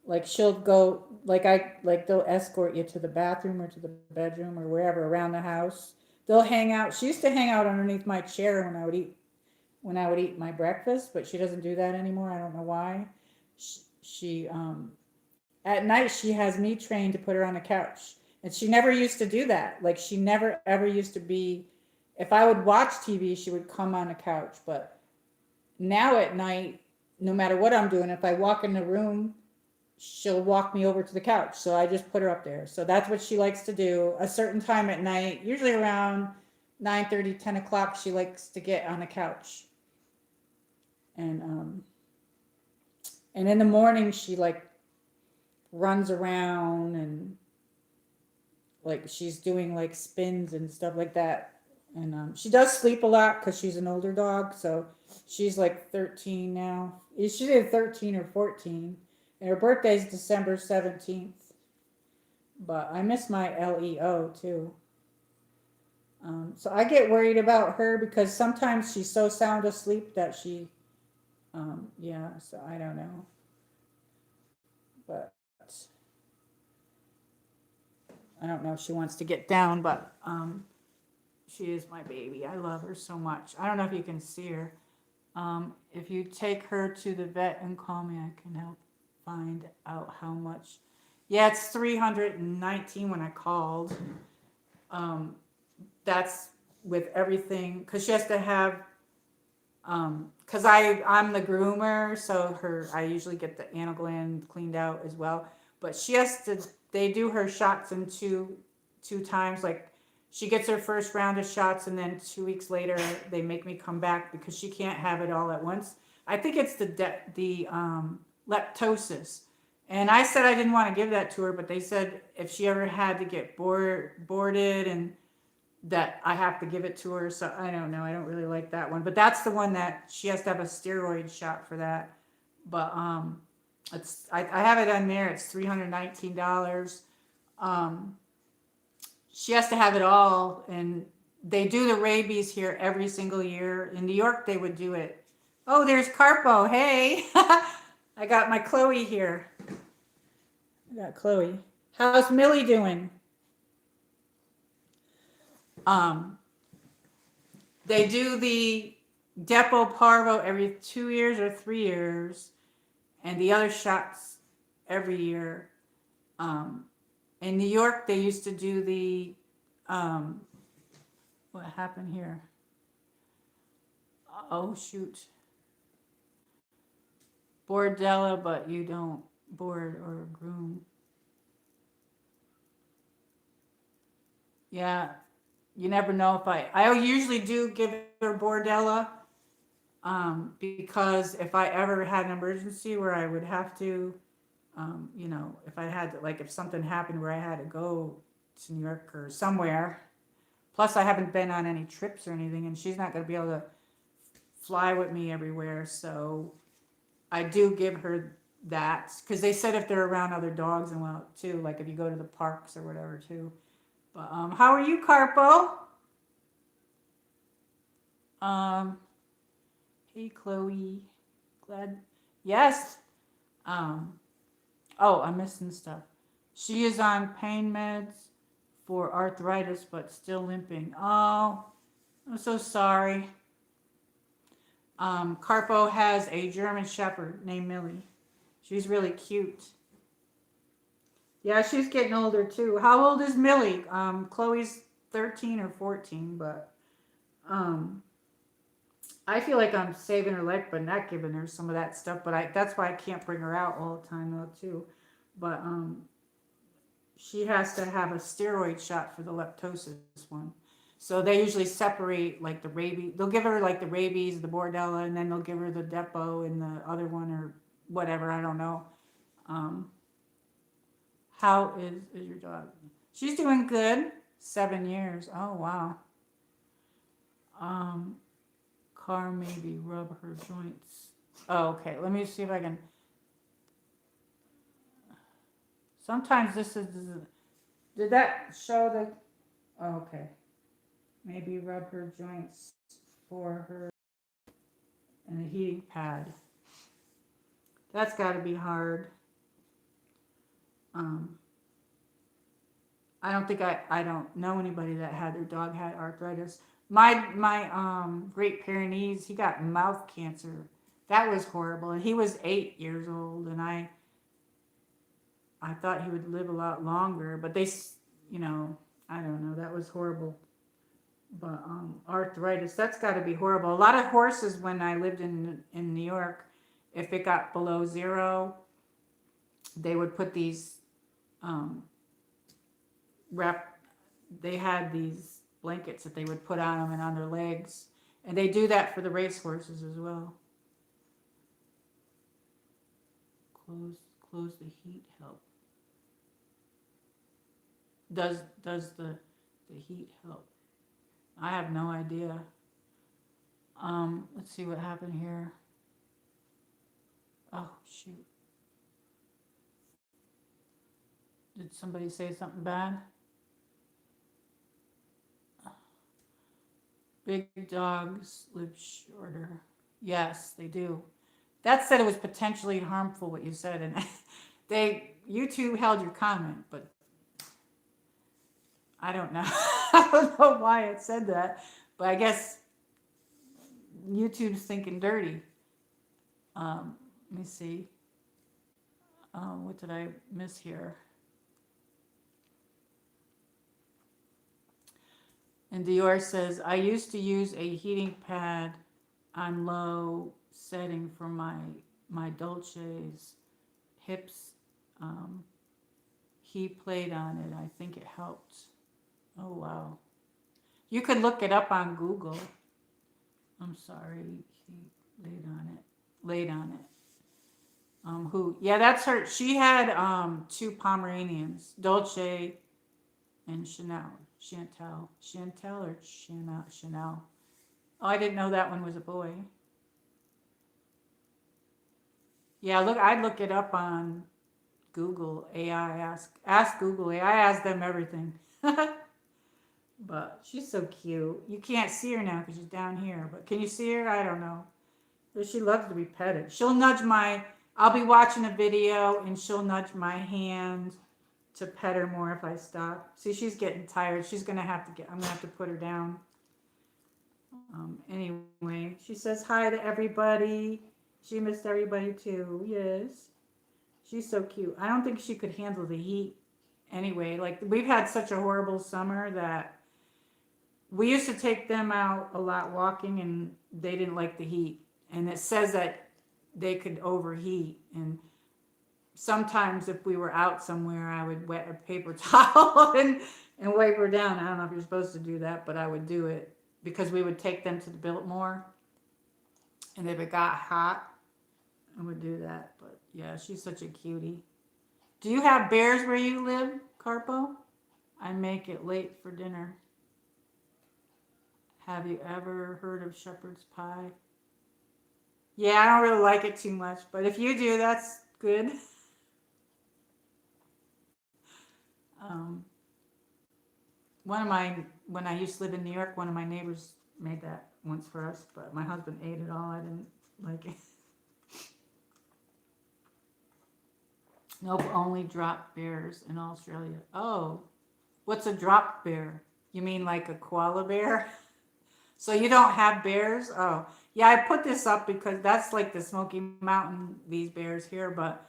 Speaker 1: Like she'll go, they'll escort you to the bathroom or to the bedroom or wherever around the house. They'll hang out. She used to hang out underneath my chair when I would eat my breakfast, but she doesn't do that anymore. I don't know why. She at night she has me trained to put her on the couch, and she never used to do that. Like she never ever used to be. If I would watch TV, she would come on the couch. But now at night, no matter what I'm doing, if I walk in the room, she'll walk me over to the couch. So I just put her up there. So that's what she likes to do. A certain time at night, usually around 9:30, 10 o'clock, she likes to get on the couch. And in the morning she like runs around and like she's doing like spins and stuff like that. And she does sleep a lot because she's an older dog. So she's like 13 now. She's either 13 or 14. And her birthday's December 17th. But I miss my LEO too. So I get worried about her because sometimes she's so sound asleep that she, yeah, so I don't know. But I don't know if she wants to get down, but she is my baby. I love her so much. I don't know if you can see her. If you take her to the vet and call me, I can help find out how much. Yeah, it's 319 when I called. Um, that's with everything because she has to have because I'm the groomer, so her I usually get the anal gland cleaned out as well. But she has to. They do her shots in two times. Like she gets her first round of shots, and then 2 weeks later they make me come back because she can't have it all at once. I think it's the leptosis. And I said I didn't want to give that to her, but they said if she ever had to get boarded and that I have to give it to her. So I don't know. I don't really like that one, but that's the one that she has to have a steroid shot for that. But I have it on there. It's $319. Um, she has to have it all, and they do the rabies here every single year. In New York, they would do it. Oh, there's Carpo. Hey, I got my Khloe here. I got Khloe. How's Millie doing? Um, They do the Depo Parvo every 2 years or 3 years, and the other shots every year. Um, in New York, they used to do the um, what happened here? Oh shoot, bordella, but you don't board or groom. Yeah, you never know if I usually do give her bordella because if I ever had an emergency where I would have to if I had to, like, if something happened where I had to go to New York or somewhere, plus I haven't been on any trips or anything, and she's not going to be able to fly with me everywhere. So I do give her that because they said if they're around other dogs and well too, like if you go to the parks or whatever too. But how are you, Carpo? Um, hey, Khloe. Glad. Yes. Um, oh, I'm missing stuff. She is on pain meds for arthritis, but still limping. Oh, I'm so sorry. Carpo has a German Shepherd named Millie. She's really cute. Yeah, she's getting older too. How old is Millie? Chloe's 13 or 14, but um, I feel like I'm saving her life, but not giving her some of that stuff. But that's why I can't bring her out all the time though too. But she has to have a steroid shot for the leptosis one. So they usually separate like the rabies. They'll give her like the rabies, the bordella, and then they'll give her the depo and the other one or whatever. I don't know. Um, how is your dog? She's doing good. 7 years. Oh wow. Um, car maybe rub her joints. Oh, okay. Let me see if I can. Sometimes this is. Did that show the? Oh, okay. Maybe rub her joints for her and a heating pad. That's got to be hard. Um, I don't think I don't know anybody that had their dog had arthritis. My Great Pyrenees, he got mouth cancer. That was horrible, and he was 8 years old, and I thought he would live a lot longer, but you know, I don't know. That was horrible. But arthritis, that's got to be horrible. A lot of horses when I lived in New York, if it got below zero, they would put these um, wrap. They had these blankets that they would put on them and on their legs, and they do that for the race horses as well. Close close the heat help. Does the heat help? I have no idea. Let's see what happened here. Oh shoot! Did somebody say something bad? Big dogs live shorter. Yes, they do. That said, it was potentially harmful what you said, and YouTube held your comment, but I don't know. I don't know why it said that, but I guess YouTube's thinking dirty. Let me see. What did I miss here? And Dior says, I used to use a heating pad on low setting for my Dolce's hips. Um, he played on it. I think it helped. Oh wow. You could look it up on Google. I'm sorry. He laid on it. Laid on it. Who? Yeah, that's her. She had two Pomeranians, Dolce and Chanel. Chantel or Chanel. Oh, I didn't know that one was a boy. Yeah, look, I'd look it up on Google AI. Ask Google AI. I ask them everything. But she's so cute. You can't see her now because she's down here. But can you see her? I don't know. But she loves to be petted. She'll nudge my. I'll be watching a video and she'll nudge my hand to pet her more if I stop. See, she's getting tired. She's gonna have to get. I'm gonna have to put her down. Anyway, she says hi to everybody. She missed everybody too. Yes, she's so cute. I don't think she could handle the heat. Anyway, like we've had such a horrible summer that we used to take them out a lot walking, and they didn't like the heat. And it says that they could overheat, and sometimes if we were out somewhere, I would wet a paper towel and wipe her down. I don't know if you're supposed to do that, but I would do it because we would take them to the Biltmore, and if it got hot, I would do that. But yeah, she's such a cutie. Do you have bears where you live, Carpo? I make it late for dinner. Have you ever heard of shepherd's pie? Yeah, I don't really like it too much, but if you do, that's good. Um, one of my when I used to live in New York, one of my neighbors made that once for us, but my husband ate it all. I didn't like it. Nope, only drop bears in Australia. Oh, what's a drop bear? You mean like a koala bear? So you don't have bears? Oh, yeah, I put this up because that's like the Smoky Mountain, these bears here, but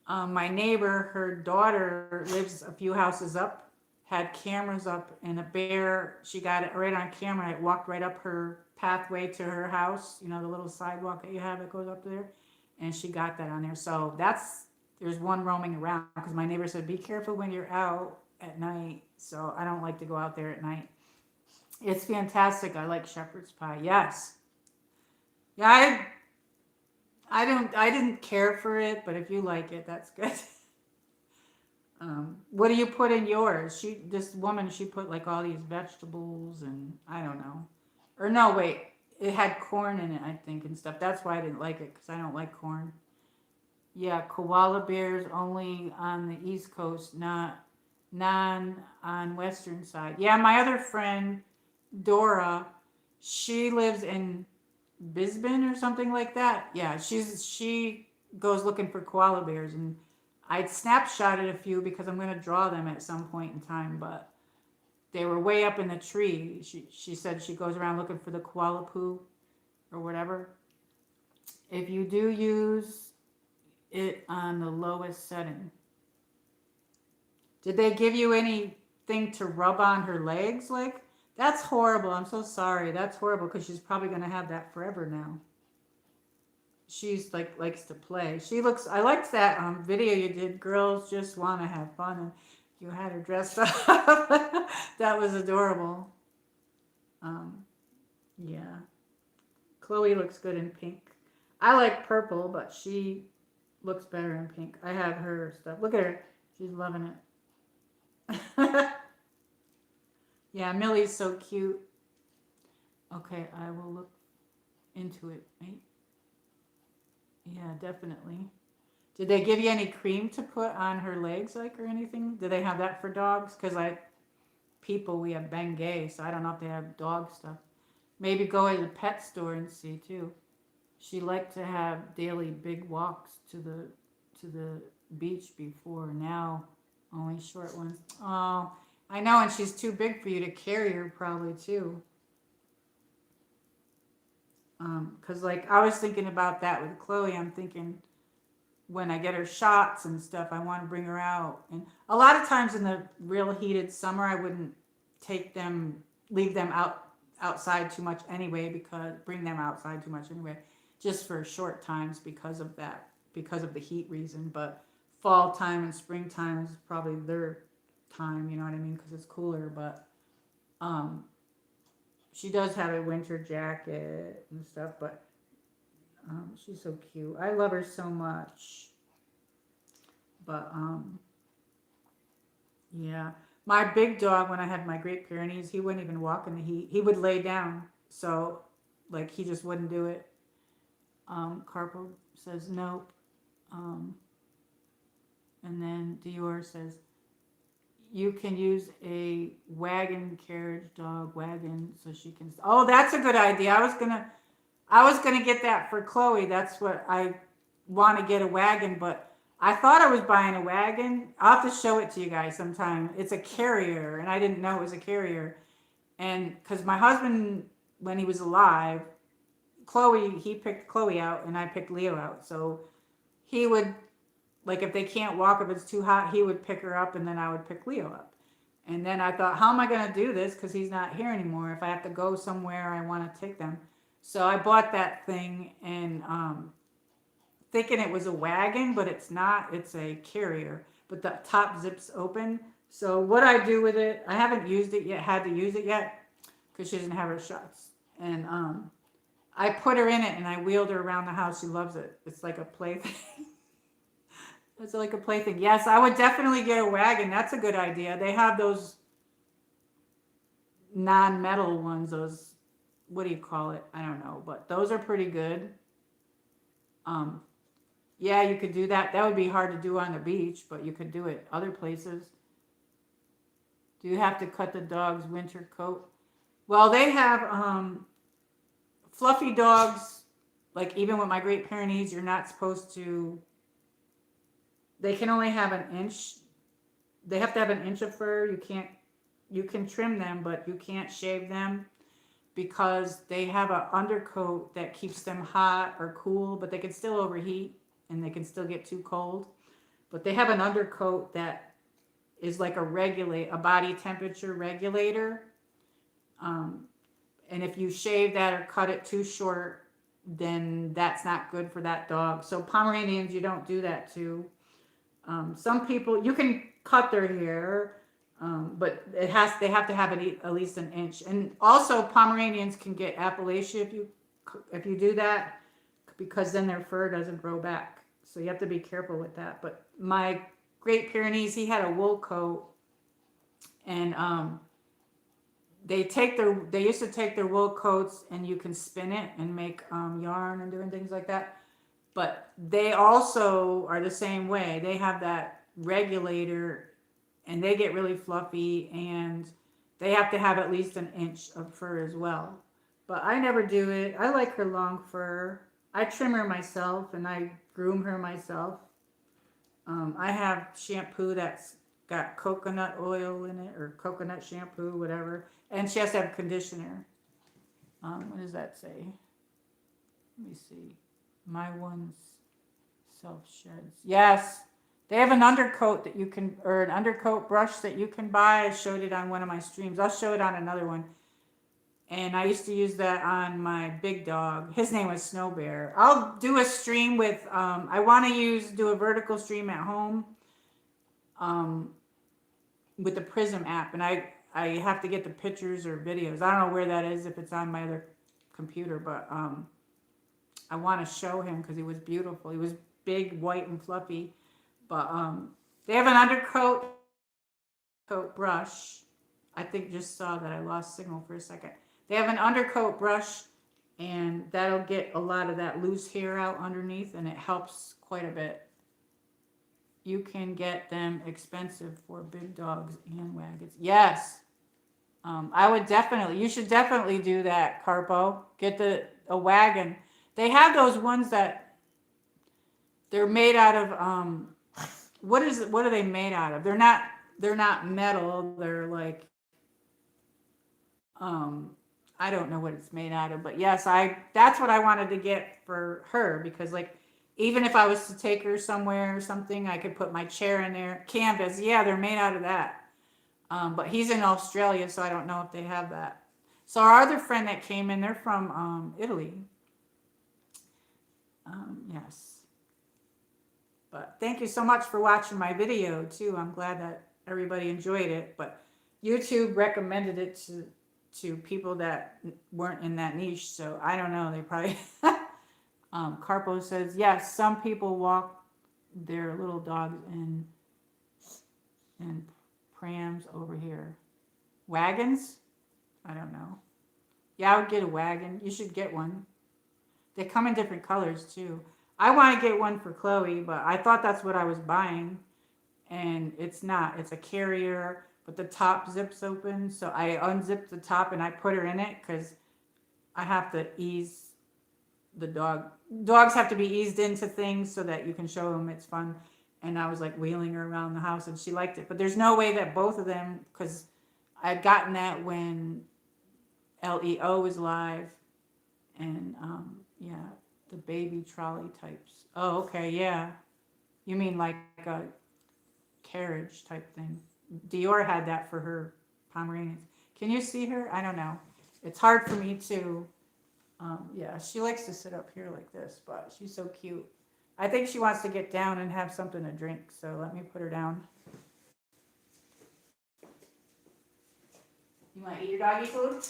Speaker 1: my neighbor, her daughter lives a few houses up, had cameras up, and a bear, she got it right on camera. It walked right up her pathway to her house, you know, the little sidewalk that you have that goes up there. And she got that on there. So there's one roaming around because my neighbor said, be careful when you're out at night. So I don't like to go out there at night. It's fantastic. I like shepherd's pie. Yes. Yeah, I didn't care for it, but if you like it, that's good. What do you put in yours? This woman, she put like all these vegetables and I don't know. Or no, wait, it had corn in it, I think, and stuff. That's why I didn't like it because I don't like corn. Yeah, koala bears only on the East Coast, none on Western side. Yeah, my other friend Dora, she lives in Bisbee or something like that. Yeah, she goes looking for koala bears, and I'd snapshotted a few because I'm going to draw them at some point in time, but they were way up in the tree. She said she goes around looking for the koala poo or whatever. If you do use it on the lowest setting. Did they give you anything to rub on her legs? Like, that's horrible. I'm so sorry. That's horrible because she's probably going to have that forever now. She's like likes to play. I liked that video you did. Girls just want to have fun, and you had her dressed up. That was adorable. Um, yeah. Khloe looks good in pink. I like purple, but she looks better in pink. I have her stuff. Look at her. She's loving it. Yeah, Millie's so cute. Okay, I will look into it, right? Yeah, definitely. Did they give you any cream to put on her legs, like, or anything? Do they have that for dogs? Because we have Bengay, so I don't know if they have dog stuff. Maybe go to the pet store and see too. She liked to have daily big walks to the beach before. Now only short ones. Oh, I know, and she's too big for you to carry her probably too. 'Cause like I was thinking about that with Khloe. I'm thinking when I get her shots and stuff, I want to bring her out. And a lot of times in the real heated summer, I wouldn't take them, leave them outside too much anyway, because bring them outside too much anyway, just for short times because of that, because of the heat reason. But fall time and springtime is probably their time, you know what I mean? Because it's cooler. But um, she does have a winter jacket and stuff, but she's so cute. I love her so much. But yeah. My big dog, when I had my Great Pyrenees, he wouldn't even walk in the heat. He would lay down. So, like, he just wouldn't do it. Carpo says nope. Um, and then Dior says, you can use a wagon carriage dog wagon so she can. Oh, that's a good idea. I was gonna get that for Khloe. That's what I want to get, a wagon, but I thought I was buying a wagon. I'll have to show it to you guys sometime. It's a carrier, and I didn't know it was a carrier. And because my husband, when he was alive, he picked Khloe out, and I picked Leo out. So he would, like, if they can't walk, if it's too hot, he would pick her up, and then I would pick Leo up. And then I thought, how am I going to do this? Because he's not here anymore. If I have to go somewhere, I want to take them. So I bought that thing, and thinking it was a wagon, but it's not. It's a carrier, but the top zips open. So what I do with it, I haven't used it yet, had to use it yet, because she doesn't have her shots. And I put her in it, and I wheeled her around the house. She loves it. It's like a plaything. It's like a plaything. Yes, I would definitely get a wagon. That's a good idea. They have those non-metal ones. Those, what do you call it? I don't know, but those are pretty good. Um, yeah, you could do that. That would be hard to do on the beach, but you could do it other places. Do you have to cut the dog's winter coat? Well, they have fluffy dogs. Like, even with my Great Pyrenees, you're not supposed to. They can only have an inch. They have to have an inch of fur. You can't. You can trim them, but you can't shave them, because they have an undercoat that keeps them hot or cool, but they can still overheat and they can still get too cold. But they have an undercoat that is like a body temperature regulator. Um, and if you shave that or cut it too short, then that's not good for that dog. So Pomeranians, you don't do that to. Some people, you can cut their hair, but they have to have at least an inch. And also Pomeranians can get Appalachia if you do that, because then their fur doesn't grow back. So you have to be careful with that. But my Great Pyrenees, he had a wool coat, and they used to take their wool coats, and you can spin it and make yarn and doing things like that. But they also are the same way. They have that regulator, and they get really fluffy, and they have to have at least an inch of fur as well. But I never do it. I like her long fur. I trim her myself, and I groom her myself. I have shampoo that's got coconut oil in it, or coconut shampoo, whatever. And she has to have conditioner. What does that say? Let me see. My one's self sheds. Yes. They have an undercoat that you can, or an undercoat brush that you can buy. I showed it on one of my streams. I'll show it on another one. And I used to use that on my big dog. His name was Snow Bear. I'll do a stream with, I want to do a vertical stream at home with the Prism app. And I have to get the pictures or videos. I don't know where that is, if it's on my other computer, but I want to show him because he was beautiful. He was big, white, and fluffy. But they have an undercoat brush. I think just saw that I lost signal for a second. They have an undercoat brush, and that'll get a lot of that loose hair out underneath, and it helps quite a bit. You can get them expensive for big dogs and wagons. Yes. I would definitely, you should definitely do that, Carpo. Get a wagon. They have those ones that they're made out of, what are they made out of? They're not metal. They're like, um, I don't know what it's made out of, but yes, that's what I wanted to get for her because like, even if I was to take her somewhere or something, I could put my chair in there. Canvas, yeah, they're made out of that. But he's in Australia, so I don't know if they have that. So our other friend that came in, they're from Italy. Yes. But thank you so much for watching my video too. I'm glad that everybody enjoyed it. But YouTube recommended it to people that weren't in that niche. So I don't know. They probably Carpo says yes. Some people walk their little dogs in prams over here. Wagons? I don't know. Yeah, I would get a wagon. You should get one. They come in different colors too. I want to get one for Khloe, but I thought that's what I was buying, and it's not. It's a carrier, but the top zips open. So I unzipped the top and I put her in it because I have to ease the dog. Dogs have to be eased into things so that you can show them it's fun. And I was like wheeling her around the house, and she liked it. But there's no way that both of them, because I'd gotten that when LEO was live, and yeah, the baby trolley types. Oh, okay, yeah. You mean like a carriage type thing? Dior had that for her Pomeranians. Can you see her? I don't know. It's hard for me to. Yeah, she likes to sit up here like this, but she's so cute. I think she wants to get down and have something to drink. So let me put her down. You want to eat your doggy food?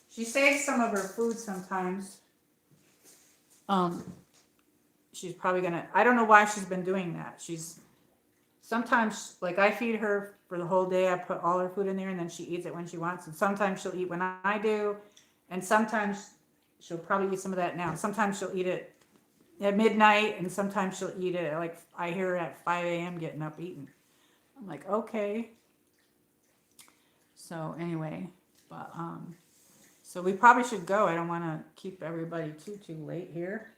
Speaker 1: She saves some of her food sometimes. She's probably gonna. I don't know why she's been doing that. She's sometimes like I feed her for the whole day. I put all her food in there, and then she eats it when she wants. And sometimes she'll eat when I do, and sometimes she'll probably eat some of that now. Sometimes she'll eat it at midnight, and sometimes she'll eat it like I hear her at 5 a.m. getting up eating. I'm like, okay. So anyway, but so we probably should go. I don't want to keep everybody too late here,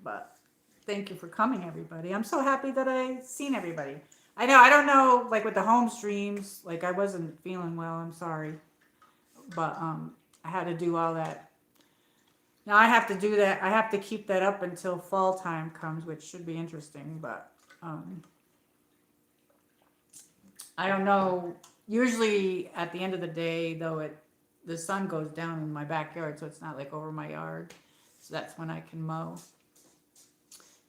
Speaker 1: but thank you for coming, everybody. I'm so happy that I seen everybody. I know I don't know like with the home streams, like I wasn't feeling well. I'm sorry, but I had to do all that. Now I have to do that. I have to keep that up until fall time comes, which should be interesting. But I don't know. Usually at the end of the day, though, the sun goes down in my backyard, so it's not like over my yard. So that's when I can mow.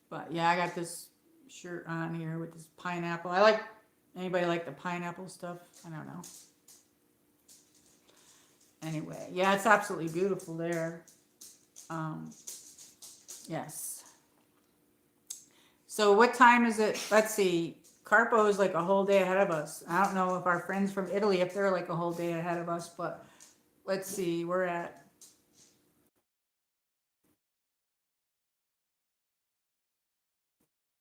Speaker 1: But yeah, I got this shirt on here with this pineapple. Anybody like the pineapple stuff? I don't know. Anyway, yeah, it's absolutely beautiful there. Yes. So what time is it? Let's see. Carpo is like a whole day ahead of us. I don't know if our friends from Italy, if they're like a whole day ahead of us, but let's see. We're at